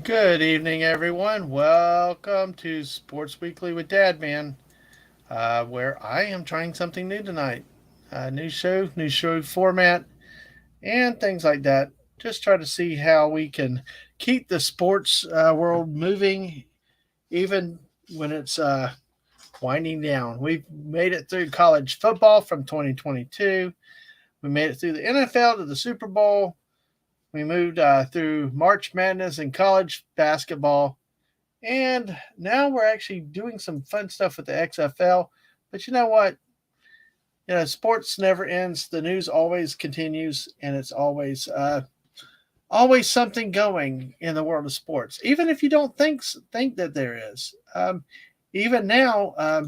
Good evening, everyone. Welcome to Sports Weekly with Dadman, where I am trying something new tonight. New show format, and things like that. Just try to see how we can keep the sports world moving, even when it's winding down. We've made it through college football from 2022. We made it through the NFL to the Super Bowl. We moved through March Madness in college basketball. And now we're actually doing some fun stuff with the XFL. But you know what? Sports never ends. The news always continues, and it's always something going in the world of sports. Even if you don't think that there is. Even now,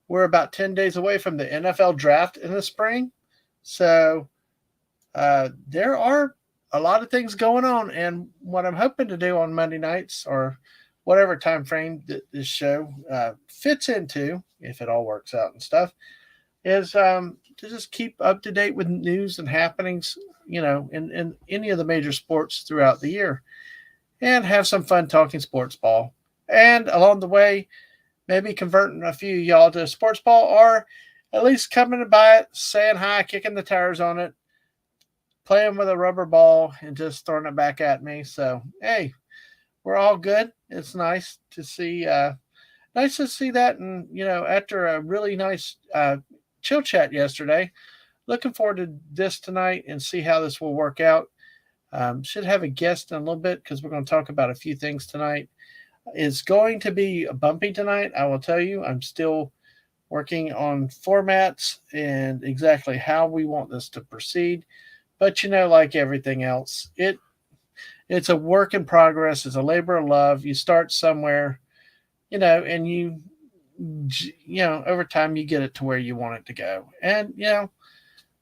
we're about 10 days away from the NFL draft in the spring, so there are a lot of things going on. And what I'm hoping to do on Monday nights or whatever time frame that this show fits into, if it all works out and stuff, is to just keep up to date with news and happenings, in any of the major sports throughout the year, and have some fun talking sports ball. And along the way, maybe converting a few of y'all to sports ball, or at least coming by it, saying hi, kicking the tires on it, playing with a rubber ball, and just throwing it back at me. So, hey, we're all good. It's nice to see that. And after a really nice chill chat yesterday, looking forward to this tonight and see how this will work out. Should have a guest in a little bit because we're going to talk about a few things tonight. It's going to be bumpy tonight, I will tell you. I'm still working on formats and exactly how we want this to proceed. But like everything else, it's a work in progress. It's a labor of love. You start somewhere, and over time you get it to where you want it to go. And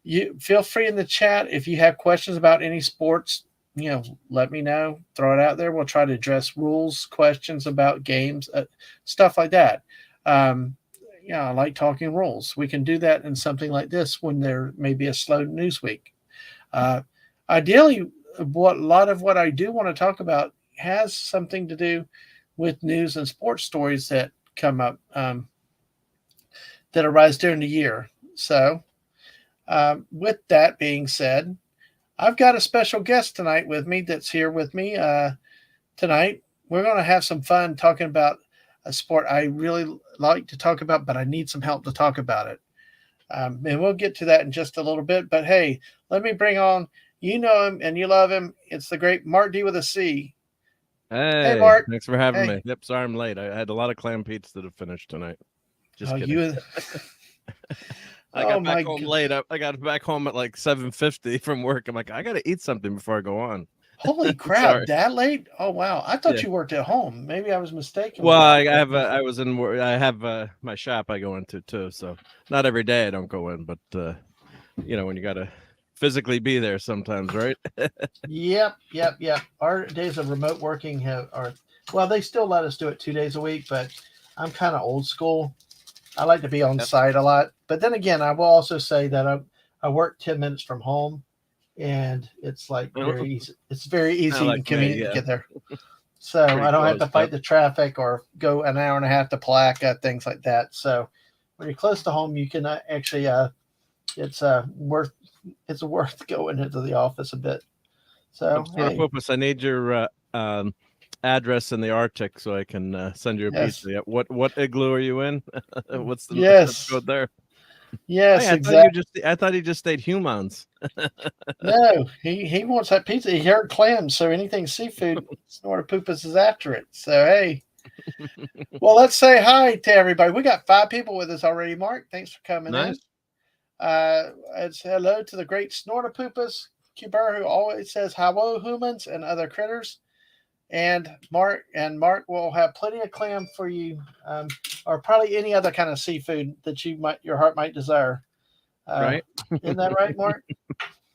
you feel free in the chat if you have questions about any sports. Let me know. Throw it out there. We'll try to address rules, questions about games, stuff like that. I like talking rules. We can do that in something like this when there may be a slow news week. Ideally, a lot of what I do want to talk about has something to do with news and sports stories that come up, that arise during the year. So, with that being said, I've got a special guest tonight with me that's here with me tonight. We're going to have some fun talking about a sport I really like to talk about, but I need some help to talk about it. And we'll get to that in just a little bit. But hey, let me bring on, you know him and you love him. It's the great Mark D with a C. Hey, Hey, Mark. thanks for having Hey. me. Yep, sorry I'm late. I had a lot of clam pizza to finish tonight. Just kidding. You. I got back home late. I got back home at like 7:50 from work. I'm like, I got to eat something before I go on. Holy crap, that late? Oh wow, I thought you worked at home. Maybe I was mistaken. Well, I have my shop I go into too. So not every day I don't go in, but when you got to physically be there sometimes, right? Yep. Our days of remote working they still let us do it 2 days a week, but I'm kind of old school. I like to be on site a lot. But then again, I will also say that I work 10 minutes from home, and it's like very easy. It's very easy and convenient to get there. So I don't have to fight the traffic or go an hour and a half to Palaca, things like that. So when you're close to home, you can actually it's worth going into the office a bit. So I need your address in the Arctic so I can send you a pizza. What igloo are you in? What's the code there? Yes, exactly. I thought he just ate humans. No, he wants that pizza. He heard clams, so anything seafood, Snortopoopas is after it. So hey, well, let's say hi to everybody. We got 5 people with us already. Mark, thanks for coming in. It's hello to the great Snortopoopas, Cuber, who always says hello humans and other critters. And Mark will have plenty of clam for you, or probably any other kind of seafood that your heart might desire. Right? Isn't that right, Mark?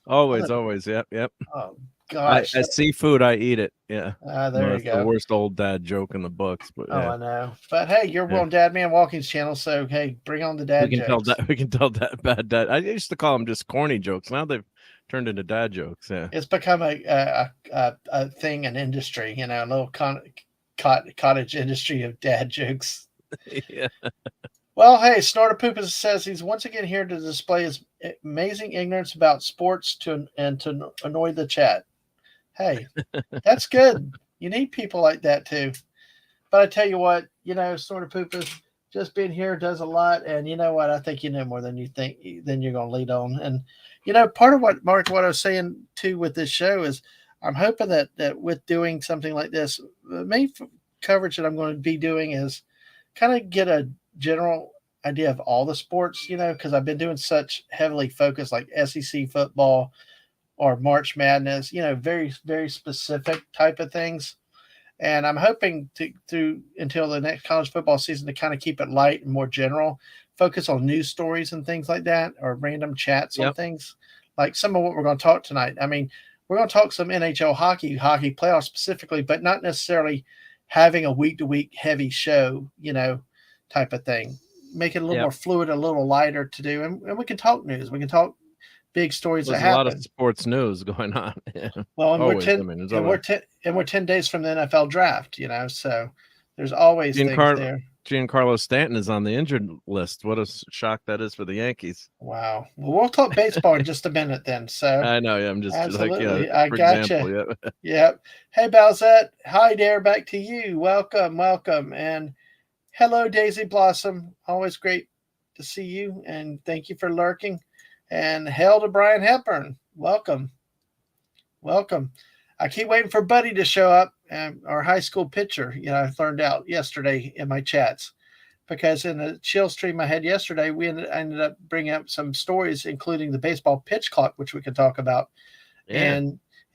Always. Yep. Oh gosh, seafood, I eat it. Yeah. There you go. The worst old dad joke in the books, but yeah. I know. But hey, you're on Dadman Walking's channel, so hey, bring on the dad jokes. We can tell that bad dad. I used to call them just corny jokes. Now they've turned into dad jokes. Yeah. It's become a thing, an industry, a little cottage industry of dad jokes. Yeah. Well, hey, Snorter Poopus says he's once again here to display his amazing ignorance about sports and to annoy the chat. Hey, that's good. You need people like that too. But I tell you what, Snorter Poopus, just being here does a lot. And you know what? I think you know more than you think, than you're going to lead on. And, part of what, Mark, what I was saying too with this show is I'm hoping that with doing something like this, the main coverage that I'm going to be doing is kind of get a general idea of all the sports, because I've been doing such heavily focused like SEC football or March Madness, very, very specific type of things. And I'm hoping to until the next college football season to kind of keep it light and more general, focus on news stories and things like that, or random chats on things like some of what we're going to talk tonight. I mean, we're going to talk some NHL hockey playoffs specifically, but not necessarily having a week-to-week heavy show, type of thing. Make it a little more fluid, a little lighter to do. And we can talk news. We can talk big stories There's that happen. A lot of sports news going on. Yeah. Well, and we're 10 days from the NFL draft, so there's always things there. Giancarlo Stanton is on the injured list. What a shock that is for the Yankees. Wow. Well, we'll talk baseball in just a minute then. So I know, yeah, I'm just absolutely. I got you. Yep. Hey, Balzette. Hi, there. Back to you. Welcome. And hello, Daisy Blossom. Always great to see you, and thank you for lurking. And hail to Brian Hepburn. Welcome. I keep waiting for Buddy to show up, our high school pitcher. I learned out yesterday in my chats, because in the chill stream I had yesterday, we ended up bringing up some stories, including the baseball pitch clock, which we could talk about. Yeah.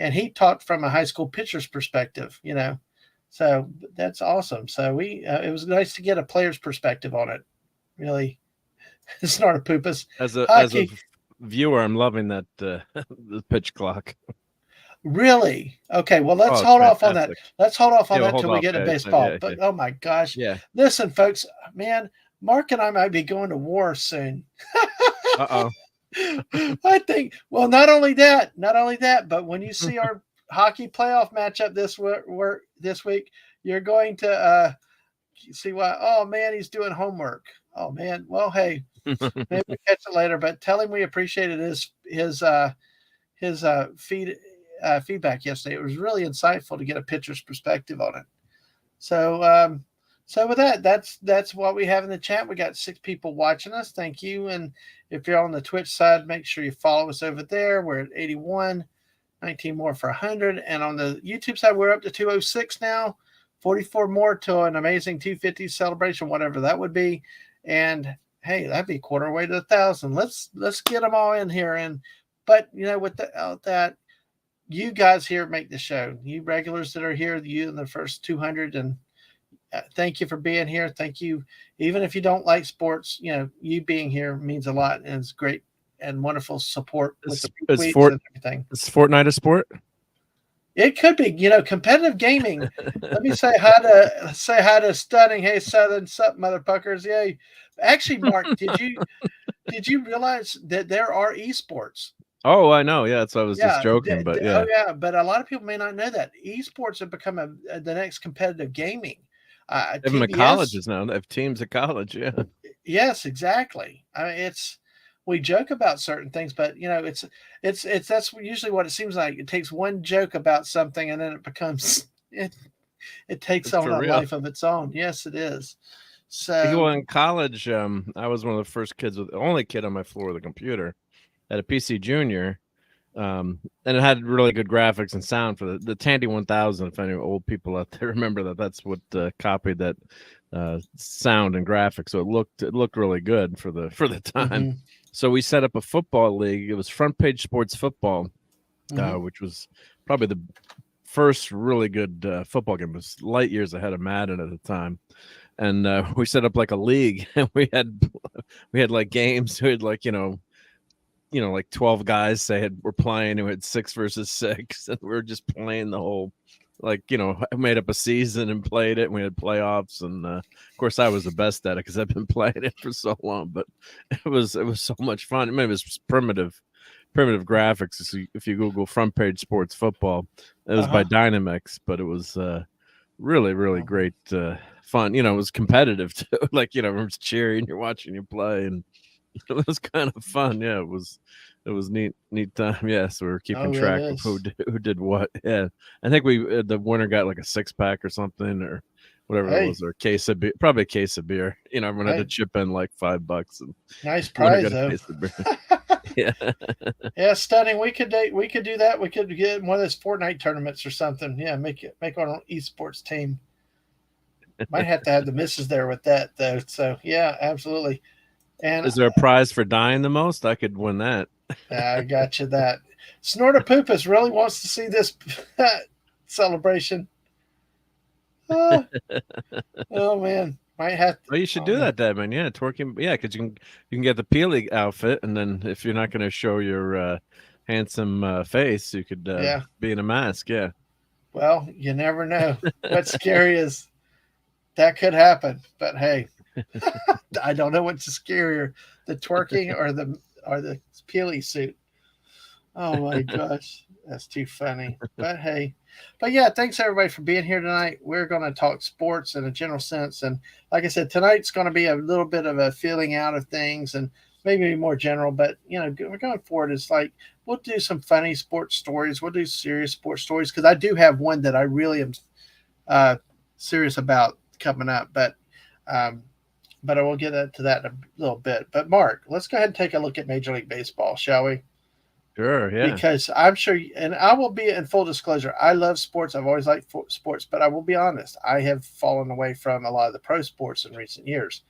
And he talked from a high school pitcher's perspective, so that's awesome. So it was nice to get a player's perspective on it. Really, it's not a poopus. As a viewer, I'm loving that the pitch clock. Really? Okay. Well, let's hold off on that. Let's hold off on that until we get to baseball. But oh my gosh! Yeah. Listen, folks, man, Mark and I might be going to war soon. Uh-oh. I think. Well, not only that, but when you see our hockey playoff matchup this week, you're going to see why. Oh man, he's doing homework. Oh man. Well, hey, maybe we'll catch it later. But tell him we appreciated his feedback yesterday. It was really insightful to get a pitcher's perspective on it. So with that's what we have in the chat. We got 6 people watching us. Thank you. And if you're on the Twitch side, make sure you follow us over there. We're at 81, 19 more for 100. And on the YouTube side, we're up to 206 now, 44 more to an amazing 250 celebration, whatever that would be. And hey, that'd be a quarter way to 1,000. Let's get them all in here. But with that, you guys here make the show. You regulars that are here, you in the first 200, and thank you for being here. Thank you. Even if you don't like sports, you being here means a lot, and it's great and wonderful support with the tweets and everything. Is Fortnite a sport? It could be, competitive gaming. Let me say hi to Stunning. Hey, Southern, sup, motherfuckers. Yeah. Actually, Mark, did you realize that there are esports? Oh, I know. Yeah, that's what I was just joking, but yeah. Oh, yeah, but a lot of people may not know that esports have become the next competitive gaming. Even at colleges now, they have teams at college. Yeah. Yes, exactly. I mean, we joke about certain things, but that's usually what it seems like. It takes one joke about something, and then it becomes it takes on a life of its own. Yes, it is. So, in college, I was one of the first kids, the only kid on my floor with a computer at a PC Junior, and it had really good graphics and sound for the Tandy 1000. If any old people out there remember that's what copied that sound and graphics, so it looked really good for the time. Mm-hmm. So we set up a football league. It was Front Page Sports Football, which was probably the first really good football game. It was light years ahead of Madden at the time. And we set up like a league, and we had like games. We had like like 12 guys we're playing, and we had 6 versus 6, and we were just playing the whole, made up a season and played it, and we had playoffs, and of course I was the best at it because I've been playing it for so long. But it was so much fun. I mean, it was primitive primitive graphics. If you Google front page sports football, it was by Uh-huh. Dynamix, but it was really, really great fun. It was competitive too. Like, everyone's cheering, you're watching you play, and it was kind of fun. Yeah, it was neat time. Yeah, so we were keeping Oh, it track of is. who did what. Yeah, I think the winner got like a 6-pack or something, or whatever it Hey, was, or a case of beer, probably a case of beer. Everyone had to hey, chip in like $5, and nice winner prize got a though. case of beer. Yeah, Yeah, stunning. We could do that. We could get one of those Fortnite tournaments or something. Yeah, make our own esports team. Might have to have the misses there with that though. So yeah, absolutely. And is there a prize for dying the most? I could win that. I got you that. Snortapoopus really wants to see this celebration. Uh, oh man, might have. To, Oh, you should oh do man, that, Dadman. Yeah, twerking. Yeah, because you can get the Peely outfit, and then if you're not going to show your handsome face, you could yeah. be in a mask. Yeah. Well, you never know. What's scary is that could happen. But hey, I don't know what's scarier, the twerking or the peely suit. Oh my gosh, that's too funny. But hey, but yeah, thanks everybody for being here tonight. We're going to talk sports in a general sense, and like I said, tonight's going to be a little bit of a feeling out of things, and maybe more general. But we're going forward. It's like we'll do some funny sports stories. We'll do serious sports stories because I do have one that I really am uh, serious about coming up, um, but I will get to that in a little bit. But Mark, let's go ahead and take a look at Major League Baseball, shall we? Sure. Yeah. Because I'm sure, and I will be in full disclosure, I love sports. I've always liked sports, but I will be honest, I have fallen away from a lot of the pro sports in recent years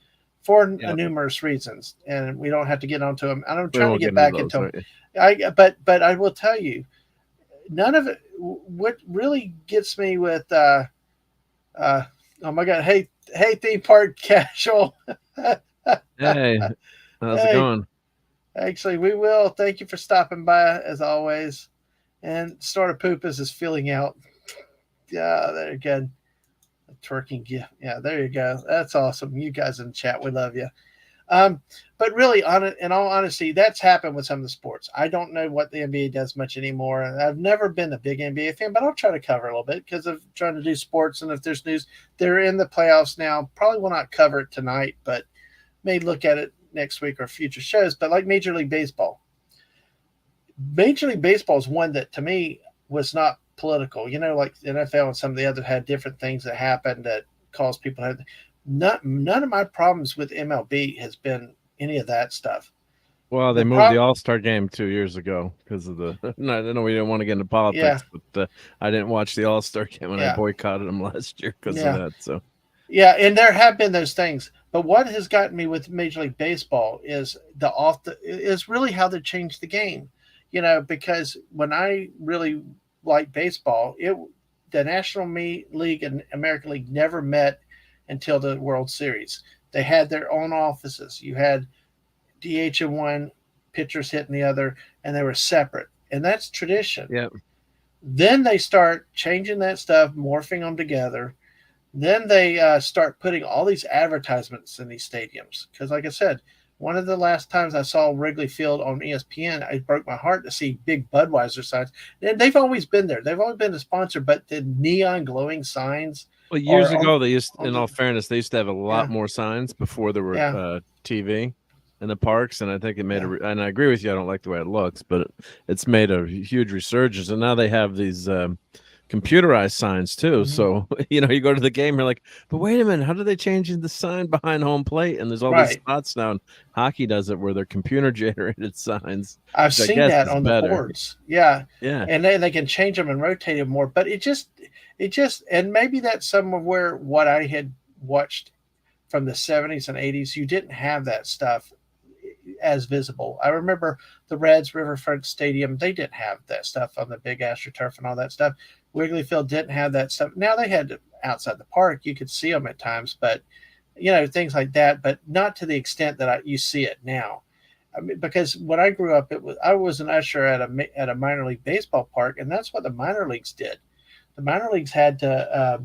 for Yeah. numerous reasons, and we don't have to get onto them. And I'm We trying to won't get get into back those, into them. right? But I will tell you, none of it. What really gets me with uh, oh my god, hey, theme park casual. Hey, how's it Hey, going? actually, we will. Thank you for stopping by as always. And Starter Poopus is filling out. Yeah, there again. A twerking gift. Yeah, there you go. That's awesome. You guys in the chat, we love you. Um, but really, in all honesty, that's happened with some of the sports. I don't know what the NBA does much anymore. I've never been a big NBA fan, but I'll try to cover a little bit because of trying to do sports. And if there's news, they're in the playoffs now. Probably will not cover it tonight, but may look at it next week or future shows. But like Major League Baseball is one that to me was not political. Like the NFL and some of the others had different things that happened that caused people to have. None of my problems with MLB has been any of that stuff. Well, they The moved the problem, All-Star game 2 years ago because of the. No, I know we didn't want to get into yeah, politics, but I didn't watch the All-Star game and I yeah, boycotted them last year because of yeah, that. So yeah, and there have been those things. But what has gotten me with Major League Baseball is is really how they changed the game. Because when I really liked baseball, the National League and American League never met until the World Series. They had their own offices. You had DH in one, pitchers hitting the other, and they were separate. And that's tradition. yeah, Then they start changing that stuff, morphing them together. Then they start putting all these advertisements in these stadiums. Because, like I said, one of the last times I saw Wrigley Field on ESPN, it broke my heart to see big Budweiser signs. And they've always been there. They've always been a sponsor, but the neon glowing signs well, years are ago they on in all the fairness, they used to have a lot yeah, more signs before there were yeah, TV in the parks, and I think it made yeah. and I agree with you. I don't like the way it looks, but it's made a huge resurgence, and now they have these computerized signs too. Mm-hmm. So you go to the game, you're like, but wait a minute, how did they change the sign behind home plate? And there's all these Right. spots now. And hockey does it where they're computer generated signs, I've which I seen guess that is on the better. boards. Yeah. Yeah, And they can change them and rotate them more. But and maybe that's some of where what I had watched from the 70s and 80s, you didn't have that stuff as visible. I remember the Reds Riverfront Stadium, they didn't have that stuff on the big AstroTurf and all that stuff. Wrigley Field didn't have that stuff. Now they had outside the park, you could see them at times, but things like that, but not to the extent that you see it now. I mean, because when I grew up, I was an usher at a minor league baseball park, and that's what the minor leagues did. The minor leagues had to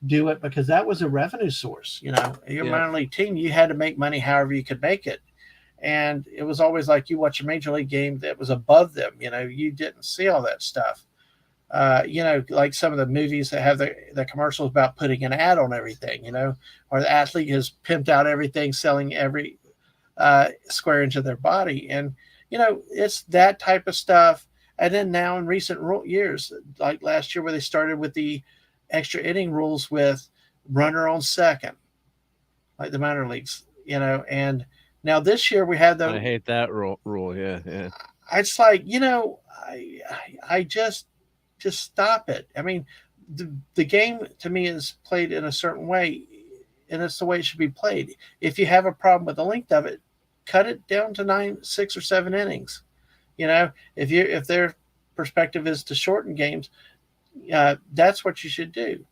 do it because that was a revenue source. Your yeah. minor league team, you had to make money however you could make it, and it was always like you watch a major league game that was above them. You didn't see all that stuff. Like some of the movies that have the commercials about putting an ad on everything, or the athlete has pimped out everything, selling every square inch of their body. And, it's that type of stuff. And then now in recent years, like last year where they started with the extra inning rules with runner on second, like the minor leagues, and now this year we had I the, hate that rule. Yeah, yeah. it's like, I just stop it. I mean, the game to me is played in a certain way, and it's the way it should be played. If you have a problem with the length of it, cut it down to 9, 6, or 7 innings. If their perspective is to shorten games, that's what you should do.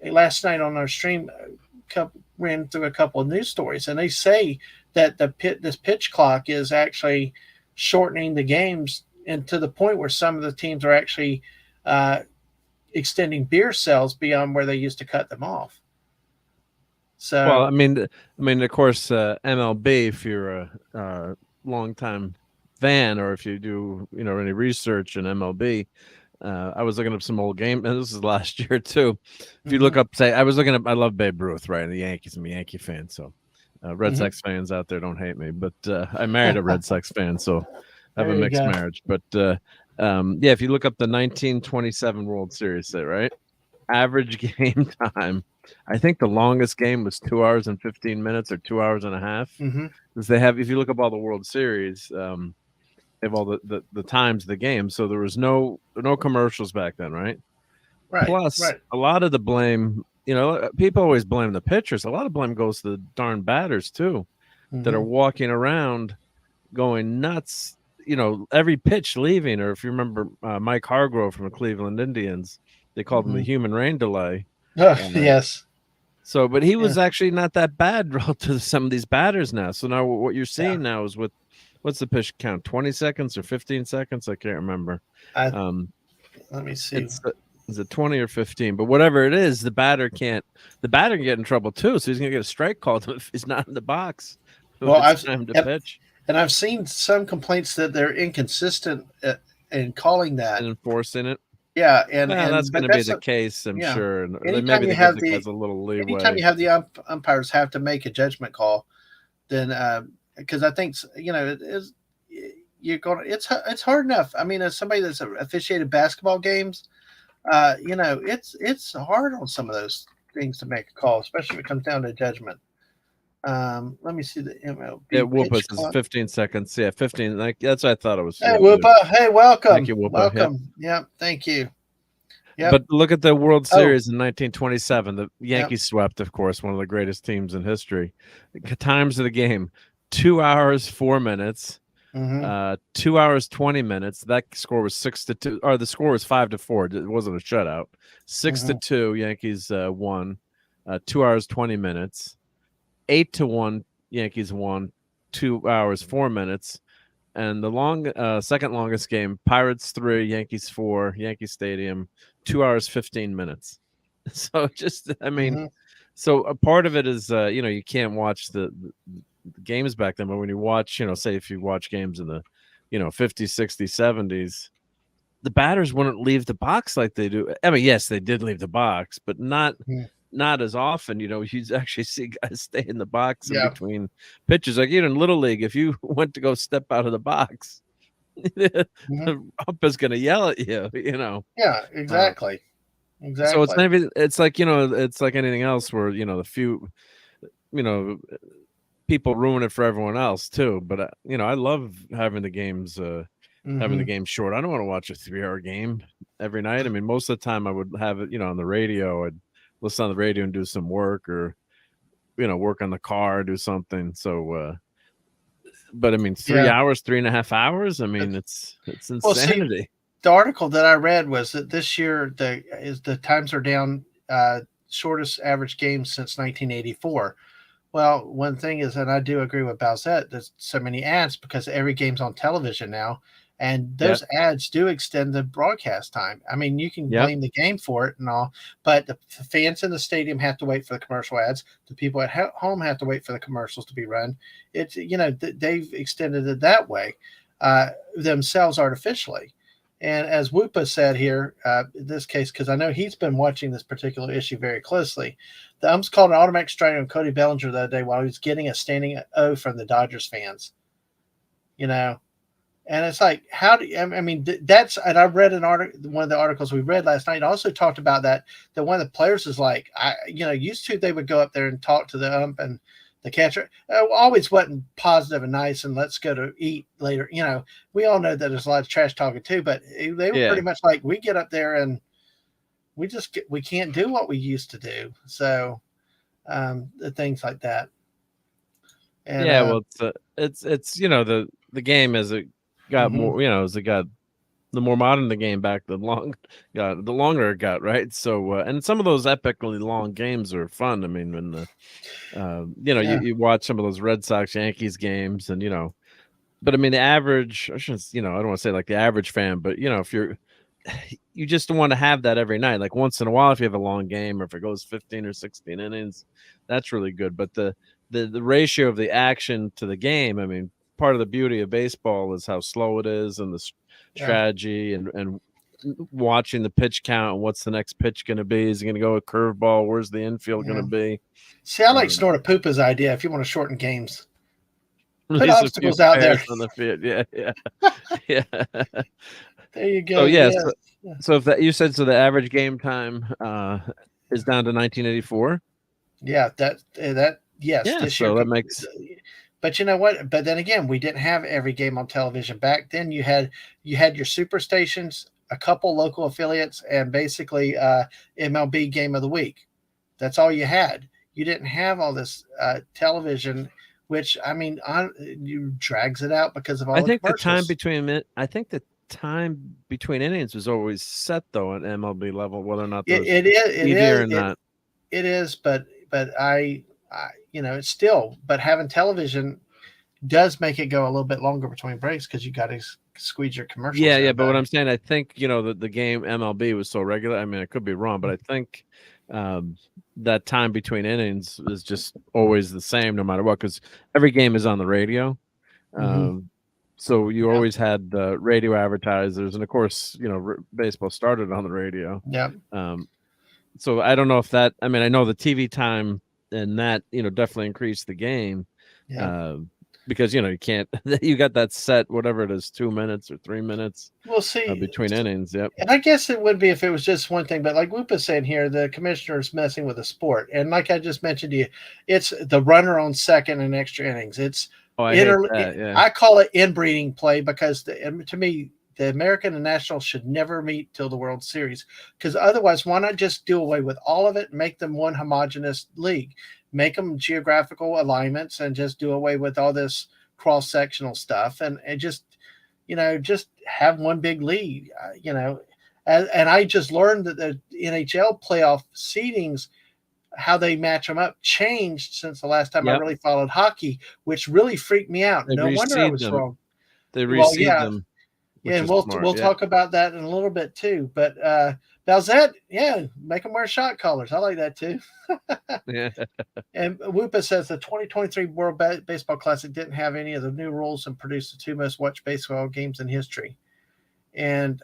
Last night on our stream, ran through a couple of news stories, and they say that this pitch clock is actually shortening the games, and to the point where some of the teams are actually extending beer sales beyond where they used to cut them off. So, well, of course, MLB. If you're a long time fan, or if you do, any research in MLB, I was looking up some old game, and this is last year too. If you look up, I love Babe Ruth, right? And the Yankees. I'm a Yankee fan, so Red Sox fans out there don't hate me, but I married a Red Sox fan, so I have a mixed marriage. But if you look up the 1927 World Series, right? Average game time, I think the longest game was 2 hours and 15 minutes or 2 hours and a half. Because they have, if you look up all the World Series, they have all the times of the game. So there was no commercials back then, right? Right. Plus, a lot of the blame, people always blame the pitchers. A lot of blame goes to the darn batters too, that are walking around going nuts. Every pitch leaving, or if you remember Mike Hargrove from the Cleveland Indians, they called him the human rain delay. Yes. So, but he was actually not that bad relative to some of these batters now. So now what you're seeing now is what's the pitch count? 20 seconds or 15 seconds? I can't remember. Let me see. Is it 20 or 15? But whatever it is, the batter can get in trouble too. So he's going to get a strike called if he's not in the box. Well, it's time to pitch. And I've seen some complaints that they're inconsistent in calling that and enforcing it. Yeah, and that's going to be the case, I'm sure. And anytime maybe you have a little leeway. Anytime you have the umpires have to make a judgment call, then because I think it's hard enough. I mean, as somebody that's officiated basketball games, it's hard on some of those things to make a call, especially if it comes down to judgment. Let me see the MLB. Yeah, Whoopa is 15 seconds. Yeah, 15. That's what I thought it was. Hey, Whoopa. Hey, welcome. Thank you, Whoopa. Welcome. Yeah, thank you. Yep. But look at the World Series in 1927. The Yankees swept, of course, one of the greatest teams in history. The times of the game: 2 hours 4 minutes, 2 hours 20 minutes. That score was 6-2, or the score was 5-4. It wasn't a shutout. 6-2, Yankees won. 2 hours 20 minutes. 8-1, Yankees won. 2 hours 4 minutes. And the second longest game, Pirates 3, Yankees 4, Yankee Stadium, 2 hours 15 minutes. So so a part of it is you can't watch the games back then, but when you watch, say if you watch games in the 50s, 60s, 70s, the batters wouldn't leave the box like they do. I mean, yes, they did leave the box, but not as often. You actually see guys stay in the box in between pitches. Like even in Little League, if you went to go step out of the box, the ump is going to yell at you. Yeah, exactly. Exactly. So it's like it's like anything else where the few people ruin it for everyone else too. But I love having the games having the game short. I don't want to watch a 3-hour game every night. I mean, most of the time I would have it on the radio. I'd listen on the radio and do some work, or work on the car, do something. So but I mean 3 hours, 3.5 hours, I mean it's insanity. Well, see, the article that I read was that this year the times are down, shortest average game since 1984. Well, one thing is, and I do agree with Bowsette, there's so many ads because every game's on television now, and Yep. those ads do extend the broadcast time. I mean, you can Yep. blame the game for it and all, but the fans in the stadium have to wait for the commercial ads. The people at home have to wait for the commercials to be run. It's they've extended it that way themselves artificially. And as Whoopa said here, in this case, because I know he's been watching this particular issue very closely, the umps called an automatic strike on Cody Bellinger the other day while he was getting a standing O from the Dodgers fans. You know, and it's like, how do you, I mean, that's, and I read an article, one of the articles we read last night also talked about that one of the players is like, used to, they would go up there and talk to the ump and the catcher. Always wasn't positive and nice and let's go to eat later. We all know that there's a lot of trash talking too, but they were pretty Yeah. much like, we get up there and we can't do what we used to do. So the things like that. And Yeah, well, it's the game as it got mhm. more, as it got the more modern the game back, the longer it got, right? So and some of those epically long games are fun. I mean, when the Yeah. you watch some of those Red Sox Yankees games, and but I mean the average, I shouldn't, I don't want to say like the average fan, but if you just don't want to have that every night. Like once in a while, if you have a long game or if it goes 15 or 16 innings, that's really good. But the ratio of the action to the game, I mean, part of the beauty of baseball is how slow it is and the Yeah. strategy and watching the pitch count and what's the next pitch going to be. Is it going to go a curveball? Where's the infield going Yeah. to be? See, I like Snort a Poopa's idea if you want to shorten games. Put Release a few obstacles out there. pairs on the field. Yeah, yeah, yeah. There you So go. yes, Yes. so if that you said so, the average game time is down to 1984. Yeah. That yes. Yeah, This year. so that makes But you know what? But then again, we didn't have every game on television back then. You had your super stations, a couple local affiliates, and basically MLB Game of the Week. That's all you had. You didn't have all this television, which I mean, you drags it out because of all I the think the time commercials. between I think the time between innings was always set though at MLB level, whether or not It, there's it is. It TV is. or not. It is. But it's still. But having television does make it go a little bit longer between breaks because you got to squeeze your commercials Yeah, yeah, in. but what I'm saying, I think the game MLB was so regular. I mean, I could be wrong, but I think that time between innings is just always the same, no matter what, because every game is on the radio. Mm-hmm. So you Yeah. always had radio advertisers, and of course, baseball started on the radio. Yeah. So I don't know if that. I mean, I know the TV time and that definitely increased the game. Yeah. Because you can't you got that set, whatever it is, 2 minutes or 3 minutes We'll see. between innings. Yep. And I guess it would be if it was just one thing, but like Whoopa's saying here, the commissioner is messing with the sport. And like I just mentioned to you, it's the runner on second and extra innings. It's I hate that, yeah. I call it inbreeding play because to me, the American and National should never meet till the World Series. Because otherwise, why not just do away with all of it and make them one homogenous league? Make them geographical alignments and just do away with all this cross-sectional stuff and just just have one big league. And I just learned that the NHL playoff seedings, how they match them up, changed since the last time I Yep. really followed hockey, which really freaked me out. They No wonder I reseed was them. wrong. They Well, reseed yeah, them, yeah, which and is we'll smart. we'll Yeah. talk about that in a little bit too. But Balzette, yeah, make them wear shot collars. I like that too. Yeah. And Whoopa says the 2023 World Baseball Classic didn't have any of the new rules and produced the two most watched baseball games in history. And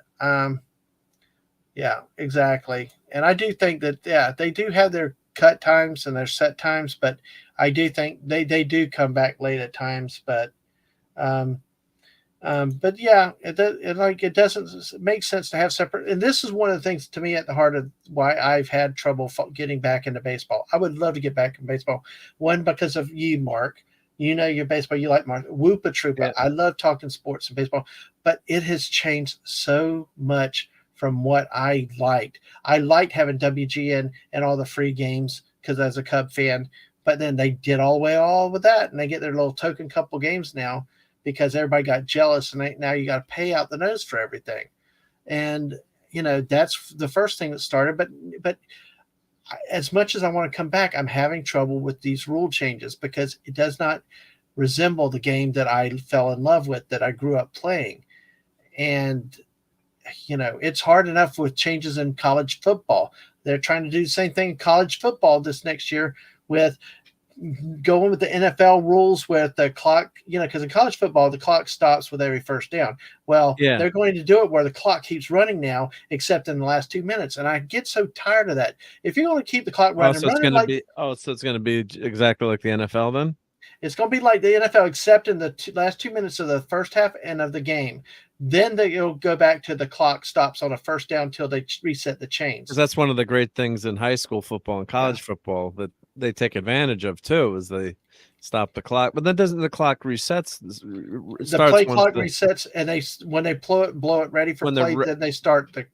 yeah, exactly. And I do think that they do have their cut times and their set times, but I do think they do come back late at times. But yeah, it doesn't make sense to have separate. And this is one of the things to me at the heart of why I've had trouble getting back into baseball. I would love to get back in baseball. One, because of you, Mark. Your baseball. You like Mark. Whoopa Troopa. Yeah. I love talking sports and baseball, but it has changed so much from what I liked. I liked having WGN and all the free games because as a Cub fan. But then they did all with that, and they get their little token couple games now because everybody got jealous, and now you got to pay out the nose for everything. And that's the first thing that started. But as much as I want to come back, I'm having trouble with these rule changes because it does not resemble the game that I fell in love with, that I grew up playing. And it's hard enough with changes in college football. They're trying to do the same thing in college football this next year with going with the NFL rules with the clock, because in college football, the clock stops with every first down. Well, Yeah. they're going to do it where the clock keeps running now, except in the last 2 minutes. And I get so tired of that. If you're going to keep the clock running, so it's going to be exactly like the NFL then? It's going to be like the NFL, except in the last 2 minutes of the first half and of the game. Then they'll go back to the clock stops on a first down until they reset the chains. That's one of the great things in high school football and college football that they take advantage of too, is they stop the clock. But then doesn't the clock resets? The play clock resets, and when they blow it ready for play, then they start the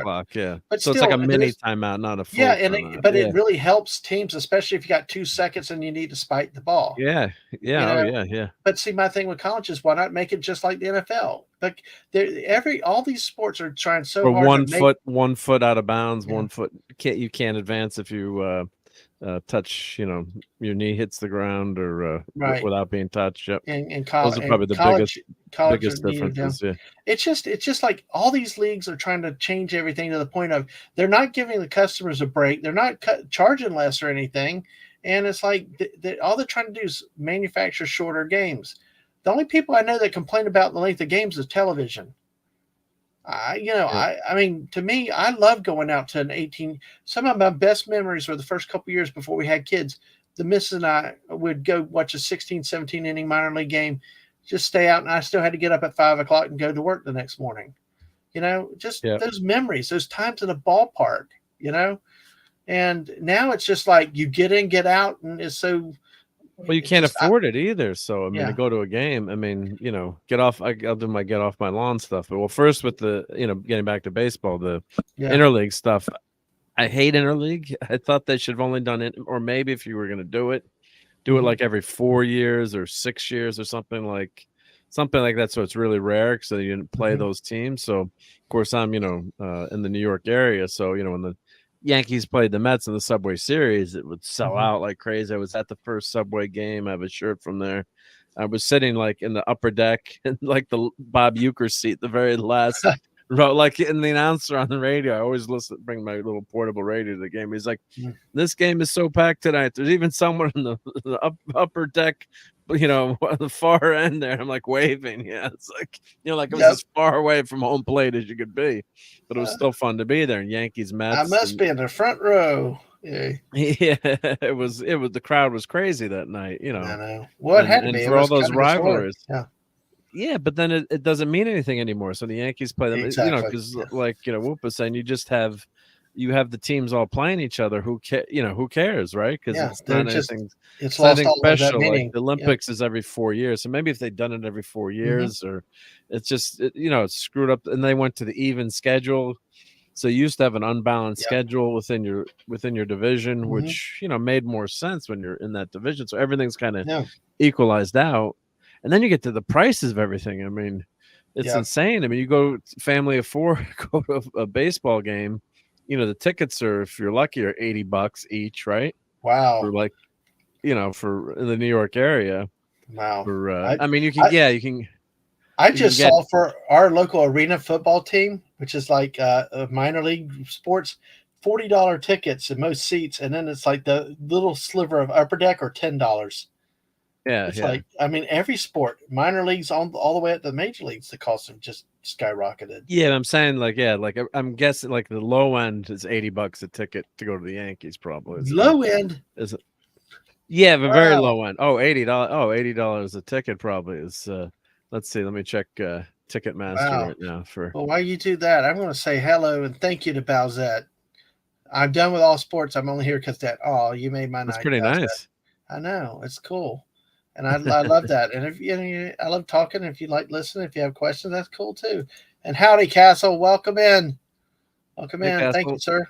clock. Yeah, but so still, it's like a mini timeout, not a full. It really helps teams, especially if you got 2 seconds and you need to spike the ball. Yeah. But see, my thing with college is, why not make it just like the NFL? Like all these sports are trying so hard to 1 foot out of bounds, 1 foot. You can't advance if you touch, your knee hits the ground or without being touched. Yep. And college, those are probably the biggest differences. Yeah. It's just like all these leagues are trying to change everything to the point of they're not giving the customers a break. They're not charging less or anything. And it's like all they're trying to do is manufacture shorter games. The only people I know that complain about the length of games is television. I mean, to me, I love going out to an 18. Some of my best memories were the first couple years before we had kids. The missus and I would go watch a 16, 17 inning minor league game, just stay out, and I still had to get up at 5 o'clock and go to work the next morning. Those memories, those times in a ballpark, and now it's just like you get in, get out, and it's so. Well, you can't afford it either. So, I mean, to go to a game, I mean, I'll do my get off my lawn stuff. But first with the, getting back to baseball, the interleague stuff, I hate interleague. I thought they should have only done it, or maybe if you were going to do it like every 4 years or 6 years or something like that. So it's really rare, so you didn't play those teams. So, of course, I'm, in the New York area. So, when the Yankees played the Mets in the Subway Series, it would sell out like crazy. I was at the first Subway game. I have a shirt from there. I was sitting like in the upper deck in like the Bob Uecker seat, the very last row, like in the announcer on the radio. I always bring my little portable radio to the game. He's like, "This game is so packed tonight. There's even someone in the upper deck, the far end there." I'm like waving. Yeah, it's like like it was as far away from home plate as you could be, but it was still fun to be there. And Yankees Mets. I must be in the front row. Yeah, it was. The crowd was crazy that night. I know. Well, it had to be for all those rivalries. Yeah. Yeah, but then it doesn't mean anything anymore. So the Yankees play them, because like Whoop was saying, you have the teams all playing each other. Who cares, right? Because it's not anything. It's lost nothing all special. Of that meaning. Like the Olympics is every 4 years, so maybe if they'd done it every 4 years, or it's just it's screwed up. And they went to the even schedule, so you used to have an unbalanced schedule within your division, which made more sense when you're in that division. So everything's kind of equalized out. And then you get to the prices of everything. I mean, it's insane. I mean, you go family of 4, go to a baseball game. The tickets are, if you're lucky, are $80 each, right? Wow. For like, for in the New York area. Wow. For I mean, you can. I just saw for our local arena football team, which is like a minor league sports, $40 tickets in most seats, and then it's like the little sliver of upper deck or $10. Yeah, it's like, I mean, every sport, minor leagues all the way up to the major leagues, the costs have just skyrocketed. Yeah, I'm saying like I'm guessing like the low end is $80 a ticket to go to the Yankees. Probably low end is it? Yeah, but very low end. Oh, $80. Oh, $80 a ticket probably is. Let's see. Let me check Ticketmaster right now. Well, while you do that, I'm going to say hello and thank you to Bowsette. I'm done with all sports. I'm only here because you made my night. That's pretty nice. I know, it's cool. And I love that. And if I love talking. If you like listening, if you have questions, that's cool too. And howdy, Castle, welcome in. Welcome in. Thank you, sir.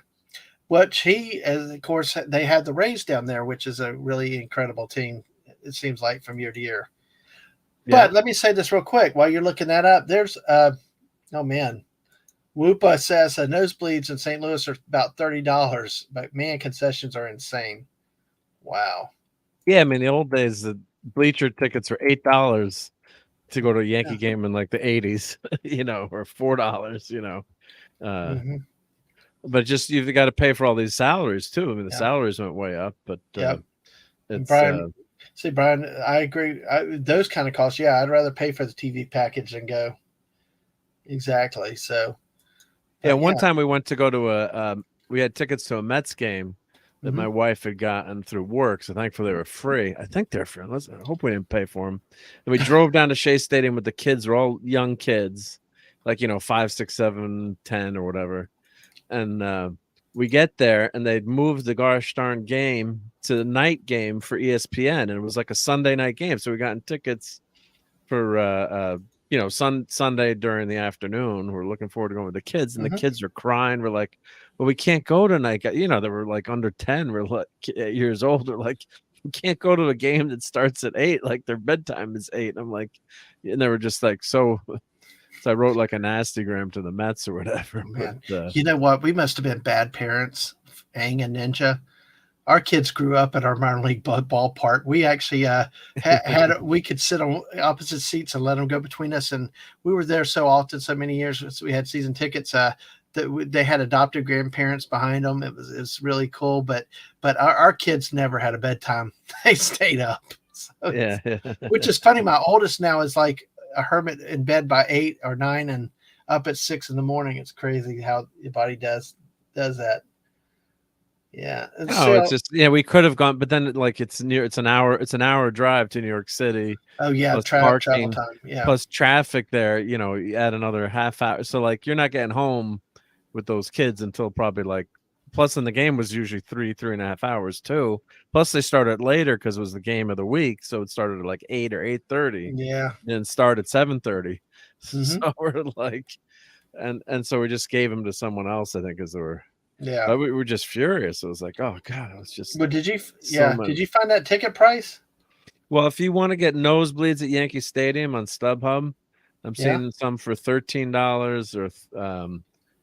Of course, they have the Rays down there, which is a really incredible team. It seems like from year to year. Yeah. But let me say this real quick while you're looking that up. There's Whoopa says nosebleeds in St. Louis are about $30, but man, concessions are insane. Wow. Yeah, I mean the old days the bleacher tickets were $8 to go to a Yankee Yeah. game in like the 80s, or $4, Hmm. but just you've got to pay for all these salaries too. I mean, the Yeah. salaries went way up, but Yep. And it's Brian, see, Brian, I agree. Those kind of costs, yeah, I'd rather pay for the TV package than go. Exactly. So, yeah. but One yeah. time we went to go to we had tickets to a Mets game that Hmm. my wife had gotten through work, so thankfully they were free. I think they're free. I hope we didn't pay for them. And we drove down to Shea Stadium with the kids. They're all young kids, like 5, 6, 7, 10, or whatever. And we get there, and they'd moved the gosh darn game to the night game for ESPN, and it was like a Sunday night game. So we got tickets for Sunday during the afternoon. We're looking forward to going with the kids, and the Hmm. kids are crying. We're like, well, we can't go tonight. They were like under 10. We're like years old. They're like, we can't go to a game that starts at 8. Like their bedtime is 8. I'm like, and they were just like so. So I wrote like a nastygram to the Mets or whatever. Man, But you know what? We must have been bad parents, Aang and Ninja. Our kids grew up at our minor league ballpark. We actually had we could sit on opposite seats and let them go between us, and we were there so often, so many years. So we had season tickets. That they had adopted grandparents behind them. It was really cool. But our kids never had a bedtime. They stayed up. So yeah. which is funny. My oldest now is like a hermit in bed by 8 or 9 and up at 6 in the morning. It's crazy how your body does that. Yeah. And No, it's so, just we could have gone, but then like it's an hour drive to New York City, oh yeah, plus travel parking, time. Yeah. plus traffic there. You add another half hour, so like you're not getting home with those kids until probably like. Plus, in the game was usually 3.5 hours too. Plus, they started later because it was the game of the week, so it started at like 8 or 8:30, Yeah. and start at 7:30. Hmm. So we're like, and so we just gave them to someone else, I think, because they were. Yeah. But we were just furious. It was like, oh god, it was just But did you? so Yeah. much. Did you find that ticket price? Well, if you want to get nosebleeds at Yankee Stadium on StubHub, I'm Yeah. seeing some for $13 or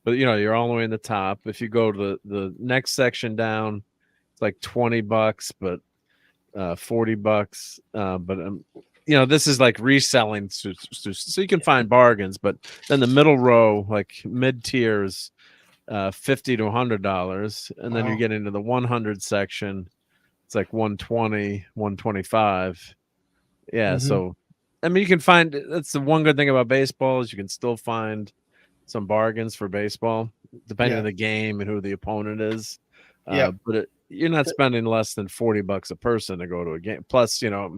but you're all the way in the top. If you go to the next section down, it's like $20, but $40. But this is like reselling, so you can find bargains. But then the middle row, like mid tiers, $50 to $100, and then you Wow. get into the 100 section. It's like 120, 125. Yeah, Hmm. so I mean, you can find. That's the one good thing about baseball is you can still find some bargains for baseball, depending Yeah. on the game and who the opponent is. Yeah. But you're not spending less than $40 a person to go to a game. Plus, a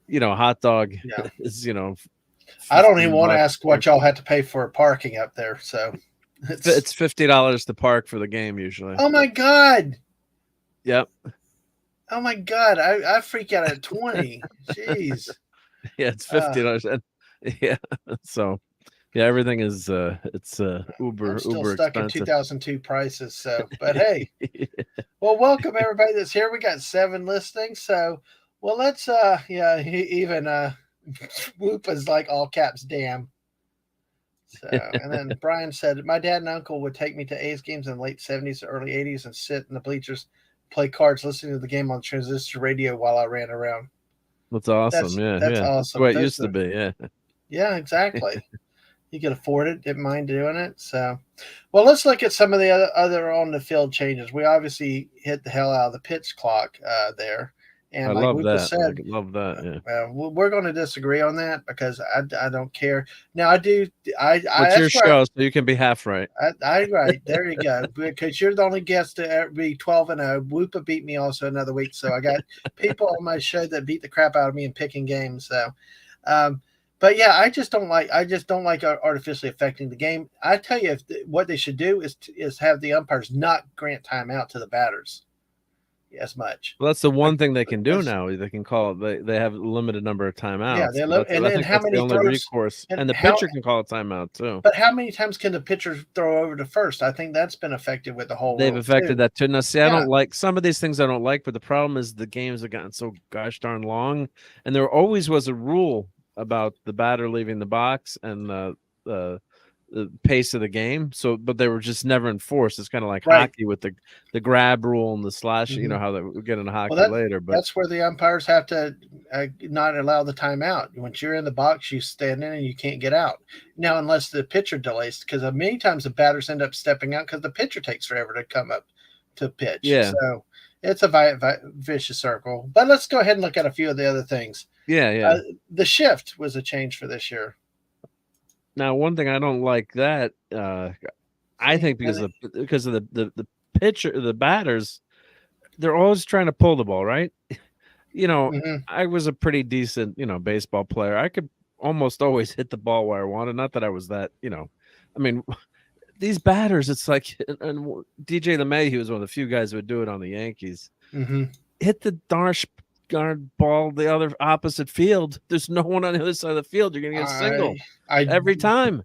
hot dog Yeah. is I don't even 15 want to bucks. ask what y'all had to pay for parking up there. So It's $50 to park for the game usually. oh my god. Yep. Oh my god. I freak out at 20. Jeez. Yeah, it's $50. And yeah, so yeah, everything is it's I'm still uber stuck in expensive. 2002 prices. So, but hey, well, welcome everybody that's here. We got 7 listings. So, well, let's yeah, even Whoop is like all caps, damn. So, and then Brian said, my dad and uncle would take me to A's games in the late 70s, early 80s, and sit in the bleachers, play cards, listening to the game on transistor radio while I ran around. That's awesome. That's Yeah. That's the awesome. way it Those used to be. Yeah. Yeah, exactly. You could afford it, didn't mind doing it. So, well, let's look at some of the other on the field changes. We obviously hit the hell out of the pitch clock there, I and like love Lupa that. I said, love that. Yeah. we're going to disagree on that because I don't care. Now I do. I What's your that's where show? So you can be half right. I right there you go because you're the only guest to ever be 12-0. Whoopa beat me also another week, so I got people on my show that beat the crap out of me in picking games. So. But yeah, I just don't like artificially affecting the game. I tell you, what they should do is have the umpires not grant timeout to the batters as much. Well, that's the one thing they can do That's- now. They can call it. They have a limited number of Yeah, timeouts. and I then think how that's the many only throws recourse. and And the how? pitcher can call a timeout too. But how many times can the pitcher throw over to first? I think that's been effective with the whole They've rule affected too. that too. Now, see, I Yeah. don't like some of these things. I don't like, but the problem is the games have gotten so gosh darn long, and there always was a rule about the batter leaving the box and the the pace of the game. So, but they were just never enforced. It's kind of like Right. hockey with the grab rule and the slash. You Hmm. know how they we get into Well, hockey later, but that's where the umpires have to not allow the timeout. Once you're in the box, you stand in and you can't get out. Now, unless the pitcher delays, because many times the batters end up stepping out because the pitcher takes forever to come up to pitch. yeah, So it's a vicious circle. But let's go ahead and look at a few of the other things. yeah. The shift was a change for this year. Now, one thing I don't like that I See, think because of the pitcher, the batters, they're always trying to pull the ball, right? mhm. I was a pretty decent, baseball player. I could almost always hit the ball where I wanted. Not that I was that, I mean, these batters, it's like, and DJ LeMay, he was one of the few guys who would do it on the Yankees. Mhm. Hit the darn guard ball the other opposite field. There's no one on the other side of the field. You're gonna get a single I every time.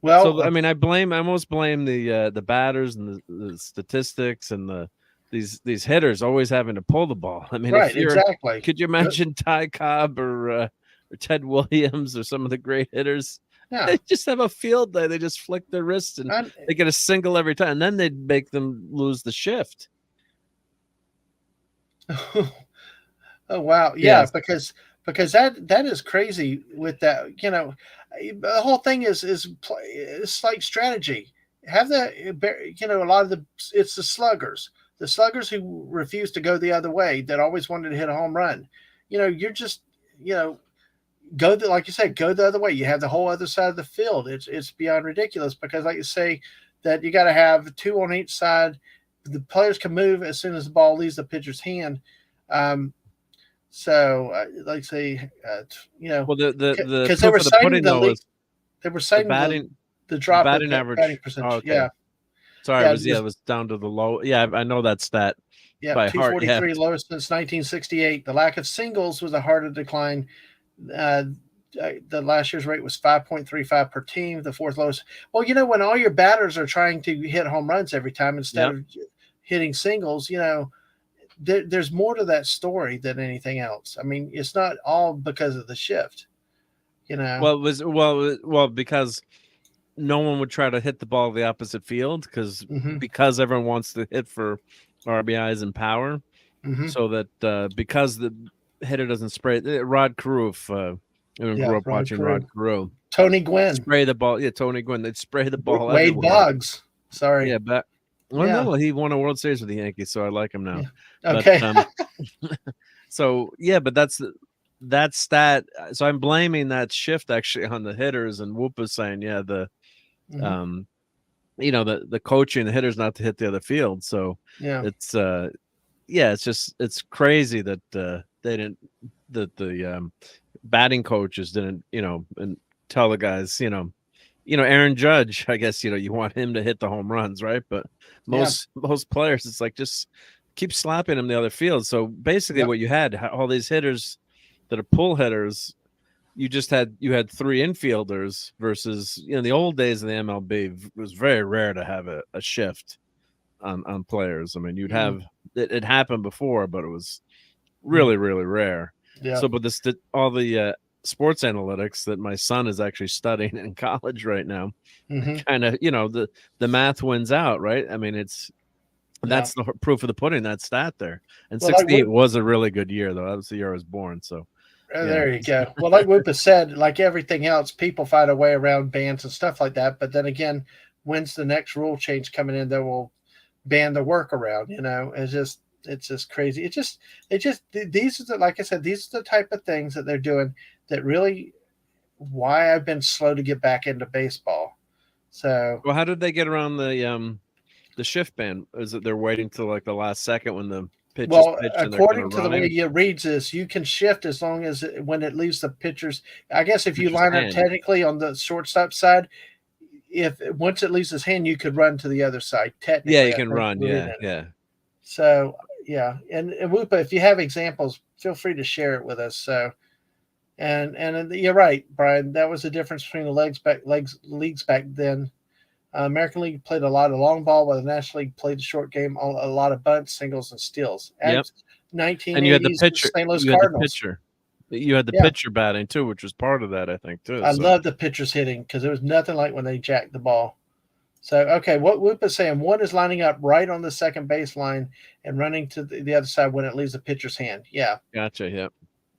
well, So I mean, I almost blame the batters and the statistics and these hitters always having to pull the ball. I mean, right, exactly. could you imagine Ty Cobb or Ted Williams or some of the great hitters? Yeah. They just have a field day. They just flick their wrists and they get a single every time, and then they'd make them lose the shift. Oh wow, yeah, Yes. because that is crazy with that. The whole thing is it's like strategy. Have a lot of it's the sluggers who refuse to go the other way that always wanted to hit a home run. You're just like you said, go the other way. You have the whole other side of the field. It's beyond ridiculous because, like you say, that you got to have two on each side. The players can move as soon as the ball leaves the pitcher's hand. Like say, Well, the because proof of the pudding though is they were the citing batting the drop batting in average. batting percentage. Oh, okay. Yeah, Sorry, yeah, it was down to the low. Yeah, I know that stat yeah, by heart. Yeah, 243 lowest since 1968. The lack of singles was a harder decline. The last year's rate was 5.35 per team, the fourth lowest. Well, when all your batters are trying to hit home runs every time instead of hitting singles, there's more to that story than anything else. I mean, it's not all because of the shift. Well, it was because no one would try to hit the ball the opposite field because everyone wants to hit for RBIs and power, so that because the hitter doesn't spray. Rod Carew, grew up watching Rod Carew. Tony Gwynn spray the ball. Yeah, Tony Gwynn. They'd spray the ball. Wade everywhere. Boggs. Sorry. Yeah, but no, he won a World Series with the Yankees, so I like him now. Yeah. Okay. But, so yeah, but that's stat. So I'm blaming that shift actually on the hitters, and Whoop is saying, the coaching the hitters not to hit the other field. So it's it's crazy that they didn't the batting coaches didn't and tell the guys Aaron Judge, I guess you want him to hit the home runs, right? But most players, it's like just keep slapping him the other field. So basically, what you had all these hitters that are pull hitters. You had three infielders versus the old days of the MLB. It was very rare to have a shift on players. I mean, you'd have it happened before, but it was really really rare. Yeah. So, but all the sports analytics that my son is actually studying in college right now, kind of the math wins out, right? I mean, that's the proof of the pudding. That stat there, and 68 was a really good year though. That was the year I was born. So. There you go. Well, like Whoopa said, like everything else, people find a way around bans and stuff like that. But then again, when's the next rule change coming in that will ban the workaround? It's just crazy. These are like I said, these are the type of things that they're doing that really why I've been slow to get back into baseball. So, well, how did they get around the shift ban? Is it they're waiting till like the last second when the pitch is pitched according to the way it reads this, you can shift as long as when it leaves the pitcher's. I guess if you line up technically on the shortstop side, once it leaves his hand, you could run to the other side. Technically, yeah, you can run. Yeah. So and Whoopa, if you have examples, feel free to share it with us. So, and you're right, Brian. That was the difference between the leagues back then. American League played a lot of long ball, while the National League played the short game, a lot of bunts, singles, and steals. Yep. 1980s and you had the pitcher. St. Louis Cardinals. You had the Yeah, pitcher batting too, which was part of that, I think, too. I So love the pitchers hitting because there was nothing like when they jacked the ball. So, okay, what Whoop is saying, one is lining up right on the second baseline and running to the other side when it leaves the pitcher's hand. Yeah, gotcha. Yeah,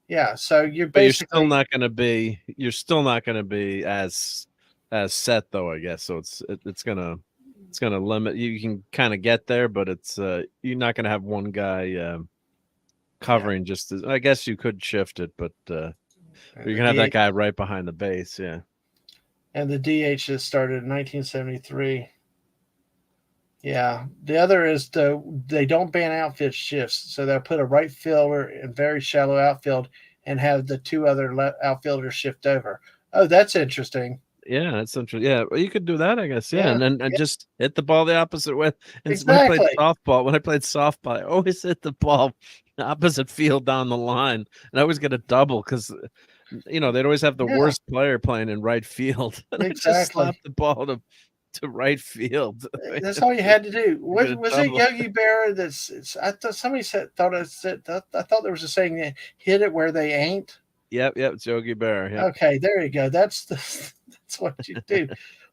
yeah. So you're but basically you're still not gonna be as set though, I guess. So it's gonna limit. You can kind of get there, but it's you're not gonna have one guy yeah. covering just as. I guess you could shift it, but And you're the gonna have that DH guy right behind the base. Yeah. and the DH just started in 1973. Yeah, the other is they don't ban outfield shifts, so they'll put a right fielder in very shallow outfield and have the two other outfielders shift over. Oh, that's interesting. Yeah, that's interesting. Yeah, well, you could do that, I guess. Yeah, Yeah, and then and yeah, just hit the ball the opposite way. And exactly. when I played softball, I always hit the ball the opposite field down the line, and I always get a double because they'd always have the Yeah, worst player playing in right field, and I just exactly. slapped the ball to right field. That's all you had to do. You get a Was it double. Yogi Berra? I thought somebody I thought there was a saying that hit it where they ain't. Yep, it's Yogi Berra. Yep. Okay, there you go. That's what you do.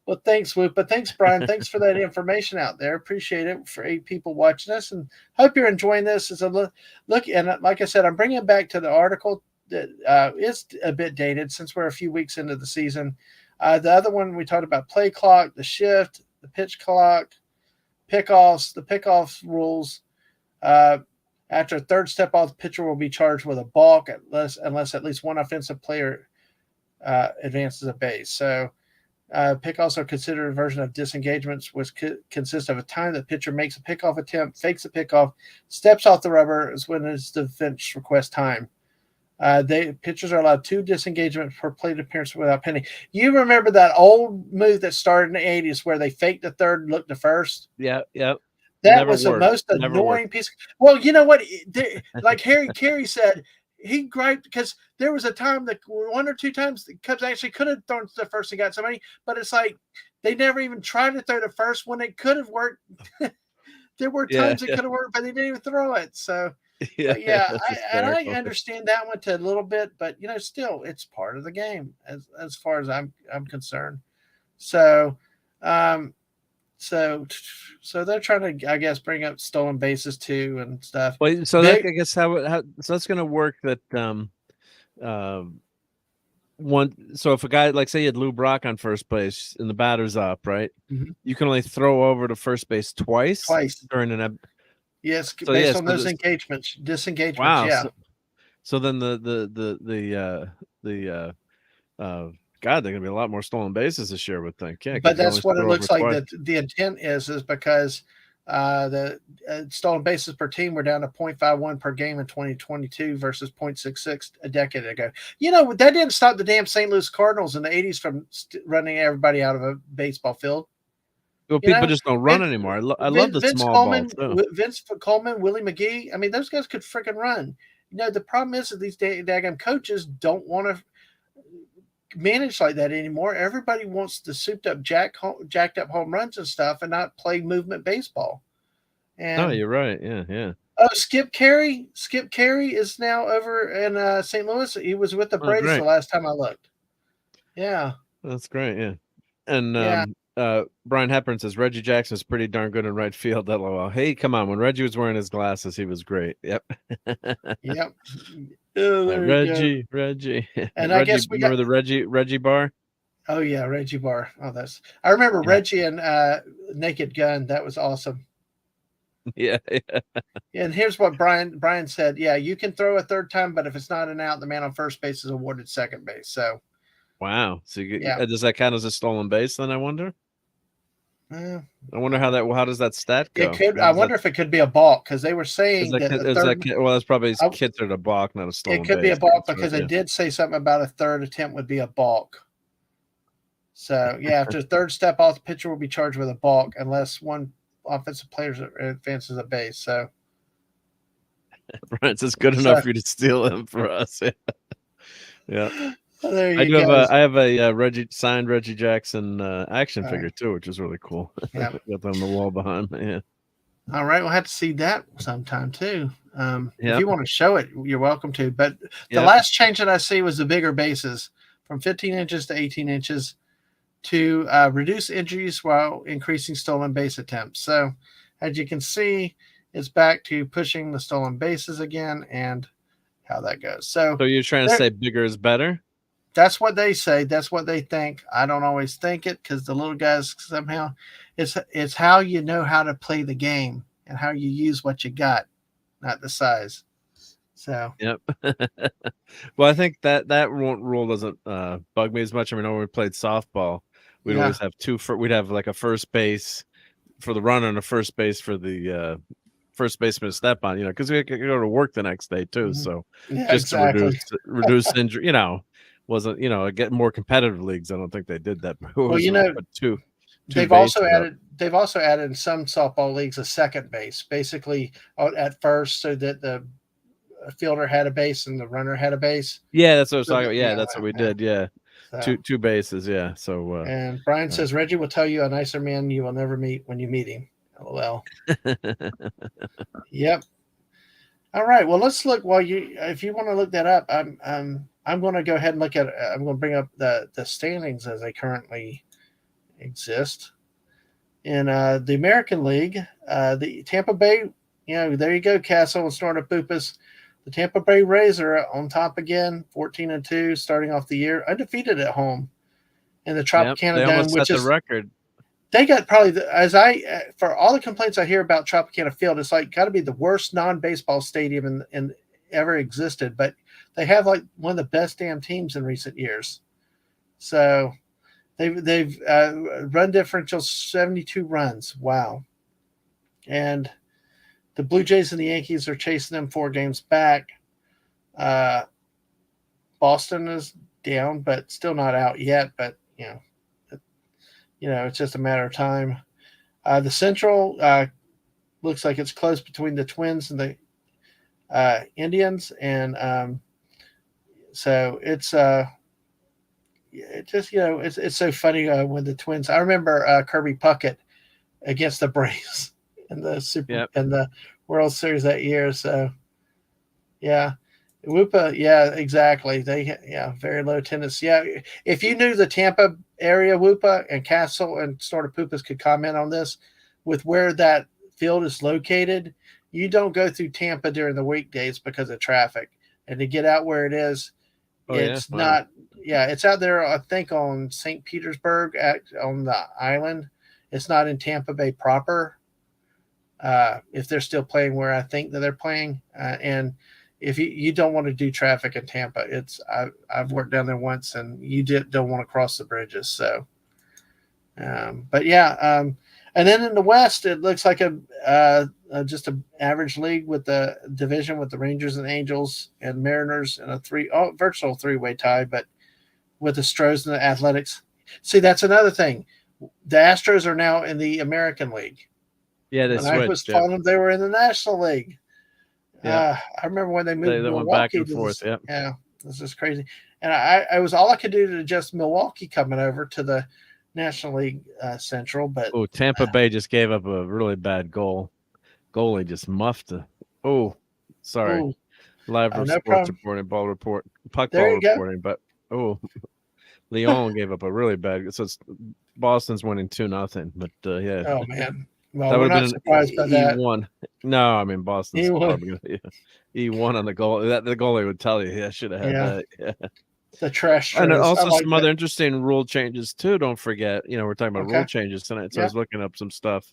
Well, thanks, Whoop. But thanks, Brian. Thanks for that information out there. Appreciate it for 8 people watching us, and hope you're enjoying this. As a look, and like I said, I'm bringing it back to the article that is a bit dated since we're a few weeks into the season. The other one we talked about play clock, the shift, the pitch clock, pickoffs, the pickoff rules. Uh, After a third step off, the pitcher will be charged with a balk unless at least one offensive player advances a base. So pickoffs are considered a version of disengagements, which consists of a time the pitcher makes a pickoff attempt, fakes a pickoff, steps off the rubber is when his defense requests time. Pitchers are allowed 2 disengagements per plate appearance without penalty. You remember that old move that started in the 80s where they faked the third and looked to first? Yep. That Never was the worked. most Never annoying worked. piece. Well, you know what? Like Harry Carey said, he griped because there was a time that 1 or 2 times the Cubs actually could have thrown to the first and got somebody, but it's like they never even tried to throw the first when it could have worked. There were Yeah, times it could have worked, but they didn't even throw it. So, yeah, but yeah, that's I hysterical. understand that one to a little bit, but still, it's part of the game as far as I'm concerned. So, um, so so they're trying to, I guess, bring up stolen bases too and stuff. Well, so that Big, I guess so that's going to work that so if a guy like say you had Lou Brock on first base and the batter's up, right? Mhm. You can only throw over to first base twice Twice. during an Yes, so based yes, on those disengagements. wow. Yeah, So then the God, there are gonna be a lot more stolen bases this year, I would think. Yeah, but because you only that's what it throw over looks like. twice. That the intent is because the stolen bases per team were down to 0.51 per game in 2022 versus 0.66 a decade ago. That didn't stop the damn St. Louis Cardinals in the 80s from running everybody out of a baseball field. Well, You people know, just don't run Vince, anymore. I love the Vince small ball Coleman, too. Willie McGee. I mean, those guys could freaking run. The problem is that these daggum coaches don't want to manage like that anymore. Everybody wants the souped up jacked up home runs and stuff, and not play movement baseball. No, And you're right. Yeah. oh, Skip Carey is now over in St. Louis. He was with the Oh, Braves the great. last time I looked. Yeah, That's great. Yeah. And yeah. Brian Hepburn says Reggie Jackson is pretty darn good in right field. LOL. Hey, come on. When Reggie was wearing his glasses, he was great. Yep. Yep. Oh, there you go. Reggie. And I Reggie, guess we got. remember the Reggie bar? Oh yeah, Reggie Barr. Oh, I remember Yeah. Reggie and Naked Gun. That was awesome. Yeah. And here's what Brian said. Yeah, you can throw a third time, but if it's not an out, the man on first base is awarded second base. So Wow. So yeah. does that count as a stolen base then, I wonder? Uh, I wonder how does that stat go? It could. I wonder if it could be a balk because they were Is saying that the third. well, that's probably I, considered a balk, not a stolen it could be a base. balk That's because right, they did say something about a third attempt would be a balk. So yeah, after the third step off, the pitcher will be charged with a balk unless one offensive player advances a base. So Brian says good enough for you to steal him for us. Yeah. There you go. I have a signed Reggie Jackson action figure too, which is really cool. Yeah. Got that on the wall behind me. Yeah. All right, we'll have to see that sometime too. If Yep. you want to show it, you're welcome to. But the Yep. last change that I see was the bigger bases from 15 inches to 18 inches to reduce injuries while increasing stolen base attempts. So, as you can see, it's back to pushing the stolen bases again and how that goes. So, So you're trying to say bigger is better? that's what they say. That's what they think. I don't always think it because the little guys somehow it's how you know how to play the game and how you use what you got, not the size. So Yep. Well, I think that rule doesn't bug me as much. I mean, when we played softball, we'd yeah, always have we'd have like a first base for the runner and a first base for the first baseman to step on, because we could go to work the next day too. mhm. So Yeah, just to exactly. reduce injury, wasn't get more competitive leagues. I don't think they did that. But it Well, was put two they've also bases up. added in some softball leagues a second base, basically at first, so that the fielder had a base and the runner had a base. Yeah, that's what I was So talking that, about. Yeah, yeah, that's what we yeah. did. Yeah, So two bases. Yeah. So and Brian uh, says Reggie will tell you a nicer man you will never meet when you meet him. LOL. Yep. All right. Well, let's look while if you want to look that up, I'm going to go ahead and look at. I'm going to bring up the standings as they currently exist in the American League. The Tampa Bay, there you go, Castle and Snorta Poopas. The Tampa Bay Rays are on top again, 14-2, starting off the year undefeated at home in the yep, Tropicana they Dome, almost which set the is record. they got probably as I for all the complaints I hear about Tropicana Field, it's like got to be the worst non-baseball stadium in ever existed. But they have like one of the best damn teams in recent years. So they've run differential 72 runs. Wow. And the Blue Jays and the Yankees are chasing them 4 games back. Uh, Boston is down, but still not out yet. But it's just a matter of time. The Central looks like it's close between the Twins and the Indians, and so it just it's so funny when the Twins. I remember Kirby Puckett against the Braves Yep. in the World Series that year. So yeah. Whoopa, yeah, exactly. Very low attendance. Yeah, if you knew the Tampa area, Whoopa and Castle and Snorta Poopas could comment on this with where that field is located. You don't go through Tampa during the weekdays because of traffic, and to get out where it is, Oh yeah. it's Wow. not. Yeah, it's out there. I think on St. Petersburg on the island. It's not in Tampa Bay proper. If they're still playing where I think that they're playing, and if you don't want to do traffic in Tampa, I've worked down there once, and don't want to cross the bridges. So, but yeah, and then in the West, it looks like just an average league with the division with the Rangers and Angels and Mariners and a virtual 3-way tie, but with the Stros and the Athletics. See, that's another thing. The Astros are now in the American League. Yeah, they When I was switched. Yep. telling them they were in the National League. Yep. I remember when they moved They went back Milwaukee and to forth. this. Yep. Yeah, this is crazy. And I was all I could do to adjust Milwaukee coming over to the National League Central, but Oh, Tampa Bay just gave up a really bad goal. Goalie just muffed it. Oh, sorry. oh, Live no sports problem. reporting, puck There ball you go. reporting. But oh, Lyon gave up a really bad. So it's Boston's winning 2-0. But yeah, Oh man. Well, that we're would have not been an surprised by that. E1. No, I mean He Boston's would, probably gonna E1 on the goal. That the goalie would tell you. Yeah, I should have had yeah, that. Yeah. the trash And throws. I also like some that. other interesting rule changes too. Don't forget, we're talking about rule Okay. changes tonight. So I Yeah. was looking up some stuff.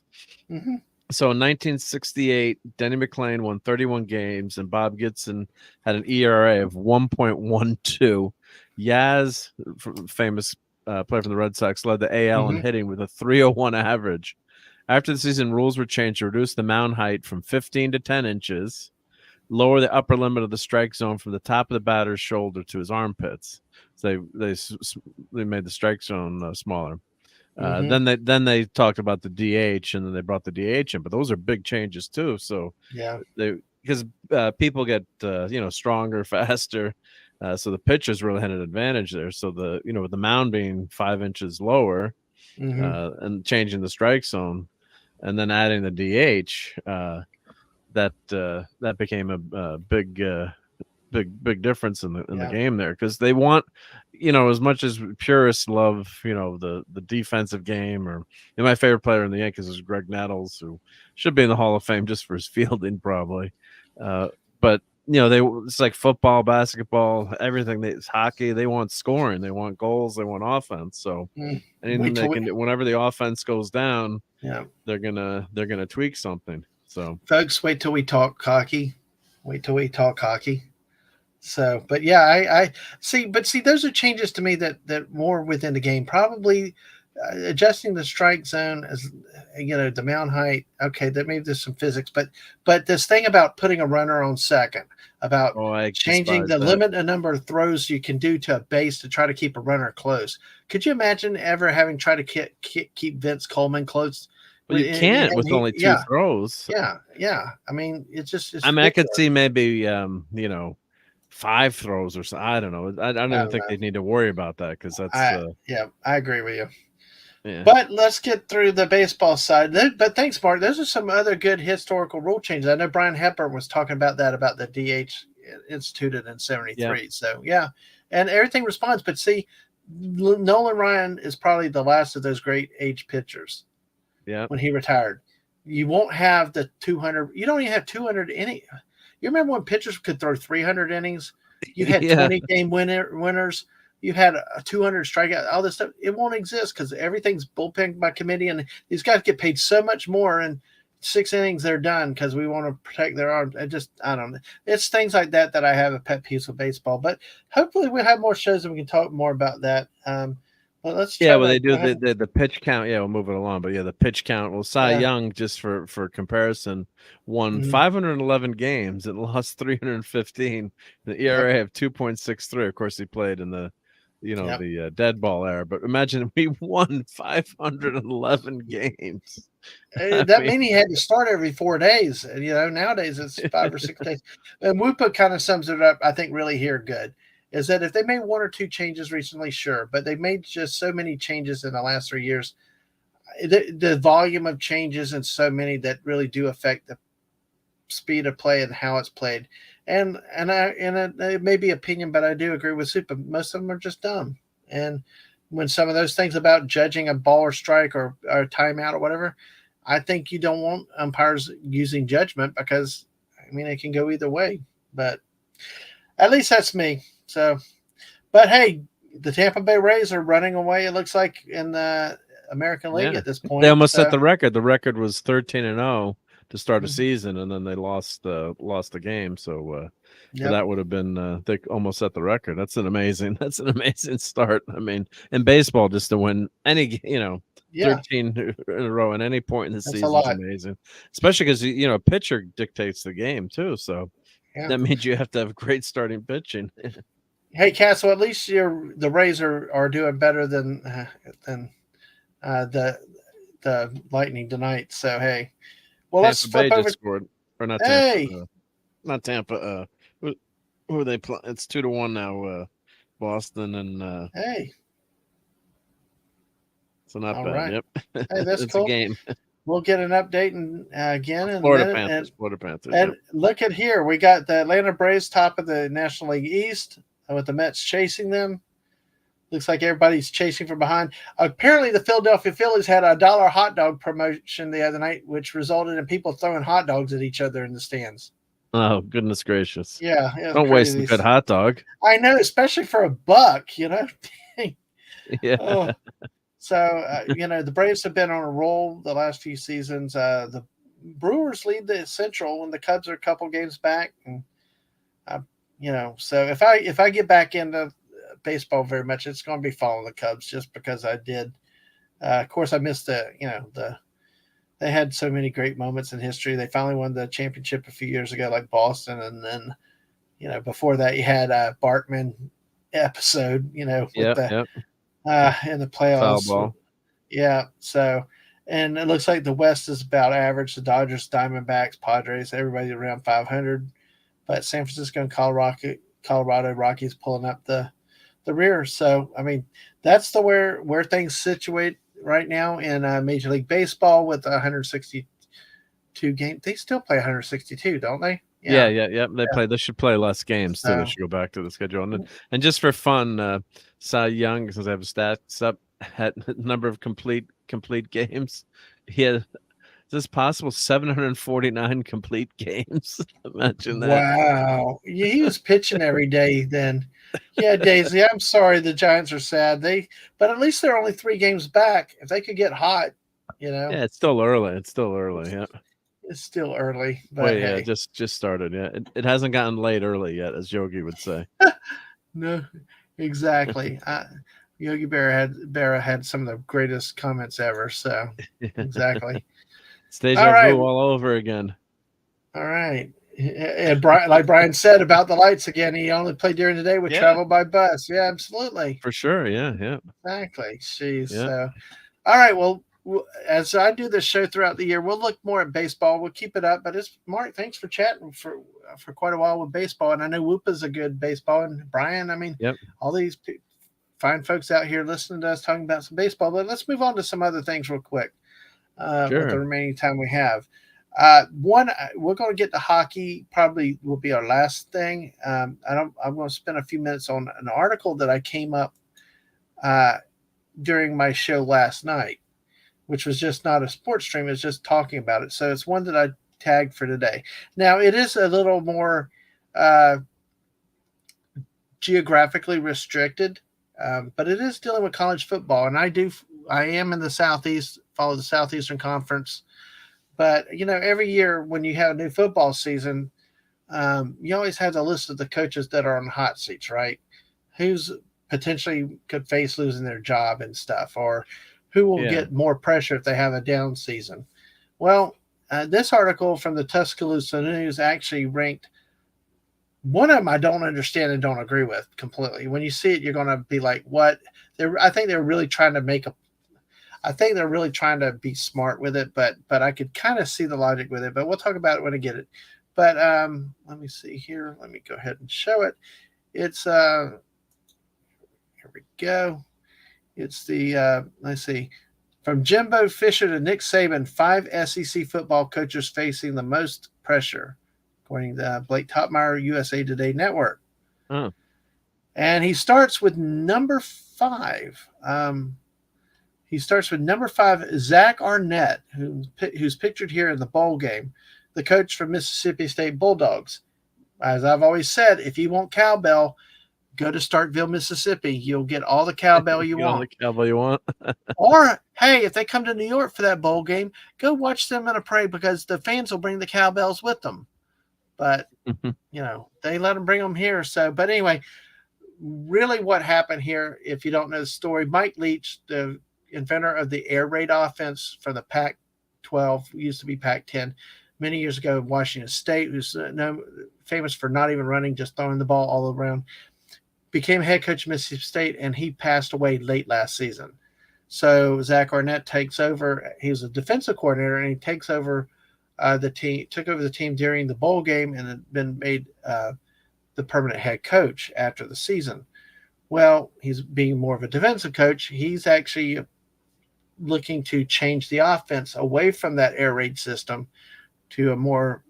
Mm-hmm. So in 1968, Denny McLain won 31 games, and Bob Gibson had an ERA of 1.12. Yaz, famous player from the Red Sox, led the AL in Mm-hmm. hitting with a 301 average. After the season, rules were changed to reduce the mound height from 15 to 10 inches, lower the upper limit of the strike zone from the top of the batter's shoulder to his armpits. So they made the strike zone smaller. Mm-hmm. Then they talked about the DH, and then they brought the DH in. But those are big changes too. So Yeah. they because people get stronger, faster. So the pitchers really had an advantage there. So with the mound being 5 inches lower Mm-hmm. and changing the strike zone, and then adding the DH, that became a big difference in the Yeah. game there, because they want, as much as purists love, the defensive game, or my favorite player in the Yankees is Greg Nettles, who should be in the Hall of Fame just for his fielding probably, but it's like football, basketball, everything. It's hockey. They want scoring, they want goals, they want offense. So anything Wait till they we, can do, whenever the offense goes down, yeah, they're gonna tweak something. So folks, wait till we talk hockey. Wait till we talk hockey. So, but yeah, I see. But see, those are changes to me that more within the game. Probably adjusting the strike zone, as the mound height. Okay, that maybe there's some physics, but this thing about putting a runner on second, about I changing despise the that. limit of number of throws you can do to a base to try to keep a runner close. Could you imagine ever having tried to keep Vince Coleman close? Well, you can't with only two Yeah, throws. yeah. I mean, it's I mean, I could ridiculous. see maybe 5 throws or so. I don't know. I don't I even don't think know. they need to worry about that, because that's Yeah, I agree with you. yeah, But let's get through the baseball side. But thanks, Mark. Those are some other good historical rule changes. I know Brian Hepburn was talking about that, about the DH instituted in yeah, '73. So yeah, and everything responds. But see, Nolan Ryan is probably the last of those great age pitchers yeah. when he retired. You won't have the 200. You don't even have 200 innings. You remember when pitchers could throw 300 innings? You had Yeah. 20 game winners. You had a 200 strikeout. All this stuff. It won't exist because everything's bullpen by committee, and these guys get paid so much more. And 6 innings, they're done because we want to protect their arms. I don't know. It's things like that I have a pet peeve with baseball. But hopefully, we'll have more shows and we can talk more about that. But let's Yeah, try well, to they go do ahead. the pitch count. Yeah, we'll move it along. But yeah, the pitch count. Well, Cy Yeah. Young, just for comparison, won Mhm. 511 games and lost 315. The Yep. ERA of 2.63. Of course, he played in the, Yep. the dead ball era. But imagine we won 511 games. I That mean, mean he had to start every 4 days. Nowadays it's 5 or 6 days. And Whoopa kind of sums it up, I think, really here good. Is that if they made one or two changes recently, sure, but they made just so many changes in the last 3 years. The volume of changes and so many that really do affect the speed of play and how it's played. It may be opinion, but I do agree with Super. Most of them are just dumb. And when some of those things about judging a ball or strike or timeout or whatever, I think you don't want umpires using judgment because I mean it can go either way. But at least that's me. So, but hey, the Tampa Bay Rays are running away. It looks like in the American League yeah, at this they point. almost set So, the record. The record was 13-0 to start a mhm, season, and then they lost the game. So yep, that would have been they almost set the record. That's an amazing that's an amazing start. I mean, in baseball, just to win any 13 in a row at any point in the that's a season is lot. amazing, especially because a pitcher dictates the game too. So Yeah. that means you have to have great starting pitching. Hey, Castle. At least the Rays are doing better than the Lightning tonight. So hey, well let's Tampa flip Bay just over. scored, or not Tampa, Hey, not Tampa. Who, who are they play? It's 2-1 now. Boston and hey, so not all bad. right. Yep, Hey, that's it's a cool. game. We'll get an update again in a Florida minute. Panthers. Florida Panthers. And Yep. look at here, we got the Atlanta Braves top of the National League East with the Mets chasing them. Looks like everybody's chasing from behind. Apparently, the Philadelphia Phillies had a dollar hot dog promotion the other night, which resulted in people throwing hot dogs at each other in the stands. Oh goodness gracious! Yeah, it was Don't waste a crazy. good hot dog. I know, especially for a buck. Yeah. Oh, so the Braves have been on a roll the last few seasons. The Brewers lead the Central, and the Cubs are a couple games back. And so if I get back into baseball very much, it's going to be following the Cubs just because I did. Of course, I missed the they had so many great moments in history. They finally won the championship a few years ago, like Boston, and then before that you had a Bartman episode, with Yep. the Yep. in the Foul playoffs. ball. Yeah, so and it looks like the West is about average. The Dodgers, Diamondbacks, Padres, everybody around 500, but San Francisco and Colorado Rockies pulling up the rear. So I mean, that's where things situate right now in Major League Baseball with 162 games. They still play 162, don't they? Yeah, Yeah. yeah. They should play less games too. They So should go back to the schedule. And just for fun, Cy Young, since I have stats up, had number of complete games. He had, is this possible? 749 complete games. Imagine that. wow, yeah, he was pitching every day then. Yeah, Daisy, I'm sorry the Giants are sad. But at least they're only 3 games back. If they could get hot, Yeah, it's still early. It's still early. Yeah. it's still early. But Wait, yeah, hey, just started. Yeah, it hasn't gotten late early yet, as Yogi would say. no, exactly. Yogi Berra had some of the greatest comments ever. So exactly. It's All deja right, vu all over again. all right. And Brian, like Brian said about the lights again, he only played during the day with Yeah, travel by bus. Yeah, absolutely. for sure. Yeah, yeah, Exactly. Jeez. yeah. So, all right. Well, as I do this show throughout the year, we'll look more at baseball. We'll keep it up. But it's Mark. Thanks for chatting for quite a while with baseball. And I know Whoopa's a good baseball. And Brian, I mean, Yep. all these fine folks out here listening to us talking about some baseball. But let's move on to some other things real quick with the Sure. remaining time we have. One, we're going to get to hockey. Probably will be our last thing. I'm going to spend a few minutes on an article that I came up during my show last night, which was just not a sports stream. It's just talking about it. So it's one that I tagged for today. Now it is a little more geographically restricted, but it is dealing with college football. And I am in the Southeast, follow the Southeastern Conference. But every year when you have a new football season, you always have the list of the coaches that are on hot seats, right? Who's potentially could face losing their job and stuff, or who will get more pressure if they have a down season. Well, this article from the Tuscaloosa News actually ranked one of them I don't understand and don't agree with completely. When you see it, you're going to be like, what? I think they're really trying to I think they're really trying to be smart with it, but I could kind of see the logic with it. But we'll talk about it when I get it. But let me see here. Let me go ahead and show it. It's here we go. It's the let's see, from Jimbo Fisher to Nick Saban, 5 SEC football coaches facing the most pressure, according to Blake Topmeyer, USA Today Network. Oh. And he starts with number 5. He starts with number 5, Zach Arnett, who's pictured here in the bowl game, the coach for Mississippi State Bulldogs. As I've always said, if you want cowbell, go to Starkville, Mississippi. You'll get all the cowbell you want. All the cowbell you want. Or, hey, if they come to New York for that bowl game, go watch them in a parade because the fans will bring the cowbells with them. But, they let them bring them here. So, but anyway, really what happened here, if you don't know the story, Mike Leach, the inventor of the air raid offense from the Pac-12, used to be Pac-10, many years ago, Washington State, who's famous for not even running, just throwing the ball all around, became head coach of Mississippi State, and he passed away late last season. So Zach Arnett takes over. He was a defensive coordinator, and he takes over the team. Took over the team during the bowl game, and had been made the permanent head coach after the season. Well, he's being more of a defensive coach. He's actually looking to change the offense away from that air raid system to a more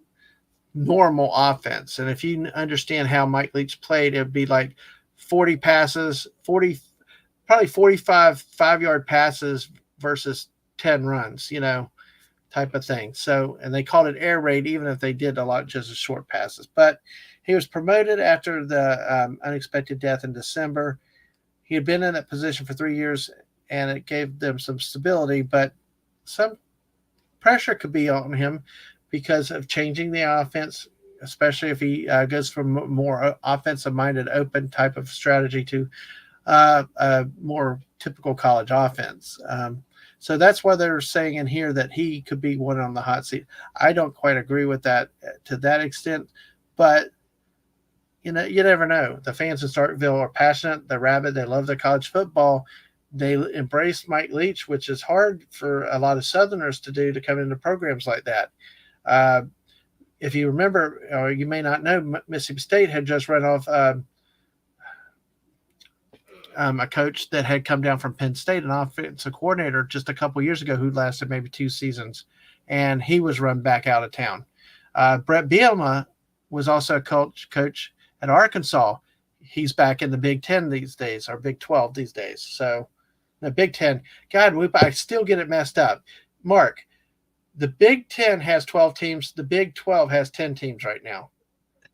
normal offense. And if you understand how Mike Leach played, it would be like 40 passes, probably 45 5-yard passes versus 10 runs, type of thing. So, and they called it air raid, even if they did a lot just as short passes. But he was promoted after the unexpected death in December. He had been in that position for 3 years, and it gave them some stability, but some pressure could be on him because of changing the offense, especially if he goes from more offensive-minded, open type of strategy to a more typical college offense. So that's why they're saying in here that he could be one on the hot seat. I don't quite agree with that to that extent, but you never know. The fans in Starkville are passionate. They're rabid. They love their college football. They embraced Mike Leach, which is hard for a lot of Southerners to do, to come into programs like that. If you remember, or you may not know, Mississippi State had just run off a coach that had come down from Penn State, an offensive coordinator, just a couple years ago who lasted maybe 2 seasons, and he was run back out of town. Brett Bielema was also a coach at Arkansas. He's back in the Big Ten these days, or Big 12 these days. So the Big Ten, God, I still get it messed up. Mark, the Big Ten has 12 teams. The Big 12 has 10 teams right now.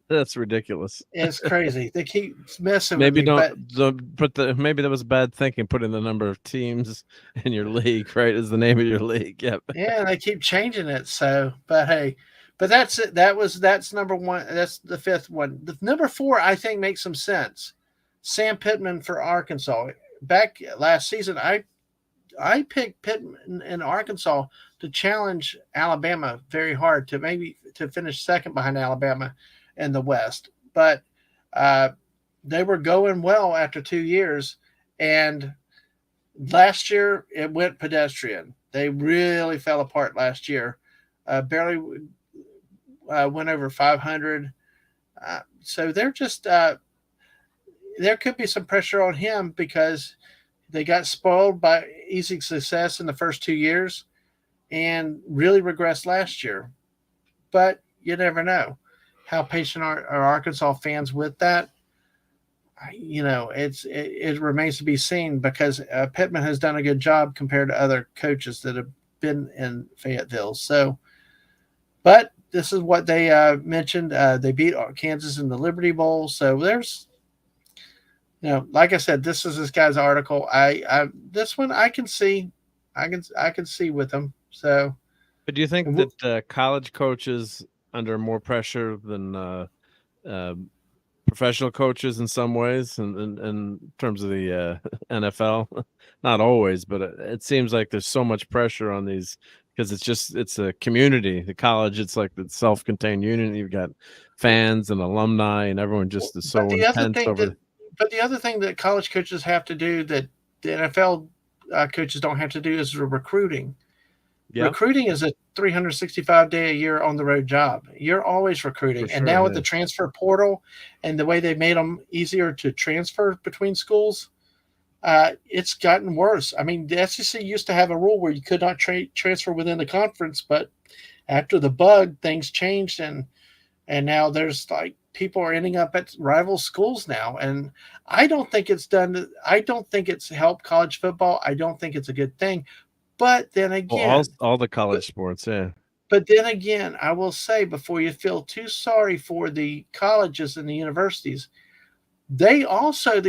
That's ridiculous. It's crazy. They keep messing maybe with me. don't put the maybe that was bad thinking. Putting the number of teams in your league, right, is the name of your league. Yep. Yeah, they keep changing it. So, but hey, but that's it. That's number one. That's the fifth one. The number four, I think, makes some sense. Sam Pittman for Arkansas. Back last season, I picked Pittman in Arkansas to challenge Alabama very hard to finish second behind Alabama in the West. But they were going well after 2 years, and last year it went pedestrian. They really fell apart last year. Barely went over 500. So they're just there could be some pressure on him because they got spoiled by easy success in the first 2 years and really regressed last year. But you never know. How patient are Arkansas fans with that? It remains to be seen because Pittman has done a good job compared to other coaches that have been in Fayetteville. So, but this is what they mentioned. They beat Kansas in the Liberty Bowl. So there's, like I said, this is this guy's article. This one I can see with him. So, but do you think that college coaches under more pressure than professional coaches in some ways, in terms of the NFL? Not always, but it seems like there's so much pressure on these because it's a community. The college, it's like the self-contained unit. You've got fans and alumni, and everyone just is so intense over. But the other thing that college coaches have to do that the NFL coaches don't have to do is recruiting. Yep. Recruiting is a 365-day a year on the road job. You're always recruiting. And now with the transfer portal and the way they made them easier to transfer between schools, it's gotten worse. I mean, the SEC used to have a rule where you could not transfer within the conference, but after the bug, things changed, and now there's like people are ending up at rival schools now. And I don't think it's helped college football. I don't think it's a good thing. But then again, all the college sports, yeah. But then again, I will say, before you feel too sorry for the colleges and the universities, these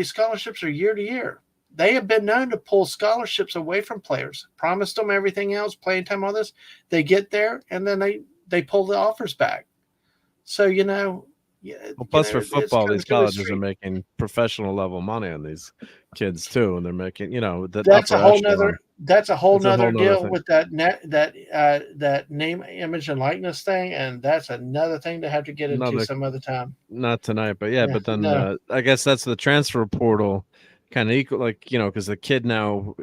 scholarships are year to year. They have been known to pull scholarships away from players, promised them everything else, playing time, all this. They get there, and then they pull the offers back. So, plus for football, these colleges are making professional level money on these kids too, and they're making that's a whole nother deal with that name, image, and likeness thing, and that's another thing to have to get into some other time. Not tonight, but but then I guess that's the transfer portal kind of equal, because the kid now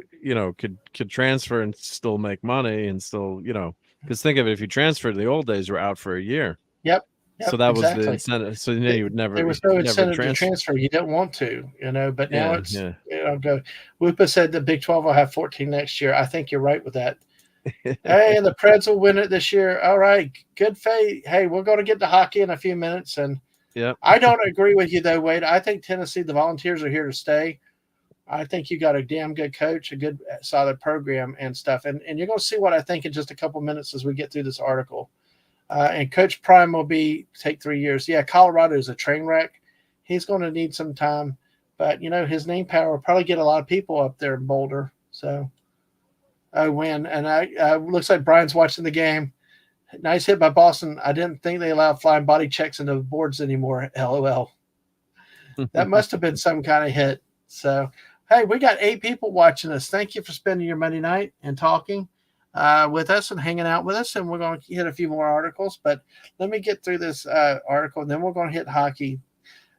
could transfer and still make money and still because think of it, if you transferred, the old days were out for a year. Yep. So that was the incentive. So you would never. There was no incentive to transfer. You didn't want to, but now it's. Go. Lupa said the Big 12 will have 14 next year. I think you're right with that. Hey, and the Preds will win it this year. All right, good faith. Hey, we're going to get to hockey in a few minutes, and I don't agree with you though, Wade. I think Tennessee, the Volunteers, are here to stay. I think you got a damn good coach, a good solid program and stuff, and you're going to see what I think in just a couple minutes as we get through this article. And Coach Prime will take 3 years. Yeah, Colorado is a train wreck. He's going to need some time, but his name power will probably get a lot of people up there in Boulder. So I win, and looks like Brian's watching the game. Nice hit by Boston. I didn't think they allowed flying body checks into the boards anymore. LOL. That must have been some kind of hit. So hey, we got 8 people watching us. Thank you for spending your Monday night and talking with us and hanging out with us, and we're going to hit a few more articles, but let me get through this article, and then we're going to hit hockey.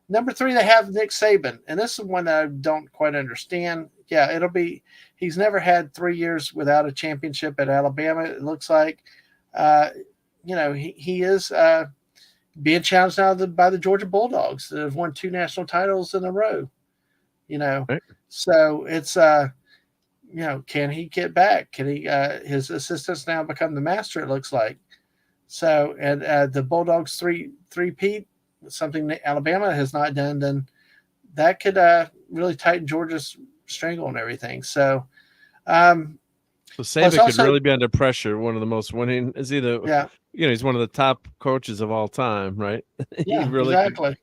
Number 3, they have Nick Saban, and this is one that I don't quite understand. Yeah, he's never had 3 years without a championship at Alabama, it looks like. He is being challenged now by the Georgia Bulldogs that have won 2 national titles in a row. you know. Right. So it's can he get back? Can he his assistants now become the master, it looks like. So and the Bulldogs three peat, something that Alabama has not done, then that could really tighten Georgia's strangle and everything. So So plus Saban could also really be under pressure. One of the most winning is either, yeah, he's one of the top coaches of all time, right? He yeah, really could. exactly.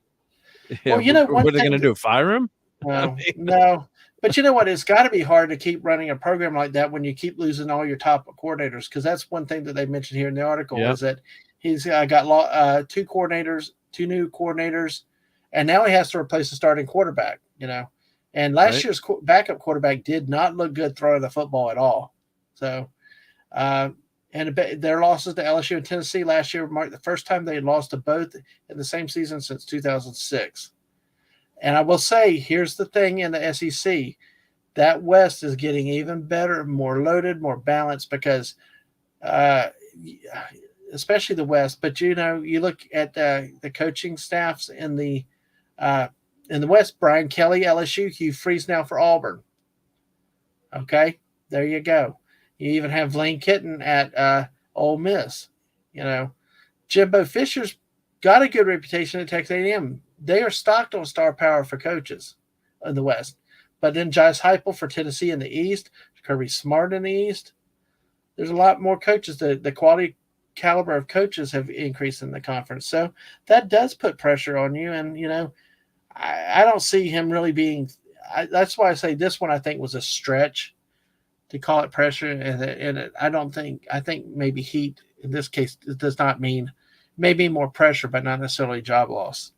Yeah. Well, one What are they going thing to do? Fire him? I no, mean, no. But you know what? It's got to be hard to keep running a program like that when you keep losing all your top coordinators. Because that's one thing that they mentioned here in the article yeah. is that he's got two coordinators, two new coordinators, and now he has to replace the starting quarterback. And last Right. year's backup quarterback did not look good throwing the football at all. So, uh, and their losses to LSU and Tennessee last year marked the first time they had lost to both in the same season since 2006. And I will say, here's the thing in the SEC, that West is getting even better, more loaded, more balanced because, uh, especially the West. But you look at the coaching staffs uh, in the West. Brian Kelly, LSU, Hugh Freeze now for Auburn. Okay, there you go. You even have Lane Kitten at Ole Miss. You know, Jimbo Fisher's got a good reputation at Texas A&M. They are stocked on star power for coaches in the West. But then Josh Heupel for Tennessee in the East, Kirby Smart in the East. There's a lot more coaches. The quality caliber of coaches have increased in the conference. So that does put pressure on you. And, I don't see him really being that's why I say this one I think was a stretch to call it pressure. I think maybe heat in this case does not mean maybe more pressure, but not necessarily job loss.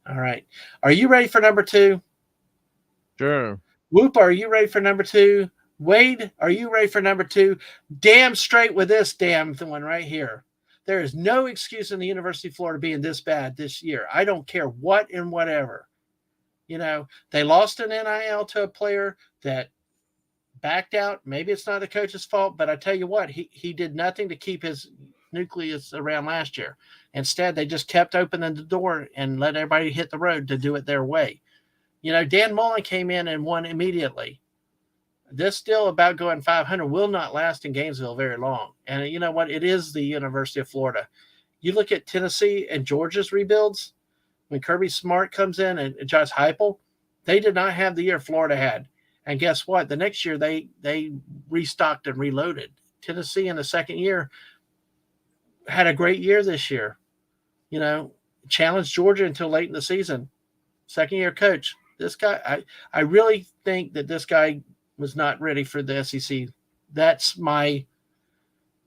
All right. Are you ready for number two? Sure. Whoop, are you ready for number two? Wade, are you ready for number two? Damn straight with this damn one right here. There is no excuse in the University of Florida being this bad this year. I don't care what and whatever. They lost an NIL to a player that backed out. Maybe it's not the coach's fault, but I tell you what, he did nothing to keep his nucleus around last year. Instead, they just kept opening the door and let everybody hit the road to do it their way. Dan Mullen came in and won immediately. This still about going 500 will not last in Gainesville very long. And you know what? It is the University of Florida. You look at Tennessee and Georgia's rebuilds, when Kirby Smart comes in and Josh Heupel, they did not have the year Florida had. And guess what? The next year they restocked and reloaded. Tennessee in the second year had a great year this year. Challenged Georgia until late in the season. Second year coach. This guy, I really think that this guy was not ready for the SEC. That's my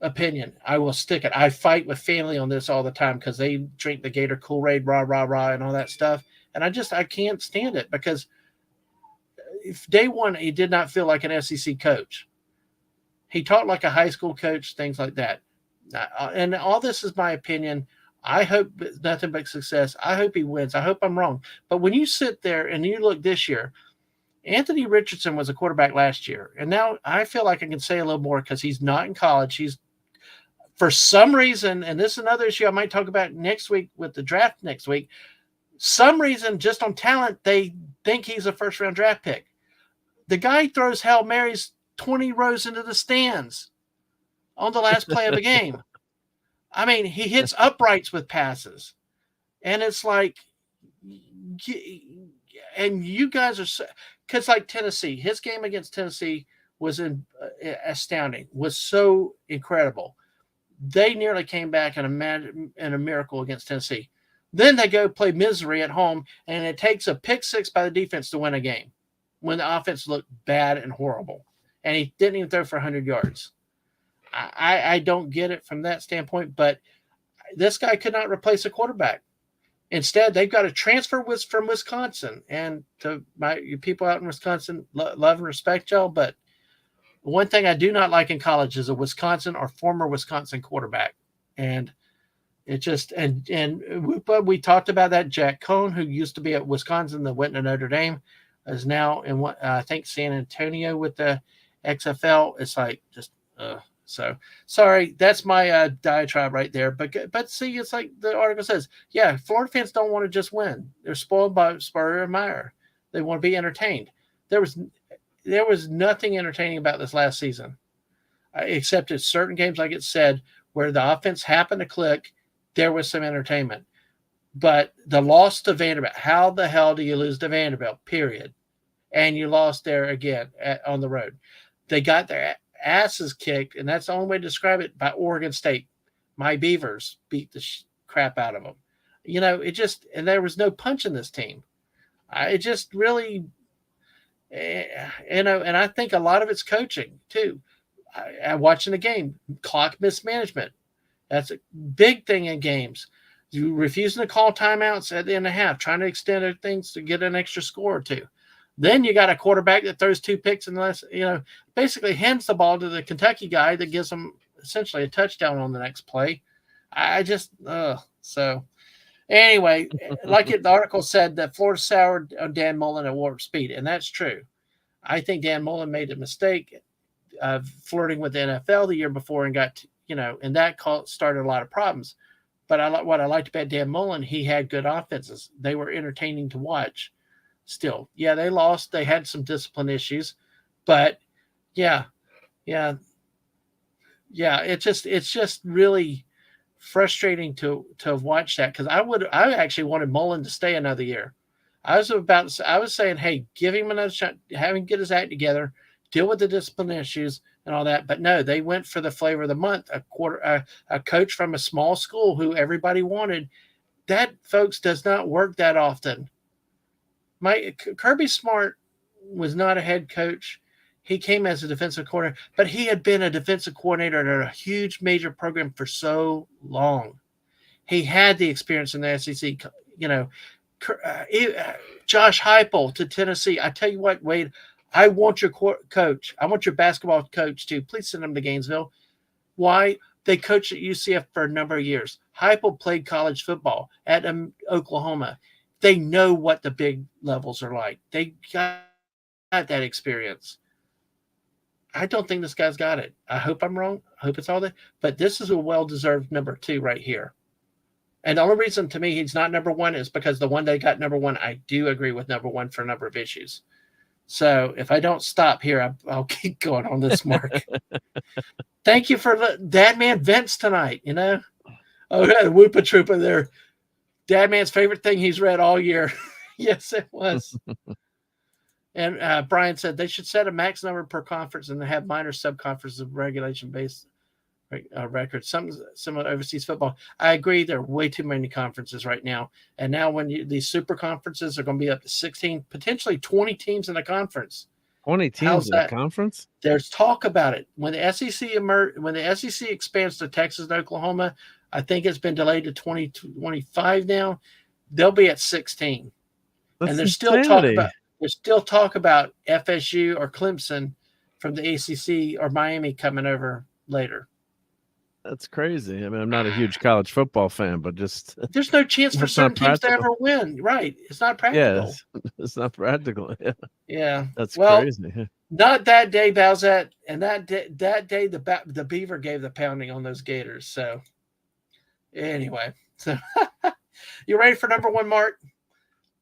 opinion. I will stick it. I fight with family on this all the time because they drink the Gator Kool-Aid, rah, rah, rah, and all that stuff. And I can't stand it because if day one, he did not feel like an SEC coach. He talked like a high school coach, things like that. And all this is my opinion. I hope nothing but success. I hope he wins. I hope I'm wrong. But when you sit there and you look this year, Anthony Richardson was a quarterback last year. And now I feel like I can say a little more because he's not in college. He's, for some reason, and this is another issue I might talk about next week with the draft next week, some reason just on talent, they think he's a first-round draft pick. The guy throws Hail Marys 20 rows into the stands on the last play of a game. I mean, he hits uprights with passes. And it's like, and you guys are, because like Tennessee, his game against Tennessee was astounding, was so incredible. They nearly came back in a miracle against Tennessee. Then they go play misery at home, and it takes a pick six by the defense to win a game when the offense looked bad and horrible. And he didn't even throw for 100 yards. I don't get it from that standpoint, but this guy could not replace a quarterback. Instead, they've got a transfer from Wisconsin. And to you people out in Wisconsin, love and respect y'all, but one thing I do not like in college is a Wisconsin or former Wisconsin quarterback. And it just but we talked about that. Jack Cohn, who used to be at Wisconsin that went to Notre Dame, is now in I think San Antonio with the XFL. It's like just so sorry. That's my diatribe right there. But see, it's like the article says. Yeah, Florida fans don't want to just win. They're spoiled by Spurrier and Meyer. They want to be entertained. There was nothing entertaining about this last season, except at certain games, like it said, where the offense happened to click. There was some entertainment. But the loss to Vanderbilt, how the hell do you lose to Vanderbilt, period? And you lost there again on the road. They got their asses kicked, and that's the only way to describe it, by Oregon State. My Beavers beat the crap out of them. And there was no punch in this team. It just really, and I think a lot of it's coaching too. Watching the game, clock mismanagement. That's a big thing in games. You refusing to call timeouts at the end of half, trying to extend things to get an extra score or two. Then you got a quarterback that throws 2 picks and basically hands the ball to the Kentucky guy that gives them essentially a touchdown on the next play. So anyway, like the article said, that Florida soured on Dan Mullen at warp speed, and that's true. I think Dan Mullen made a mistake of flirting with the NFL the year before and got, and that started a lot of problems. But what I liked about Dan Mullen, he had good offenses. They were entertaining to watch. Still, yeah, they lost. They had some discipline issues, but yeah. It's just really frustrating to watch that, because I actually wanted Mullen to stay another year. I was saying, hey, give him another shot, have him get his act together, deal with the discipline issues and all that. But no, they went for the flavor of the month. A coach from a small school who everybody wanted. That, folks, does not work that often. Kirby Smart was not a head coach. He came as a defensive coordinator, but he had been a defensive coordinator at a huge major program for so long. He had the experience in the SEC. Josh Heupel to Tennessee. I tell you what, Wade, I want your coach. I want your basketball coach too. Please send him to Gainesville. Why? They coached at UCF for a number of years. Heupel played college football at Oklahoma. They know what the big levels are like. They got that experience. I don't think this guy's got it. I hope I'm wrong. I hope it's all that. But this is a well-deserved number 2 right here. And the only reason to me he's not number 1 is because the one they got number 1, I do agree with number 1 for a number of issues. So if I don't stop here, I'll keep going on this mark. Thank you for Dadman vents tonight, Oh, yeah, the Whoopa Troopa there. Dadman's favorite thing he's read all year. Yes, it was. And Brian said they should set a max number per conference and have minor sub-conferences of regulation-based records, something similar to overseas football. I agree. There are way too many conferences right now. And now when these super conferences are going to be up to 16, potentially 20 teams in a conference. 20 teams in a conference? There's talk about it. When the SEC expands to Texas and Oklahoma, I think it's been delayed to 2025 now. They'll be at 16. That's and there's insanity. still talk about FSU or Clemson from the ACC or Miami coming over later. That's crazy. I mean, I'm not a huge college football fan, but just there's no chance for certain teams to ever win. Right. It's not practical. Yeah, it's not practical. Yeah. That's crazy. Not that day, Bowsette. And that day, the Beaver gave the pounding on those Gators. So anyway, you ready for number 1, Mark?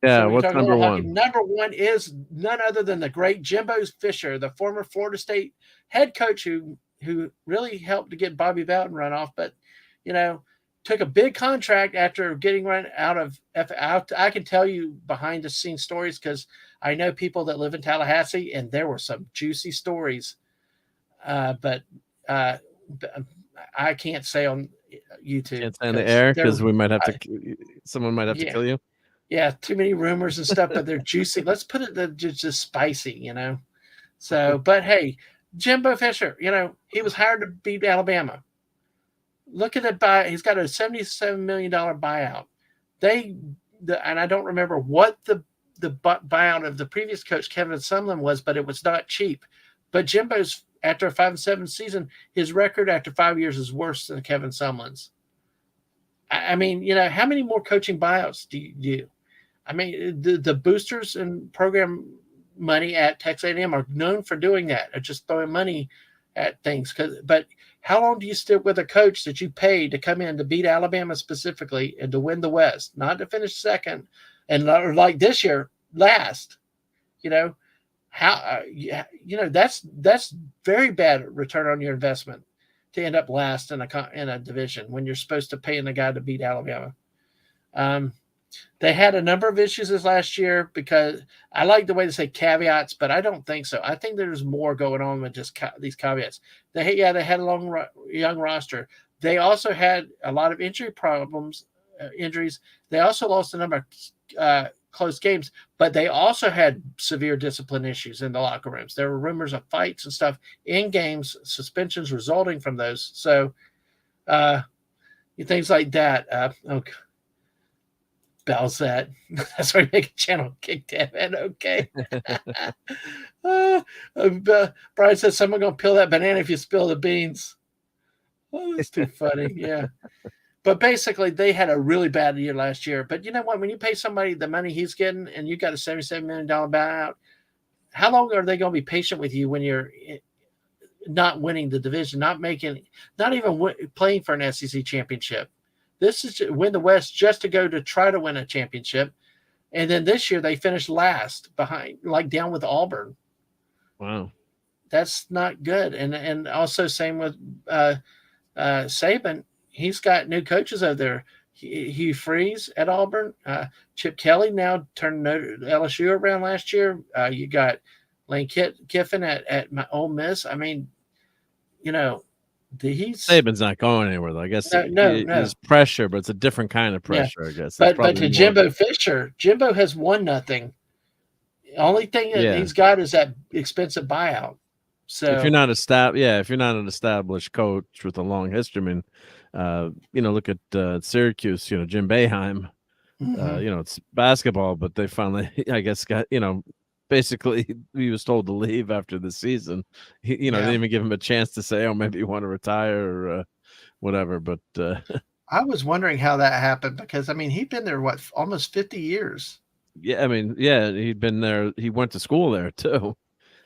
Yeah, so what's number 1? Number 1 is none other than the great Jimbo Fisher, the former Florida State head coach who really helped to get Bobby Bowden run off, but, took a big contract after getting run out of I can tell you behind the scenes stories because I know people that live in Tallahassee, and there were some juicy stories. But I can't say on YouTube. Can't say on the air because we might have someone might have to kill you. Yeah, too many rumors and stuff, but they're juicy. Let's put it just spicy, So, but hey, Jimbo Fisher, he was hired to beat Alabama. Look at that he's got a $77 million buyout. And I don't remember what the buyout of the previous coach, Kevin Sumlin, was, but it was not cheap. But Jimbo's, after a 5-7 season, his record after 5 years is worse than Kevin Sumlin's. I mean, how many more coaching buyouts do you do? I mean, the boosters and program money at Texas A&M are known for doing that, or just throwing money at things. But how long do you stick with a coach that you pay to come in to beat Alabama specifically and to win the West, not to finish second, and like this year, last? You know how that's very bad return on your investment to end up last in a division when you're supposed to pay in the guy to beat Alabama. Um, they had a number of issues this last year because I like the way they say caveats, but I don't think so. I think there's more going on with just these caveats. They had a young roster. They also had a lot of injury problems, injuries. They also lost a number of close games, but they also had severe discipline issues in the locker rooms. There were rumors of fights and stuff in games, suspensions resulting from those. So uh, things like that. Okay. Bell's that. That's why I make a channel kick Dadman. Okay. Brian says someone gonna peel that banana if you spill the beans. Oh, that's too funny. Yeah. But basically, they had a really bad year last year. But you know what? When you pay somebody the money he's getting and you got a $77 million buyout, how long are they going to be patient with you when you're not winning the division, not even playing for an SEC championship? This is to win the West just to go to try to win a championship. And then this year they finished last behind, like down with Auburn. Wow. That's not good. And also same with Saban. He's got new coaches over there. Hugh Freeze at Auburn. Chip Kelly now turned LSU around last year. You got Lane Kiffin at Ole Miss. I mean, Saban's not going anywhere though. I guess no. There's pressure, but it's a different kind of pressure. Yeah. I guess. But to Jimbo Fisher, Jimbo has won nothing. The only thing that he's got is that expensive buyout. So if you're not an established coach with a long history, I mean, look at Syracuse. Jim Boeheim. mm-hmm. It's basketball, but they finally, I guess, got basically he was told to leave after the season. They didn't even give him a chance to say, oh, maybe you want to retire or whatever. But I was wondering how that happened because I mean he'd been there almost 50 years. Yeah, I mean, he'd been there. He went to school there too.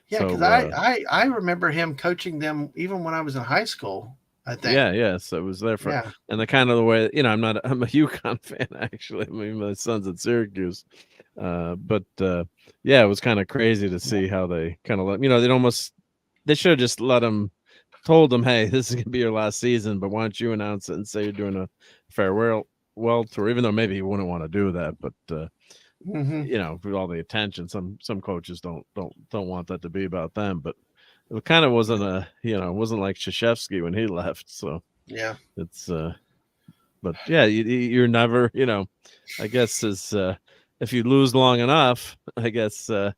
Yeah, because I remember him coaching them even when I was in high school. I think. Yeah. So it was there for, and the kind of the way, I'm a UConn fan actually. I mean, my son's at Syracuse, but it was kind of crazy to see how they kind of let, they should have just told him, hey, this is gonna be your last season, but why don't you announce it and say you're doing a farewell tour, even though maybe he wouldn't want to do that, but with all the attention, some coaches don't want that to be about them, but. It kind of wasn't it wasn't like Krzyzewski when he left. So it's, but you're never, I guess is if you lose long enough, I guess you're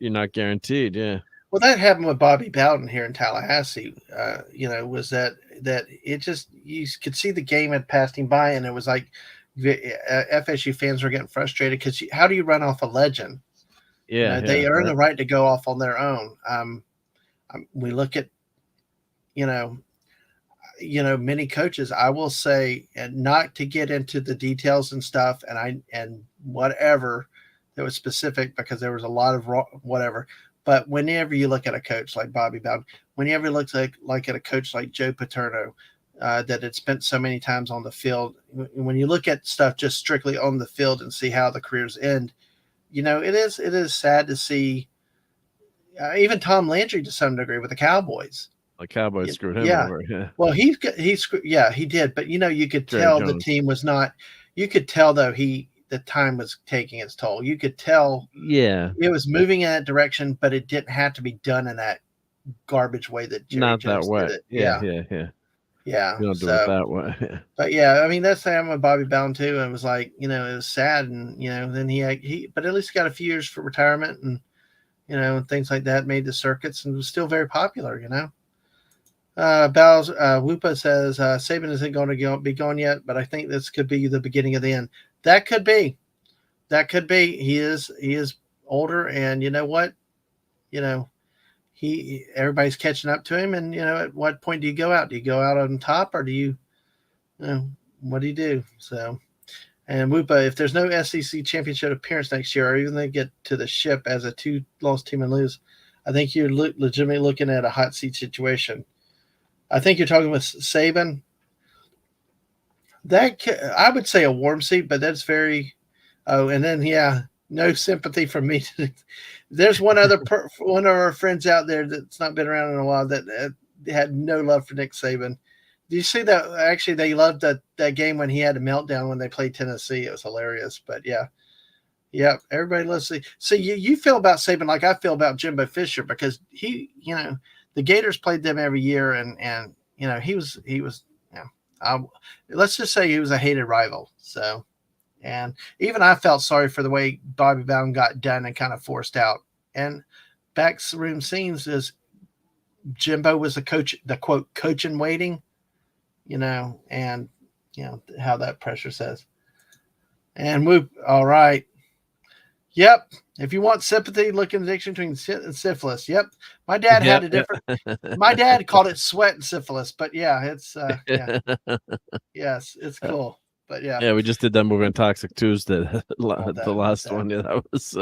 not guaranteed. Yeah. Well, that happened with Bobby Bowden here in Tallahassee. Was that it just you could see the game had passed him by, and it was like. FSU fans were getting frustrated because how do you run off a legend? They earn the right to go off on their own. We look at, many coaches. I will say, and not to get into the details and stuff, and whatever that was specific because there was a lot of whatever. But whenever you look at a coach like Bobby Bowden, whenever you look like at a coach like Joe Paterno. That had spent so many times on the field. When you look at stuff just strictly on the field and see how the careers end, it is sad to see. Even Tom Landry to some degree with the Cowboys. The Cowboys screwed him over. Yeah. Well, he did. But you could tell the team was not. You could tell though the time was taking its toll. You could tell. Yeah. It was moving in that direction, but it didn't have to be done in that garbage way that Jerry Jones did it. Yeah, you don't do it that way. But I mean that's the time with Bobby Bowden too, and it was like it was sad, and then he but at least got a few years for retirement, and things like that, made the circuits, and was still very popular. Bowles Whoopa says Saban isn't going to be gone yet, but I think this could be the beginning of the end. That could be. He is older, and you know what, everybody's catching up to him, and at what point do you go out? Do you go out on top, or do you what do you do? So, and Whoopa, if there's no SEC championship appearance next year, or even they get to the ship as a 2-loss team and lose, I think you're legitimately looking at a hot seat situation. I think you're talking with Saban. I would say a warm seat, but that's very. Oh, and then no sympathy from me. There's one of our friends out there that's not been around in a while that had no love for Nick Saban. Do you see that? Actually, they loved that game when he had a meltdown when they played Tennessee. It was hilarious. But yeah, everybody loves to see. You feel about Saban like I feel about Jimbo Fisher because the Gators played them every year, and he was let's just say he was a hated rival. So, and even I felt sorry for the way Bobby Bowden got done and kind of forced out. And backroom scenes is Jimbo was the coach, the quote coach in waiting, and how that pressure says. And move. All right. Yep. If you want sympathy, look in the dictionary between syphilis. Yep. My dad had a different. My dad called it sweat and syphilis, but it's yes, it's cool. But yeah, we just did that movie on Toxic Tuesday, the last one. Yeah, that was.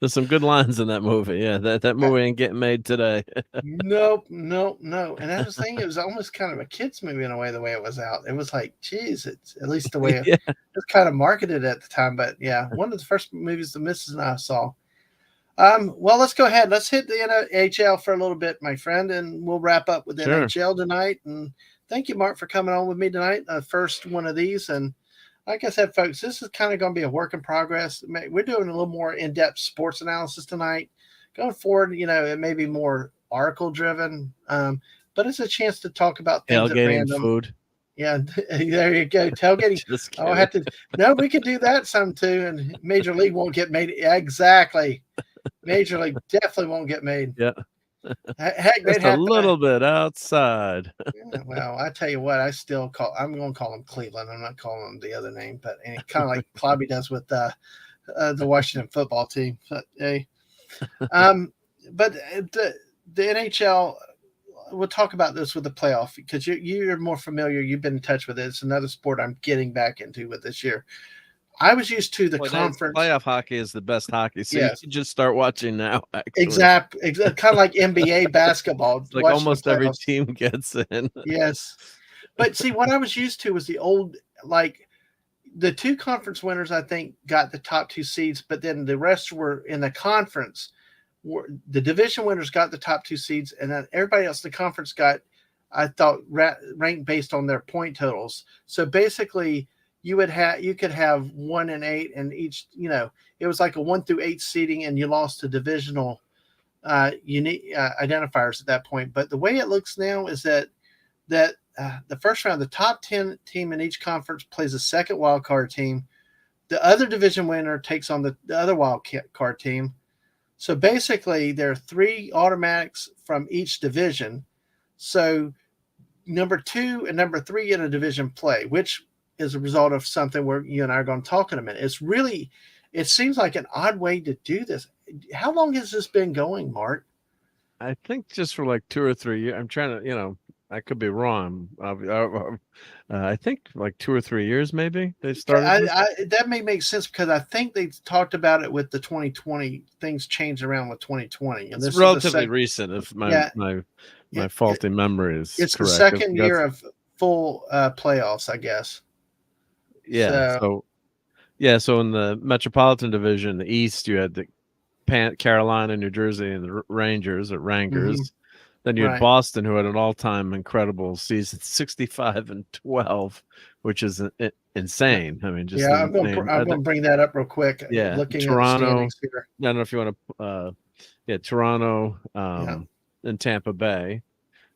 There's some good lines in that movie. Yeah, that movie ain't getting made today. Nope. And that was the thing. It was almost kind of a kids movie in a way. The way it was out, it was like, geez, it's at least the way it was kind of marketed at the time. But yeah, one of the first movies the missus and I saw. Well, let's go ahead. Let's hit the NHL for a little bit, my friend, and we'll wrap up with NHL tonight. And thank you, Mark, for coming on with me tonight. First one of these. And like I said, folks, this is kind of going to be a work in progress. We're doing a little more in-depth sports analysis tonight. Going forward, it may be more article driven, but it's a chance to talk about things at random. Food. Yeah, there you go. Tailgating. Oh, I have to. No, we could do that some too, and Major League won't get made. Exactly. Major League definitely won't get made. Yeah. Heck, just a little bit outside. Well, I tell you what, I'm going to call them Cleveland. I'm not calling them the other name, but kind of like Clobby does with the Washington football team. But the NHL, we'll talk about this with the playoff because you're more familiar. You've been in touch with it. It's another sport I'm getting back into with this year. I was used to the conference. Playoff hockey is the best hockey, so you can just start watching now. Actually. Exactly. Kind of like NBA basketball. It's like almost every team gets in. Yes. But see, what I was used to was the old, like the two conference winners, I think, got the top two seeds, but then the rest were in the conference. The division winners got the top two seeds, and then everybody else in the conference got, I thought, ranked based on their point totals. So basically, you could have 1 and 8, and each, it was like a 1 through 8 seeding, and you lost to divisional unique identifiers at that point. But the way it looks now is that the first round, the top 10 team in each conference plays a second wild card team. The other division winner takes on the other wild card team. So basically, there are 3 automatics from each division. So number 2 and number 3 in a division play, which is a result of something where you and I are going to talk in a minute. It seems like an odd way to do this. How long has this been going, Mark? I think just for like 2 or 3 years. I'm trying to, I could be wrong. I think like 2 or 3 years, maybe they started. That may make sense because I think they talked about it with the 2020. Things changed around with 2020, and it's relatively recent. If my faulty memory is it's correct. The second year of full playoffs, I guess. Yeah. So in the Metropolitan Division, the East, you had the Carolina, New Jersey, and the Rangers or Rangers. Mm-hmm. Then you had Boston, who had an all-time incredible season, 65-12, which is insane. I mean, I'm going to bring that up real quick. Yeah, looking Toronto. At the here. I don't know if you want to. Toronto, and Tampa Bay.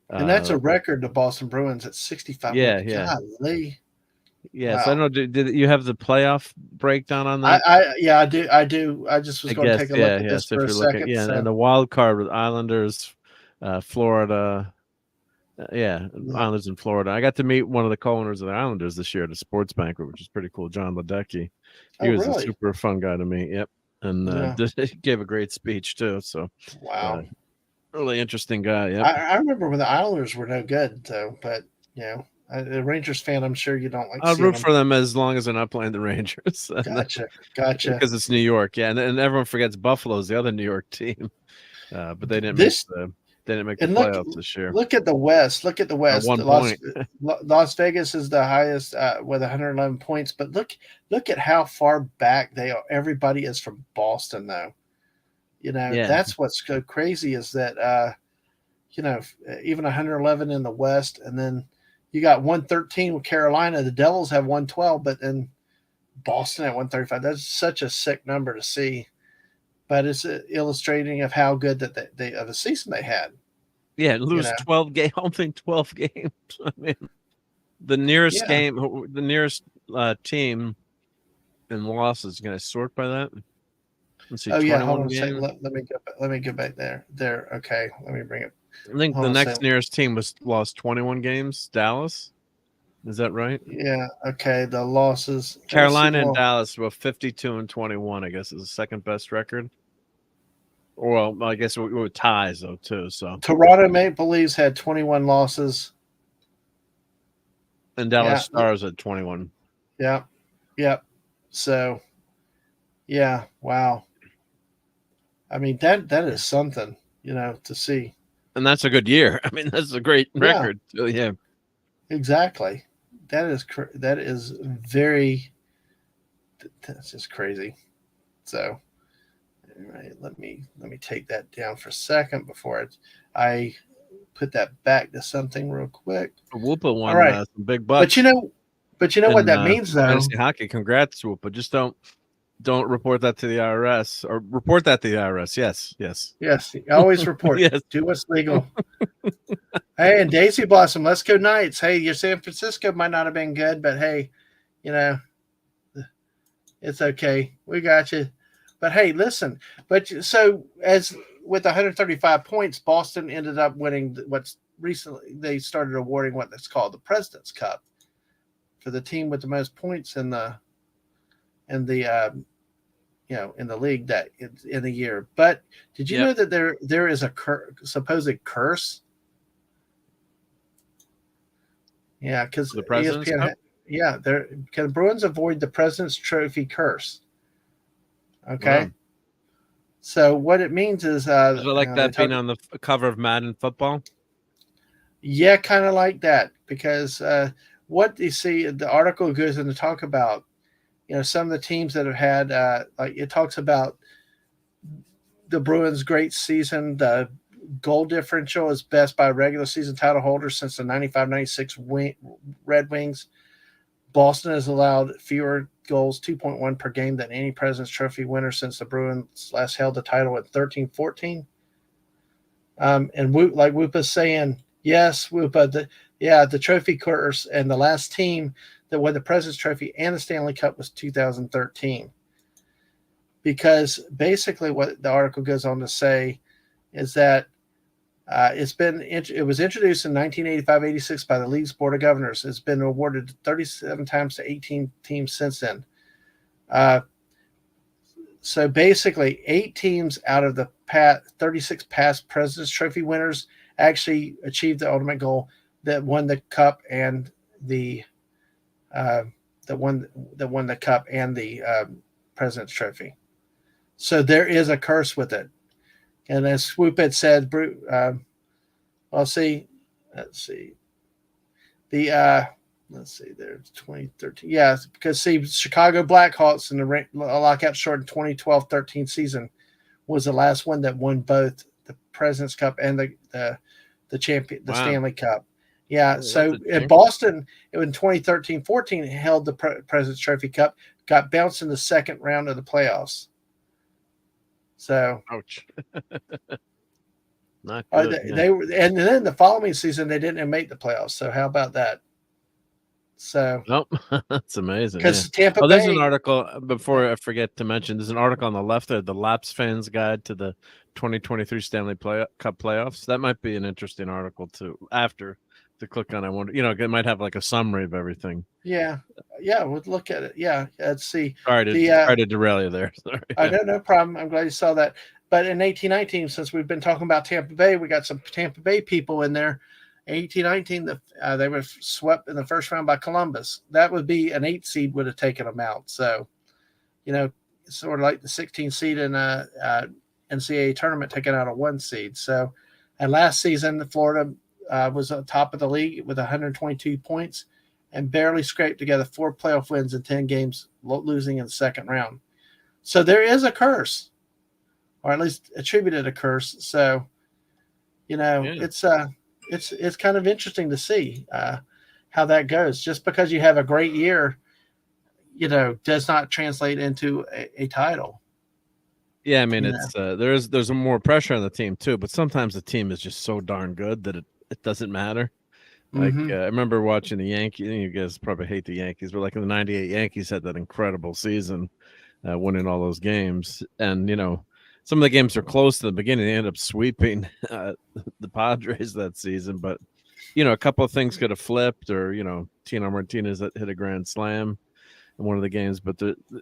And that's a record. The Boston Bruins at 65. Yeah. Golly. Yes, wow. I don't know. Did you have the playoff breakdown on that? I do. I just was going to take a look at this for a second. And the wild card with Islanders, Florida. Islanders in Florida. I got to meet one of the co-owners of the Islanders this year at a sports banquet, which is pretty cool. John Ledecky. He was a super fun guy to meet. Yep, and he gave a great speech too. So wow, really interesting guy. Yeah, I remember when the Islanders were no good though, but a Rangers fan, I'm sure you don't like. I'll root for them as long as they're not playing the Rangers. Gotcha. Because it's New York, and everyone forgets Buffalo's the other New York team, but they didn't miss them. didn't make the And look, playoffs this year look at the West. Look at the at West. one point. Las Vegas is the highest with 111 points. But look at how far back they are. Everybody is from Boston, though. Yeah, That's what's so crazy is that even 111 in the West, and then you got 113 with Carolina. The Devils have 112, but then Boston at 135. That's such a sick number to see. But it's illustrating of how good that they of a season they had. yeah, You lose know, 12 games. I think 12 games. I mean, the nearest yeah. game, the nearest team in loss is going to sort by that. Let's see, Oh yeah, hold 21 on a second. games. Let me go back there. There. Okay, let me bring it. I think Hold the on a next second. nearest team was lost 21 games. Dallas, is that right? Yeah. Okay. The losses. Let's see. Carolina and Well, Dallas were 52 and 21. I guess is the second best record. Well, I guess we were ties though too. So Toronto Maple Leafs had 21 losses. and Dallas Yeah. Stars at 21. Yeah. Yep. So, yeah. Wow. I mean that is something to see. And that's a good year. I mean, that's a great Yeah. record. So, yeah. Exactly. That is very. That's just crazy. So, all right, let me take that down for a second before I put that back to something real quick. Whoopa All won right, some big but bucks what in that means though. fantasy hockey. Congrats, Whoopa. Just don't report that to the IRS or report that to the IRS. Yes, yes, Yes, always report. yes. Do what's legal. Hey, and Daisy Blossom, let's go Knights. Hey, your San Francisco might not have been good, but hey, you know it's okay. We got you. But hey, listen. But so as with 135 points, Boston ended up winning what's recently they started awarding what that's called the President's Cup for the team with the most points in the in the league that in the year. But did you Yep. know that there is a supposed curse? Yeah, because The President's Cup. Yeah, can Bruins avoid the President's Trophy curse? Okay. Wow. So what it means is, Is it like they that talk, being on the cover of Madden Football? yeah, kind of like that because what you see, the article goes in to talk about, some of the teams that have had, like it talks about the Bruins' great season. The goal differential is best by regular season title holders since the 95-96 Red Wings. Boston has allowed fewer goals, 2.1 per game, than any President's Trophy winner since the Bruins last held the title at 13-14. And like Whoopa's saying, yes, Whoopa, the trophy curse, and the last team that won the President's Trophy and the Stanley Cup was 2013. Because basically what the article goes on to say is that it was introduced in 1985-86 by the league's board of governors. It's been awarded 37 times to 18 teams since then. So basically, 8 teams out of the 36 past President's Trophy winners actually achieved the ultimate goal that won the cup and the President's Trophy. So there is a curse with it. And as Swoop had said, let's see. Let's see, there's 2013. Yeah, because see, Chicago Blackhawks in the lockout short 2012-13 season was the last one that won both the President's Cup and the champion, the Stanley Cup. Yeah, Oh, so in Boston, in 2013-14, it held the President's Trophy Cup, got bounced in the second round of the playoffs. So, ouch. Not good. they were, and then the following season they didn't make the playoffs. So how about that? So, nope, that's amazing. because Yeah. Tampa Bay. There's an article before I forget to mention. There's an article on the left there, the Laps fans guide to the 2023 Stanley Cup playoffs. That might be an interesting article to click on. I wonder, it might have like a summary of everything. Yeah, we'll look at it. Yeah, let's see. Sorry to derail you there. Sorry. I know, no problem. I'm glad you saw that. But in 1819, since we've been talking about Tampa Bay, we got some Tampa Bay people in there. 1819, they were swept in the first round by Columbus. That would be an 8 seed would have taken them out. So, sort of like the 16 seed in a NCAA tournament taking out a 1 seed. So, And last season, Florida was on top of the league with 122 points and barely scraped together 4 playoff wins in 10 games, losing in the second round. So there is a curse, or at least attributed a curse. So Yeah. it's kind of interesting to see how that goes. Just because you have a great year, does not translate into a title. Yeah, I mean You know. it's there's more pressure on the team too, but sometimes the team is just so darn good that it doesn't matter. Like Mm-hmm. I remember watching the Yankees. You guys probably hate the Yankees, but like in the '98 Yankees had that incredible season, winning all those games. And some of the games are close in the beginning. They end up sweeping the Padres that season, but a couple of things could have flipped, or Tino Martinez that hit a grand slam in one of the games. But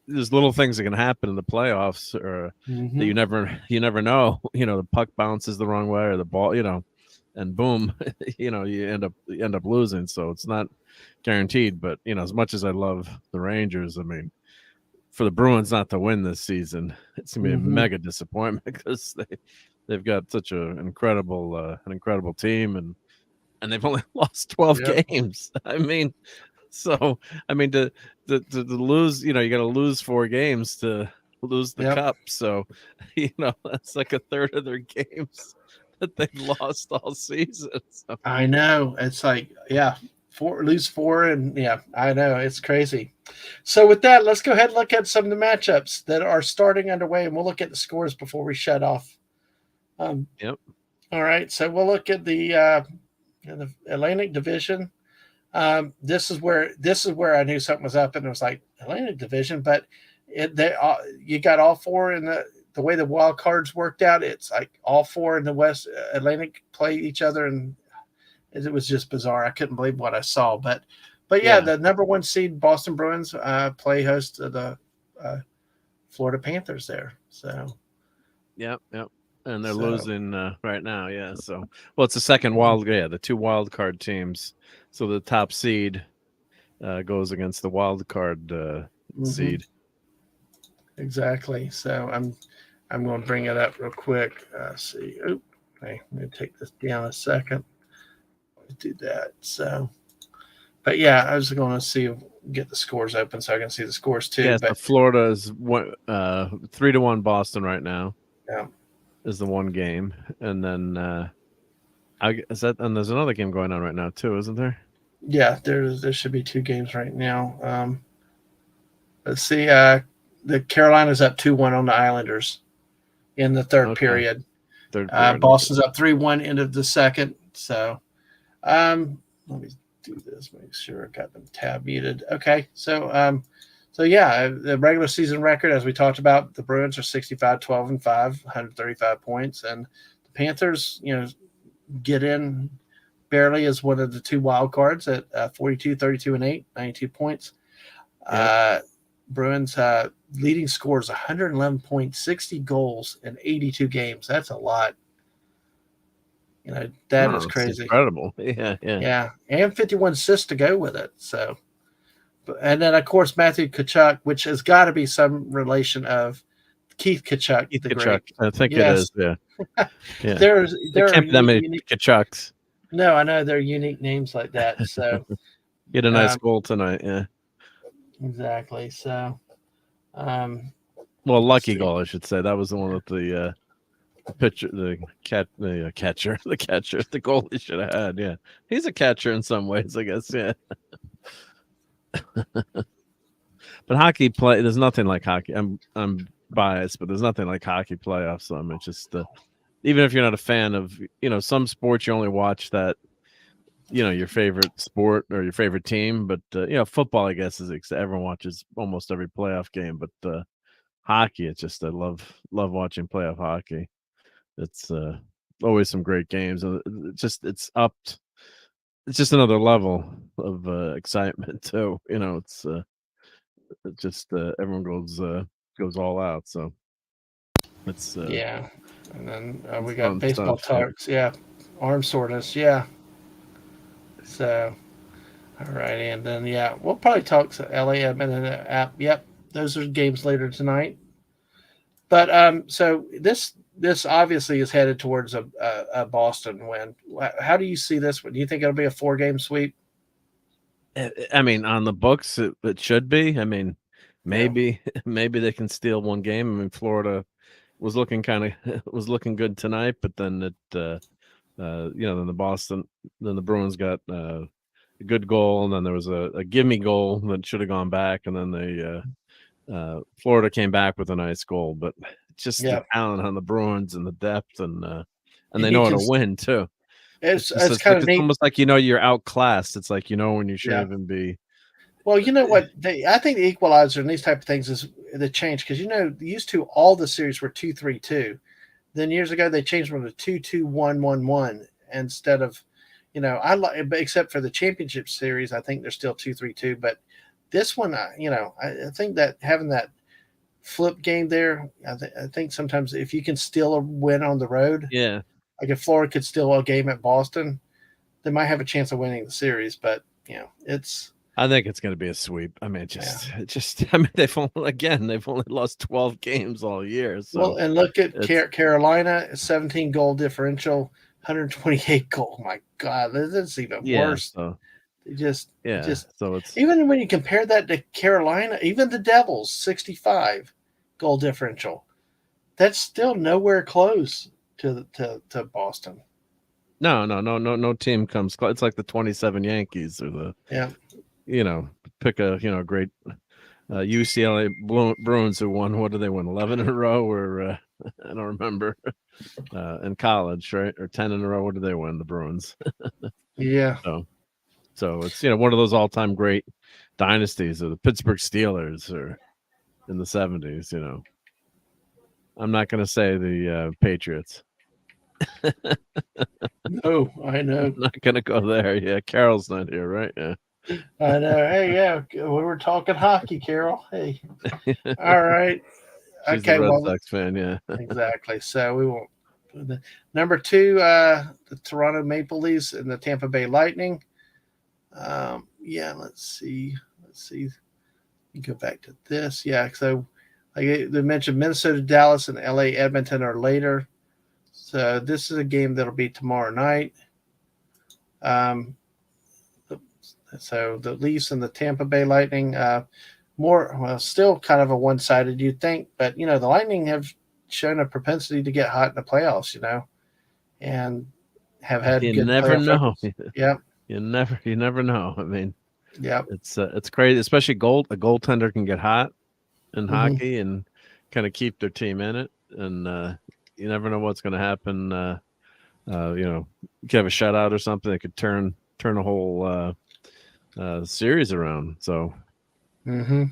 there's little things that can happen in the playoffs, or that Mm-hmm. you never know. The puck bounces the wrong way, or the ball, and boom, you end up losing. So it's not guaranteed. But as much as I love the Rangers, I mean, for the Bruins not to win this season, it's gonna be a Mm-hmm. mega disappointment because they've got such an incredible team, and they've only lost 12 Yep. games. I mean, so I mean to lose, you got to lose 4 games to lose the Yep. cup. So that's like a third of their games that they've lost all season. So I know. It's like, yeah, lose four, and yeah, I know it's crazy. So with that, let's go ahead and look at some of the matchups that are starting underway, and we'll look at the scores before we shut off. Um, yep, all right, so we'll look at the Atlantic Division. This is where I knew something was up, and it was like Atlantic Division, but you got all four in the way the wild cards worked out. It's like all four in the West Atlantic play each other, and it was just bizarre. I couldn't believe what I saw, but yeah, yeah, the number one seed Boston Bruins play host to the uh, Florida Panthers there. yep. And they're So losing right now. Yeah. So, well, it's the second wild. Yeah, the 2 wild card teams. So the top seed goes against the wild card mm-hmm, seed. exactly. So I'm going to bring it up real quick. See, oop, okay, let me take this down a second. Do that. So, but yeah, I was going to get the scores open so I can see the scores too. Yeah. So But Florida is 3-1 Boston right now. yeah, Is the one game, and then and there's another game going on right now too, isn't there? yeah, there should be 2 games right now. Let's see. The Carolinas up 2-1 on the Islanders in the third Okay, period. third period. Okay. Boston's up 3-1 into the second. So let me do this. Make sure I got them tab muted. Okay. So yeah, the regular season record, as we talked about, the Bruins are 65-12-5, 135 points, and the Panthers, get in barely as one of the 2 wild cards at 42, 32-8, 92 points. Yep. Bruins leading scores 111 points, 60 goals in 82 games. That's a lot. That is Oh, it's crazy. incredible. Yeah. Yeah, and 51 assists to go with it. So, and then of course Matthew Tkachuk, which has got to be some relation of Keith Tkachuk, Keith the Kachuk. great. I think it Yes, is. Yeah. Yeah. There there are can't be that many unique. Kachucks. No, I know there are unique names like that. So, Get a nice um, goal tonight. Yeah. exactly. So, um, Well, let's lucky see. goal, I should say. That was the one with the pitcher, the catcher, the catcher, the goal he should have had. Yeah, he's a catcher in some ways, I guess. Yeah. But hockey play, there's nothing like hockey. I'm biased, but there's nothing like hockey playoffs. I mean, it's just even if you're not a fan of some sports, you only watch that your favorite sport or your favorite team. But football, I guess, is everyone watches almost every playoff game. But hockey, it's just I love watching playoff hockey. It's always some great games. It's just another level of excitement too. It's just everyone goes all out. So it's Yeah, and then we it's got fun baseball stuff. Yep. talks. Yeah, arm soreness. Yeah. So, all righty, and then yeah, we'll probably talk to LAM and then the app. Yep, those are games later tonight. But so this obviously is headed towards a Boston win. How do you see this one? Do you think it'll be a 4-game sweep? I mean, on the books, it should be. I mean, Yeah. maybe maybe they can steal one game. I mean, Florida was looking kind of was looking good tonight, but then then the Bruins got a good goal, and then there was a gimme goal that should have gone back, and then Florida came back with a nice goal, but just the Yeah. talent on the Bruins and the depth, and they You know how can. to win too. It's just It's kind of it's neat. almost like you're outclassed. It's like when you Yeah. shouldn't even be. Well, you know what? I think the equalizer and these type of things is the change because used to all the series were 2-3-2. Then years ago they changed them to 2-2-1-1-1 instead of, I like except for the championship series. I think they're still 2-3-2. But this one, I think that having that flip game there, I think sometimes if you can steal a win on the road, Yeah, like if Florida could steal a game at Boston, they might have a chance of winning the series. But it's I think it's going to be a sweep. I mean, yeah. I mean, they've only lost 12 games all year, Well, so and look at it's Carolina, 17 goal differential, 128 goal. My God, this is even yeah, worse. so It just, yeah, just so it's even when you compare that to Carolina, even the Devils, 65 goal differential, that's still nowhere close to Boston. no team comes close. It's like the 27 Yankees or Yeah, pick a great UCLA Bruins who won. What did they win? 11 in a row, or I don't remember. In college, right, or 10 in a row. What did they win? The Bruins. yeah. So it's one of those all-time great dynasties, or the Pittsburgh Steelers, or in the 70s. I'm not going to say the Patriots. No, I I'm know, not going to go there. Yeah, Carol's not here, right? Yeah. I know. Hey, yeah, we were talking hockey, Carol. Hey, all right, She's the okay. Red Well, Sox fan. Yeah. exactly. So we won't. Number two, the Toronto Maple Leafs and the Tampa Bay Lightning. Yeah, let's see. Let's see. You go back to this. Yeah, so like they mentioned, Minnesota, Dallas, and LA, Edmonton are later. So this is a game that'll be tomorrow night. Um, so the Leafs and the Tampa Bay Lightning, still kind of a one-sided, you'd think, but the Lightning have shown a propensity to get hot in the playoffs, and have had You good never playoff know. records. Yep, You never know. I mean, yep. it's crazy, especially a goaltender can get hot in Hmm. hockey and kind of keep their team in it, and you never know what's going to happen. You could have a shutout or something that could turn a whole series around. So, Hmm.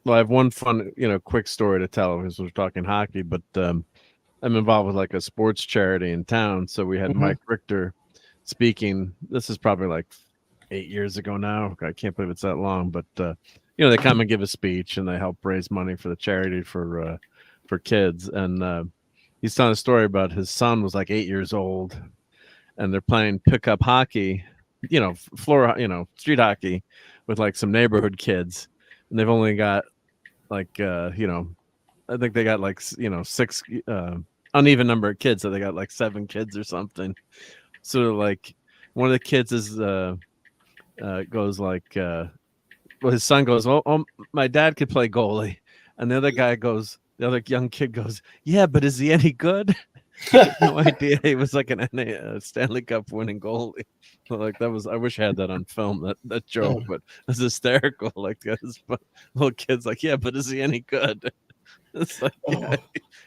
well, I have one fun, quick story to tell because we're talking hockey, but I'm involved with like a sports charity in town. So we had Hmm. Mike Richter speaking. This is probably like 8 years ago now. I can't believe it's that long, but they come and give a speech and they help raise money for the charity for kids. And he's telling a story about his son was like 8 years old, and they're playing pickup hockey, floor, street hockey with like some neighborhood kids, and they've only got like I think they got like six uneven number of kids, so they got like 7 kids or something. So like one of the kids is goes like well, his son goes, oh, my dad could play goalie, and the other young kid goes, yeah, but is he any good? He had no idea he was like an Stanley Cup winning goalie. So, like that was, I wish I had that on film, that joke, but it's hysterical. Like this little kid's like, yeah, but is he any good? It's like, yeah, Oh,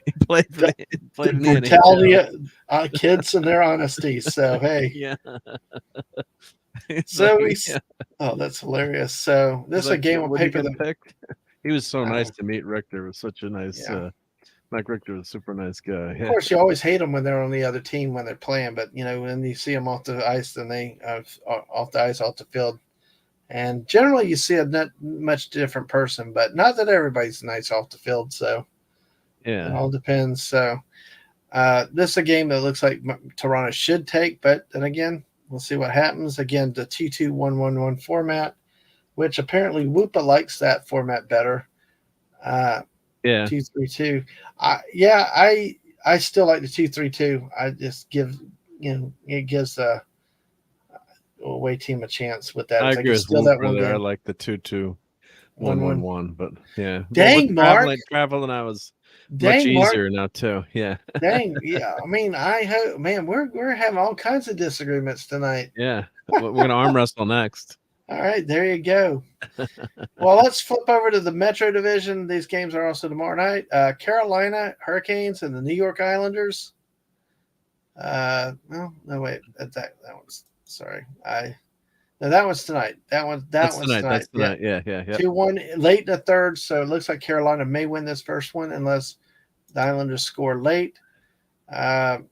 he played he the played in the brutality NHL. of kids and their honesty. So hey, Yeah, it's so like, we. yeah, Oh, that's hilarious. So he's this is a like, game on would he paper get that. picked? He was so nice Oh, to meet. Richter was such a nice. yeah. Mike Richter was a super nice guy. Of Yeah, course, you always hate them when they're on the other team when they're playing, but when you see them off the ice, then they off the ice, off the field, and generally you see a not much different person. But not that everybody's nice off the field, so it yeah, all depends. So this is a game that looks like Toronto should take, but then again, we'll see what happens. Again, the 2-2-1-1-1 format, which apparently Whoopa likes that format better. Uh, yeah. 2-3-2. Yeah, I still like the 2-3-2. I just it gives the away team a chance with that. I If they agree can with steal that Whooper one there. I game, like the 2-2. 1-1. 1-1-1, but yeah. Well, with Dang, Mark. traveling, I was much Dang, Mark. easier now too. Yeah, Dang. Yeah. I mean, I hope, man, we're having all kinds of disagreements tonight. yeah. We're gonna arm wrestle next. All right, there you go. Well, let's flip over to the Metro Division. These games are also tomorrow night. Carolina Hurricanes and the New York Islanders. No, wait, that one's sorry. No, that one's tonight. That's one's tonight. That's tonight. Yeah, yeah, yeah. 2-1 late in the third. So it looks like Carolina may win this first one unless the Islanders score late. Now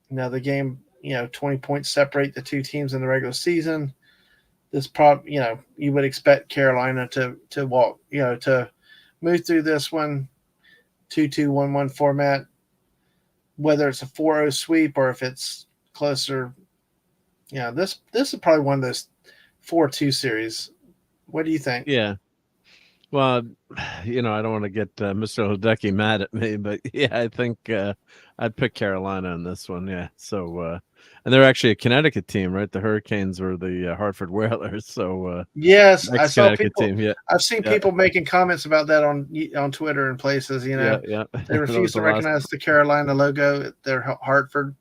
the game, 20 points separate the two teams in the regular season. This you would expect Carolina to walk, to move through this one, 2-2-1-1 format, whether it's a 4-0 sweep or if it's closer. This is probably one of those 4-2 series. What do you think? Yeah. Well, I don't want to get Mr. Hideki mad at me, but yeah, I think I'd pick Carolina in this one. Yeah. So, and they're actually a Connecticut team, right? The Hurricanes were the Hartford Whalers. So, yes, I saw Connecticut people. team. Yeah. I've seen people making comments about that on Twitter and places. Yeah. They refuse to recognize the Carolina logo. They're Hartford.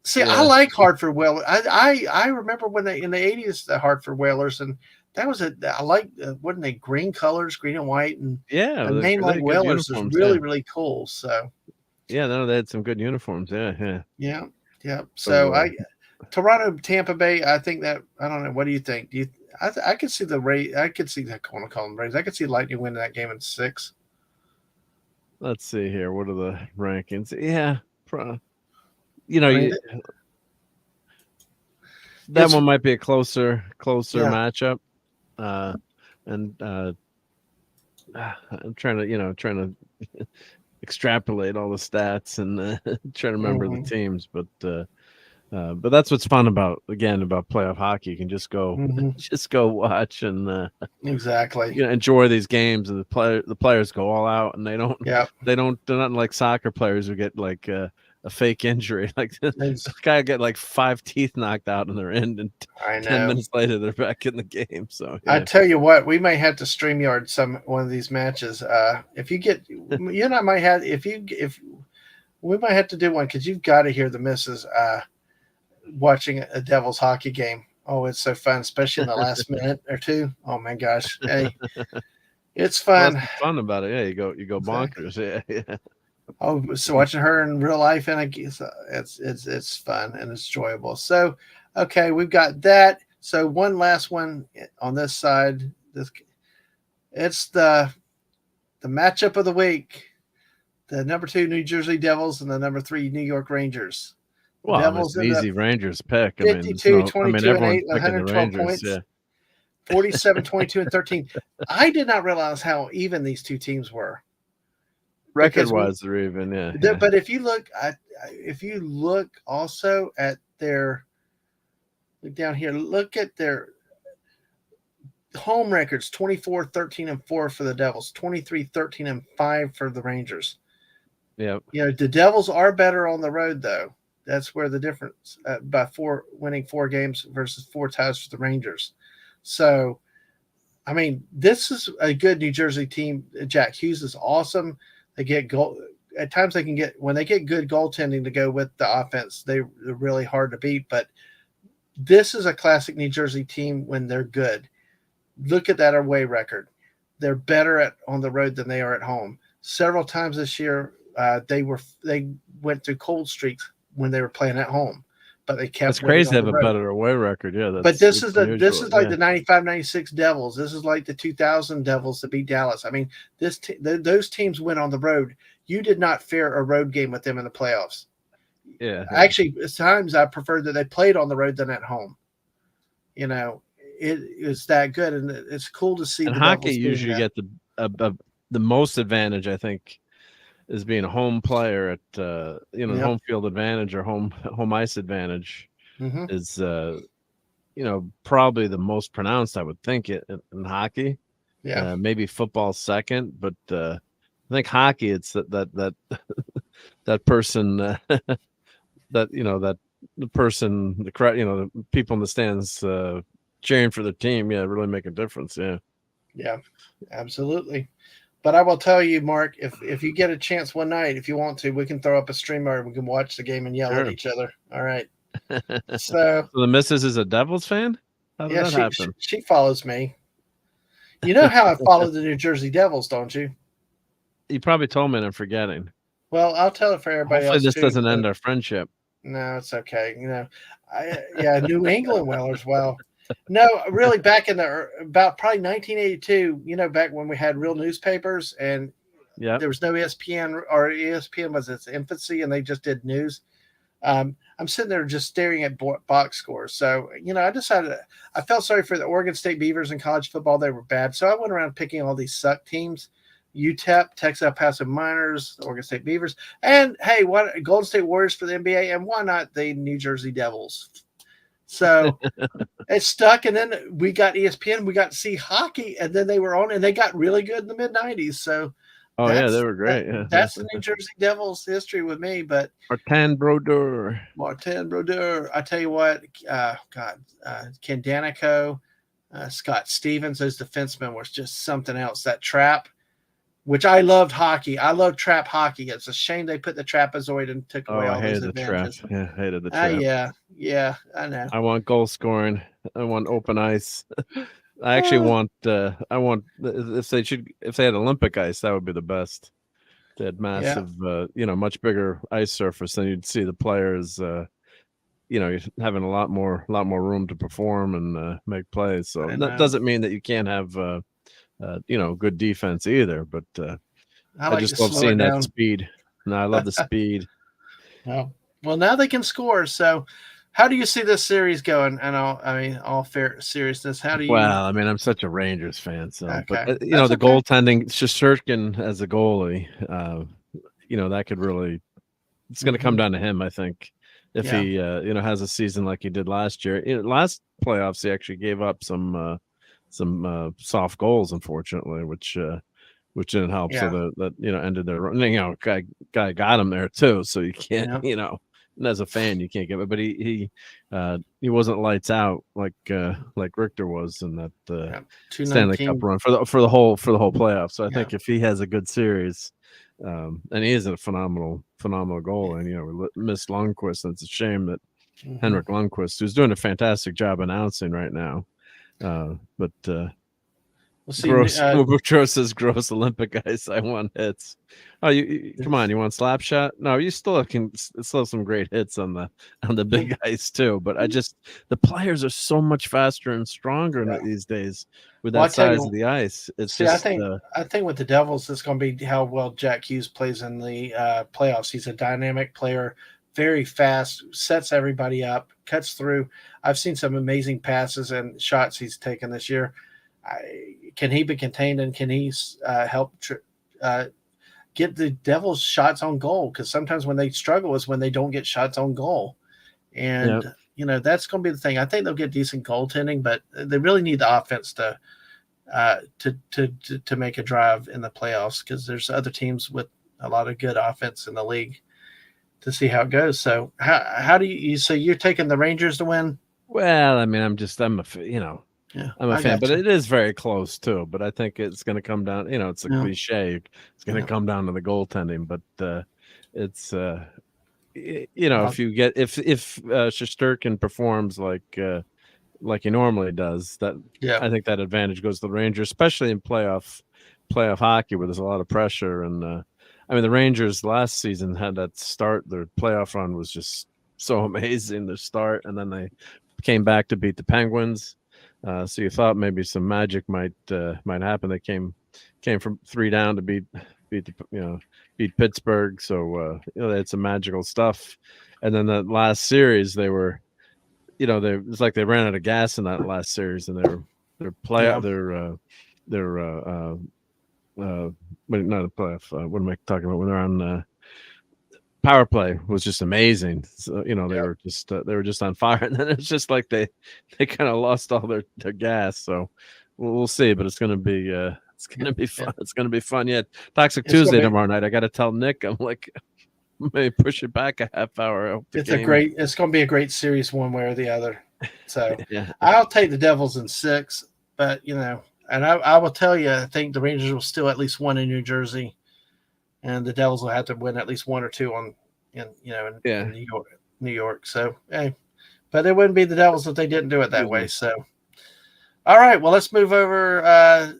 See, Yeah. I like Hartford Whalers. I remember when they in the 80s the Hartford Whalers, and that was I like wasn't they green colors, green and white, and Yeah, a name like Whalers is really really cool. So yeah, no, they had some good uniforms. Yeah. So Toronto, Tampa Bay. I think that I don't know. What do you think? I could see the Rays. I could see that. I want to call them Rays. I could see Lightning winning that game in 6. Let's see here. What are the rankings? Yeah, that one might be a closer matchup. And I'm trying to extrapolate all the stats and try to remember the teams, but that's what's fun about playoff hockey. You can just go watch and exactly enjoy these games, and the players go all out, and they're not like soccer players who get like a fake injury. Like this guy get like 5 teeth knocked out and they're in, and 10 minutes later they're back in the game. So yeah. I tell you what, we might have to StreamYard one of these matches. If you get, you and I might have, if we might have to do one, because you've got to hear the missus watching a Devils hockey game. Oh, it's so fun, especially in the last minute or two. Oh my gosh, hey, it's fun. Well, that's fun about it. Yeah, you go bonkers. Yeah. Oh, so watching her in real life, and it's fun and it's enjoyable. So, okay, we've got that. So one last one on this side. It's the matchup of the week: the number 2 New Jersey Devils and the number 3 New York Rangers. Well, Devils it's an easy Rangers pick. 52, 22, and 8, 112 points. Yeah. 47, 22, and 13. I did not realize how even these two teams were. Record-wise, they're even, yeah. But if you look also at their down here, look at their home records: 24, 13, and 4 for the Devils, 23, 13, and 5 for the Rangers. Yeah. The Devils are better on the road, though. That's where the difference by winning 4 games versus 4 ties for the Rangers. So, I mean, this is a good New Jersey team. Jack Hughes is awesome. They get goal at times. When they get good goaltending to go with the offense, they're really hard to beat. But this is a classic New Jersey team when they're good. Look at that away record. They're better on the road than they are at home. Several times this year, they went through cold streaks when they were playing at home, but they kept. It's crazy to have a better away record. Yeah, but this is like the 95-96 Devils. This is like the 2000 Devils that beat Dallas. I mean, those teams went on the road. You did not fare a road game with them in the playoffs. Yeah. Actually, at times I preferred that they played on the road than at home. It is that good, and it's cool to see. And hockey usually get the most advantage, I think, is being a home player at home field advantage or home ice advantage is probably the most pronounced, I would think, in hockey. Yeah, maybe football second, but I think hockey, it's that that person that that the person, the crowd, the people in the stands cheering for their team, really make a difference. Yeah. Yeah, absolutely. But I will tell you, Mark, if you get a chance one night, if you want to, we can throw up a streamer and we can watch the game and yell at Sure. each other. All right. So So the missus is a Devils fan? How did yeah, that happen? she follows me. You know how I follow the New Jersey Devils, don't you? You probably told me and I'm forgetting. Well, I'll tell it for everybody Hopefully else this too. doesn't But end our friendship. no, it's okay. Yeah, New England Whalers. Well, no, really, back in the about probably 1982. Back when we had real newspapers and Yep. there was no ESPN, or ESPN was its infancy, and they just did news. I'm sitting there just staring at box scores. So, I decided I felt sorry for the Oregon State Beavers in college football. They were bad. So I went around picking all these suck teams: UTEP, Texas El Paso Miners, the Oregon State Beavers, and hey, what Golden State Warriors for the NBA, and why not the New Jersey Devils? So it stuck. And then we got ESPN. We got to see hockey, and then they were on, and they got really good in the mid '90s. So Oh yeah, they were great. Yeah. that's the New Jersey Devils history with me. But Martin Brodeur. Martin Brodeur, I tell you what, Ken Danico, Scott Stevens, those defensemen were just something else. That trap, which I loved hockey. I love trap hockey. It's a shame they put the trapezoid and took away all I those hated the trap. advantages. Yeah, hated the trap. Yeah, I know. I want goal scoring. I want open ice. I actually want. I want if they had Olympic ice, that would be the best. They had massive, much bigger ice surface, and you'd see the players, having a lot more room to perform and make plays. So that doesn't mean that you can't have, good defense either. But I just love seeing that speed. No, I love the speed. Well, now they can score. So, how do you see this series going? And all fair seriousness, how do you? Well, I mean, I'm such a Rangers fan, so okay. But the goaltending, Shesterkin as a goalie, that could really. It's going to come down to him, I think, if he has a season like he did last year. Last playoffs, he actually gave up some soft goals, unfortunately, which didn't help. Yeah. So that ended their run. Guy got him there too. So you can't, and as a fan, you can't give it. But he wasn't lights out like Richter was in that Stanley Cup run for the whole playoff. So I think if he has a good series, and he is a phenomenal goal, and we missed Lundqvist, and it's a shame that Henrik Lundqvist, who's doing a fantastic job announcing right now, but. We'll see. Gross says gross Olympic ice. I want hits. Oh, you come on! You want slap shot? No, you still can still some great hits on the big ice too. But the players are so much faster and stronger these days with that size of the ice. It's I think with the Devils, it's going to be how well Jack Hughes plays in the playoffs. He's a dynamic player, very fast, sets everybody up, cuts through. I've seen some amazing passes and shots he's taken this year. Can he be contained, and can he help get the Devils shots on goal? Because sometimes when they struggle is when they don't get shots on goal, and that's going to be the thing. I think they'll get decent goaltending, but they really need the offense to make a drive in the playoffs, because there's other teams with a lot of good offense in the league. To see how it goes. So how do you say you're taking the Rangers to win? Well, I mean, I'm a fan, but it is very close too. But I think it's going to come down. It's a cliche. It's going to come down to the goaltending. But it's if Shesterkin performs like he normally does, I think that advantage goes to the Rangers, especially in playoff hockey where there's a lot of pressure. And the Rangers last season had that start. Their playoff run was just so amazing. Their start, and then they came back to beat the Penguins. So you thought maybe some magic might happen. They came from 3 down to beat Pittsburgh. So they had some magical stuff. And then the last series, they were, it's like they ran out of gas in that last series, and not a playoff. What am I talking about? When they're on power play was just amazing. So they were just on fire, and then it's just like they kind of lost all their gas. So we'll see, but it's gonna be fun. It's gonna be fun. Yeah, Toxic Tuesday tomorrow night. I got to tell Nick, I'm Maybe push it back a half hour. I hope the It's game. it's going to be a great series one way or the other. So Yeah. I'll take the Devils in 6, but and I will tell you, I think the Rangers will still at least one in New Jersey, and the Devils will have to win at least 1 or 2 in New York. New York. So hey, but it wouldn't be the Devils if they didn't do it that way. So all right, well let's move over.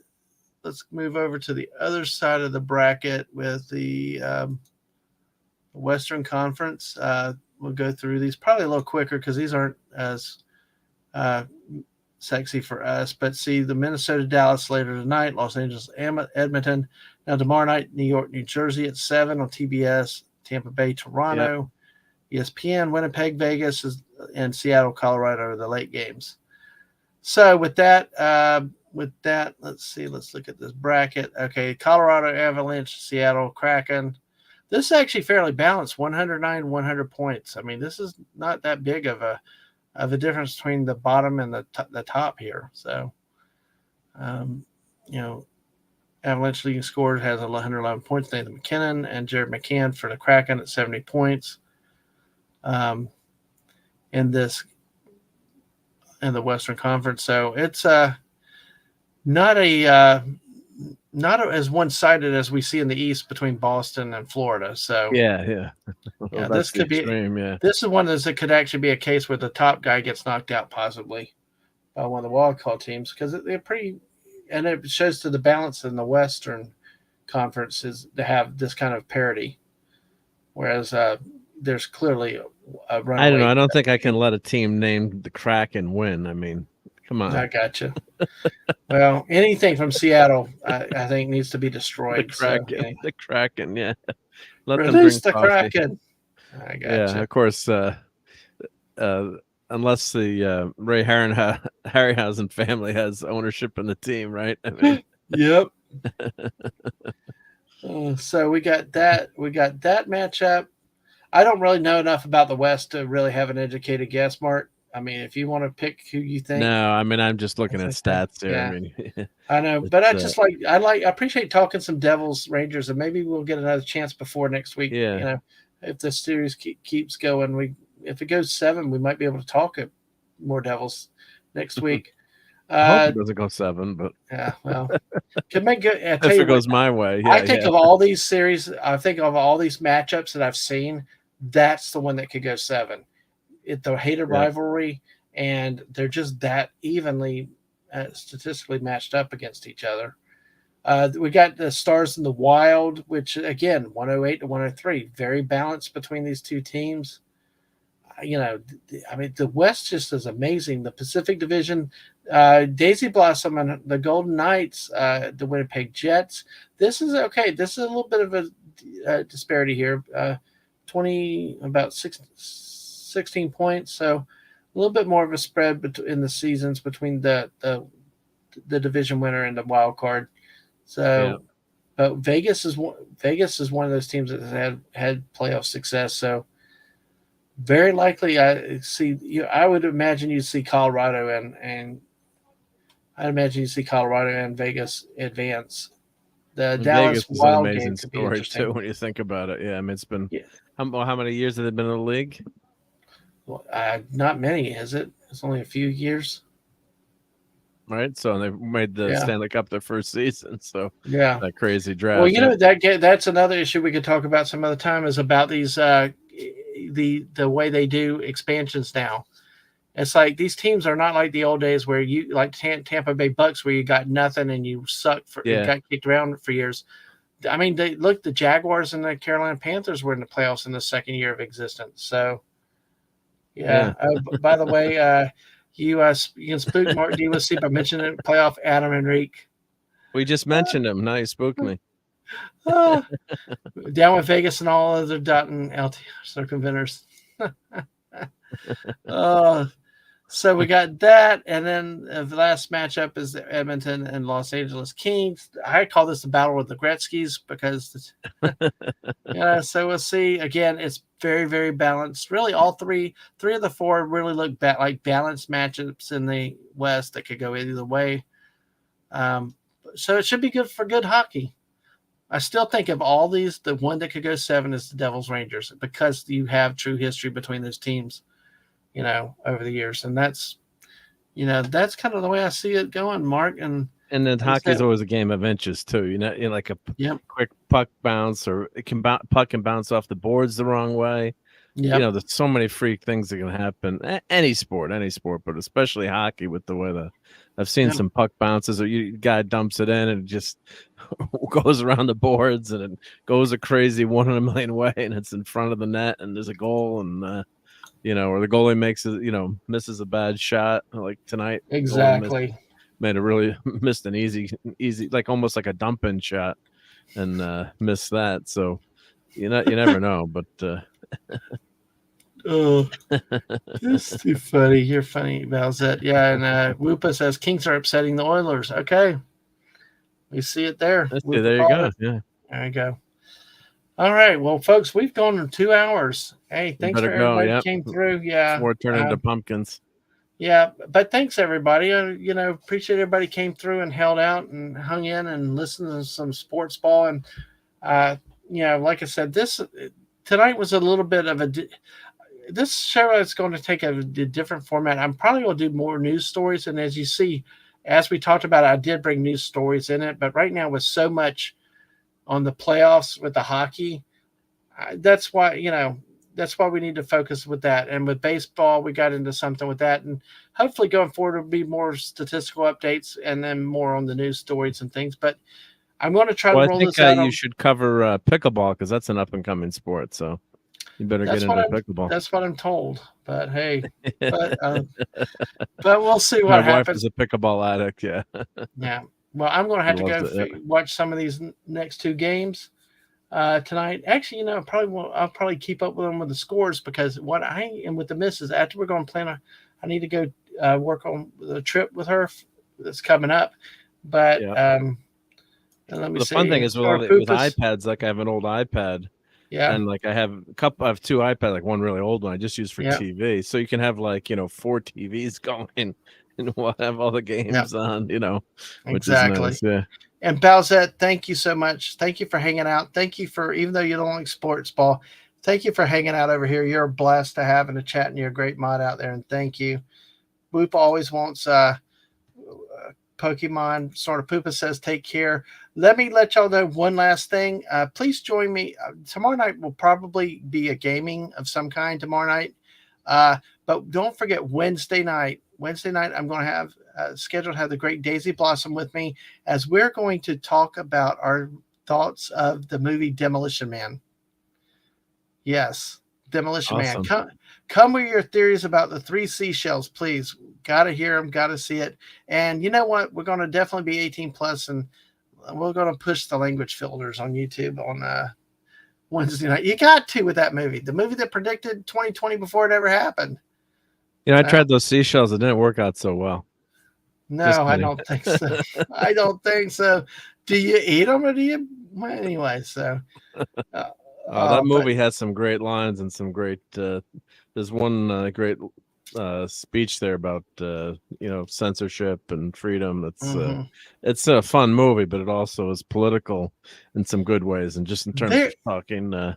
Let's move over to the other side of the bracket with the Western Conference. We'll go through these probably a little quicker because these aren't as sexy for us. But see, the Minnesota, Dallas later tonight, Los Angeles, Edmonton. Now tomorrow night, New York, New Jersey at 7 on TBS. Tampa Bay, Toronto, ESPN, Winnipeg, Vegas, and Seattle, Colorado are the late games. So with that, let's see. Let's look at this bracket. Okay, Colorado Avalanche, Seattle Kraken. This is actually fairly balanced. 109, 100 points. I mean, this is not that big of a difference between the bottom and the top here. So, Avalanche leading scorer has 111 points. Nathan McKinnon and Jared McCann for the Kraken at 70 points. In the Western Conference, so it's not as one-sided as we see in the East between Boston and Florida. So Well, this could be extreme, this is one of those that could actually be a case where the top guy gets knocked out possibly by one of the wild card teams because they're pretty, and it shows to the balance in the Western Conference is to have this kind of parity, whereas there's clearly a runaway. I don't know. I don't think I can let a team named the Kraken win. I mean, come on. I gotcha. Well, anything from Seattle, I think, needs to be destroyed. The Kraken, yeah. Let Release them drink the coffee. Kraken. I gotcha. Yeah, of course. Unless the Ray Harryhausen family has ownership in the team, right? I mean, yep. So we got that. We got that matchup. I don't really know enough about the West to really have an educated guess, Mark. I mean, if you want to pick who you think. No, I mean, I'm just looking at stats here. Yeah. I mean, I know, but I appreciate talking some Devils Rangers, and maybe we'll get another chance before next week. Yeah. If the series keeps going, if it goes 7, we might be able to talk more Devils next week. I hope it doesn't go 7, but yeah, well, can make good. If it goes my way, yeah, I think of all these series, I think of all these matchups that I've seen. That's the one that could go 7. The hated rivalry, and they're just that evenly statistically matched up against each other. We got the Stars and the Wild, which again 108 to 103, very balanced between these two teams. I mean, the West just is amazing. The Pacific Division, Daisy Blossom and the Golden Knights, the Winnipeg Jets. This is okay. This is a little bit of a disparity here. 16 points, so a little bit more of a spread in the seasons between the division winner and the wild card. So, but Vegas is one of those teams that has had playoff success. So, very likely, I would imagine you'd see Colorado and Vegas advance. The Dallas Vegas Wild is an amazing game could be story interesting too when you think about it. Yeah, I mean, it's been how many years have they been in the league? Well, not many, is it? It's only a few years. Right, so they made the Stanley Cup their first season. So that crazy draft. Well, that's another issue we could talk about some other time is about these the way they do expansions now. It's like these teams are not like the old days where you like Tampa Bay Bucks where you got nothing and you sucked you got kicked around for years. I mean, the Jaguars and the Carolina Panthers were in the playoffs in the second year of existence. So, by the way, you can spook Mark DLC by mentioning playoff Adam Henrique. We just mentioned him. Now you spooked me. Down with Vegas and all other dot and LT circumventers. So we got that, and then the last matchup is the Edmonton and Los Angeles Kings. I call this the battle with the Gretzky's because, so we'll see. Again, it's very, very balanced. Really, all three of the 4 really look like balanced matchups in the West that could go either way. So it should be good for good hockey. I still think of all these, the one that could go 7 is the Devils Rangers because you have true history between those teams, over the years, and that's kind of the way I see it going, Mark. And then Like I hockey's said, always a game of inches too. Like a yep, quick puck bounce, or puck can bounce off the boards the wrong way. yep, There's so many freak things that can happen. Any sport, but especially hockey with the way I've seen yep, some puck bounces, or guy dumps it in and it just goes around the boards and it goes a crazy 1 in a million way, and it's in front of the net and there's a goal, and or the goalie misses a bad shot like tonight. Goalie exactly. made a really missed an easy, like almost like a dump in shot, and missed that. So you never know, but Oh, that's too funny. You're funny, Valzette. Yeah, and Whoopa says Kings are upsetting the Oilers. Okay, we see it there. let's see. Whoopa There you called go. it. Yeah, There you go. All right, well, folks, we've gone for 2 hours. Hey, we thanks better for go. everybody that Yep, came through. Yeah, before it turn into pumpkins. yeah, but thanks everybody. Appreciate everybody came through and held out and hung in and listened to some sports ball. And like I said, this tonight was a little bit of this show is going to take a different format. I'm probably going to do more news stories. And as you see, as we talked about, I did bring news stories in it. But right now, with so much on the playoffs with the hockey, that's why we need to focus with that. And with baseball, we got into something with that. And hopefully going forward, will be more statistical updates and then more on the news stories and things. But I'm going to try to Well, I roll think this out. you should cover pickleball, because that's an up and coming sport. So you better get into pickleball. That's what I'm told. But hey, but we'll see My what wife happens. is a pickleball addict. Yeah. Yeah. Well, I'm going to have to go Loves it, yeah. watch some of these next 2 games tonight. Actually, I'll probably keep up with them with the scores, because what I am with the missus, after we're going to plan, I need to go work on the trip with her that's coming up. But Yeah. let me The see. fun thing is with iPads, like I have an old iPad. Yeah. And like I have 2 iPads, like one really old one I just use for TV. So you can have 4 TVs going and we'll have all the games on, which is nice. Yeah. And Balzette, thank you so much. Thank you for hanging out. Thank you for, even though you don't like sports ball, thank you for hanging out over here. You're a blast to have in a chat, and you're a great mod out there. And thank you. Whoop always wants Pokemon. Sort of Poopa says, take care. Let me let y'all know one last thing. Please join me. Tomorrow night will probably be a gaming of some kind tomorrow night. But don't forget Wednesday night. I'm going to have scheduled to have the great Daisy Blossom with me, as we're going to talk about our thoughts of the movie Demolition Man. Yes, Demolition Man. Come with your theories about the 3 seashells, please. Got to hear them, got to see it. And you know what? We're going to definitely be 18 plus, and we're going to push the language filters on YouTube on Wednesday night. You got to with that movie. The movie that predicted 2020 before it ever happened. I tried those seashells. It didn't work out so well. No, I don't think so. I don't think so. Do you eat them, or do you? Well, anyway, so. That movie has some great lines and some great. There's one great speech there about censorship and freedom. That's it's a fun movie, but it also is political in some good ways, and just in terms of talking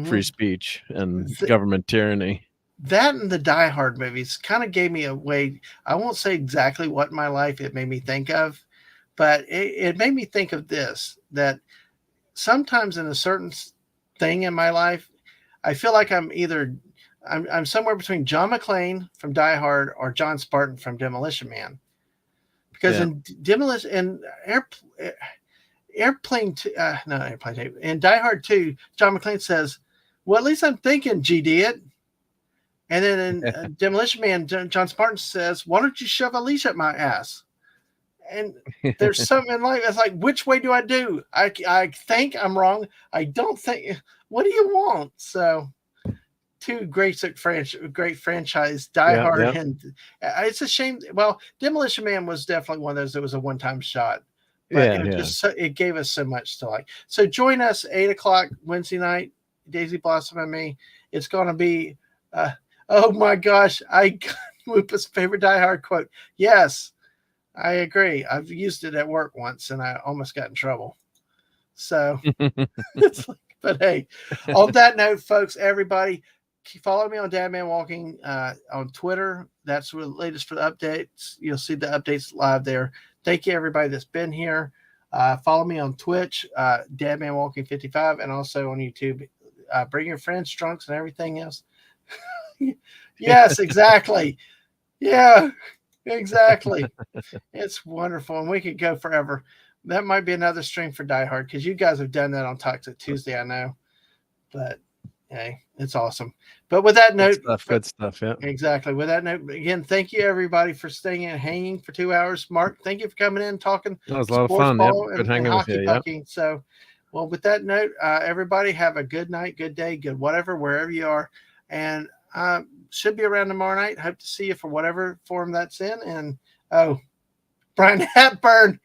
free speech and government tyranny. That and the Die Hard movies kind of gave me a way. I won't say exactly what in my life it made me think of, but it made me think of this, that sometimes in a certain thing in my life, I feel like I'm somewhere between John McClane from Die Hard or John Spartan from Demolition Man. Because in Demolition and Airplane 2, not Airplane 2, in Die Hard 2, John McClane says, well, at least I'm thinking, G-Did. And then in Demolition Man, John Spartan says, why don't you shove a leash up my ass? And there's something like that's like, which way do I do? I think I'm wrong. I don't think. What do you want? So, 2 great franchise, Die Hard, and it's a shame. Well, Demolition Man was definitely one of those that was a one-time shot. But it gave us so much to like. So join us 8:00 Wednesday night, Daisy Blossom and me. It's going to be. Oh my gosh! I got Whoopa's favorite Die Hard quote. Yes. I agree. I've used it at work once, and I almost got in trouble. So, it's like, but hey, on that note, folks, everybody, follow me on Dadman Walking on Twitter. That's the latest for the updates. You'll see the updates live there. Thank you, everybody that's been here. Follow me on Twitch, Dadman Walking 55, and also on YouTube. Bring your friends, drunks, and everything else. Yes, exactly. Yeah, exactly. It's wonderful, and we could go forever. That might be another stream for Die Hard because you guys have done that on Toxic Tuesday, I know. But hey, it's awesome. But with that note, good stuff. Yeah, exactly. With that note, again, thank you everybody for staying and hanging for 2 hours. Mark, thank you for coming in, talking. That was a lot of fun. Ball Yep. Good and hanging with hockey you. pucking. Yep. So, well, with that note, everybody have a good night, good day, good whatever, wherever you are, and should be around tomorrow night. Hope to see you for whatever form that's in. And oh, Brian Hepburn,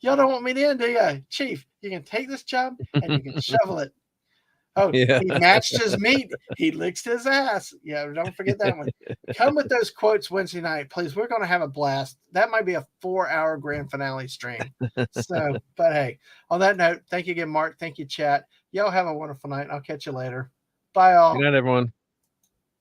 y'all don't want me to end, do you? Chief, you can take this job and you can shovel it. Oh, yeah. He matched his meat. He licks his ass. Yeah, don't forget that one. Come with those quotes Wednesday night, please. We're going to have a blast. That might be a 4-hour grand finale stream. So, but hey, on that note, thank you again, Mark. Thank you, chat. Y'all have a wonderful night. I'll catch you later. Bye, all. Good night, everyone.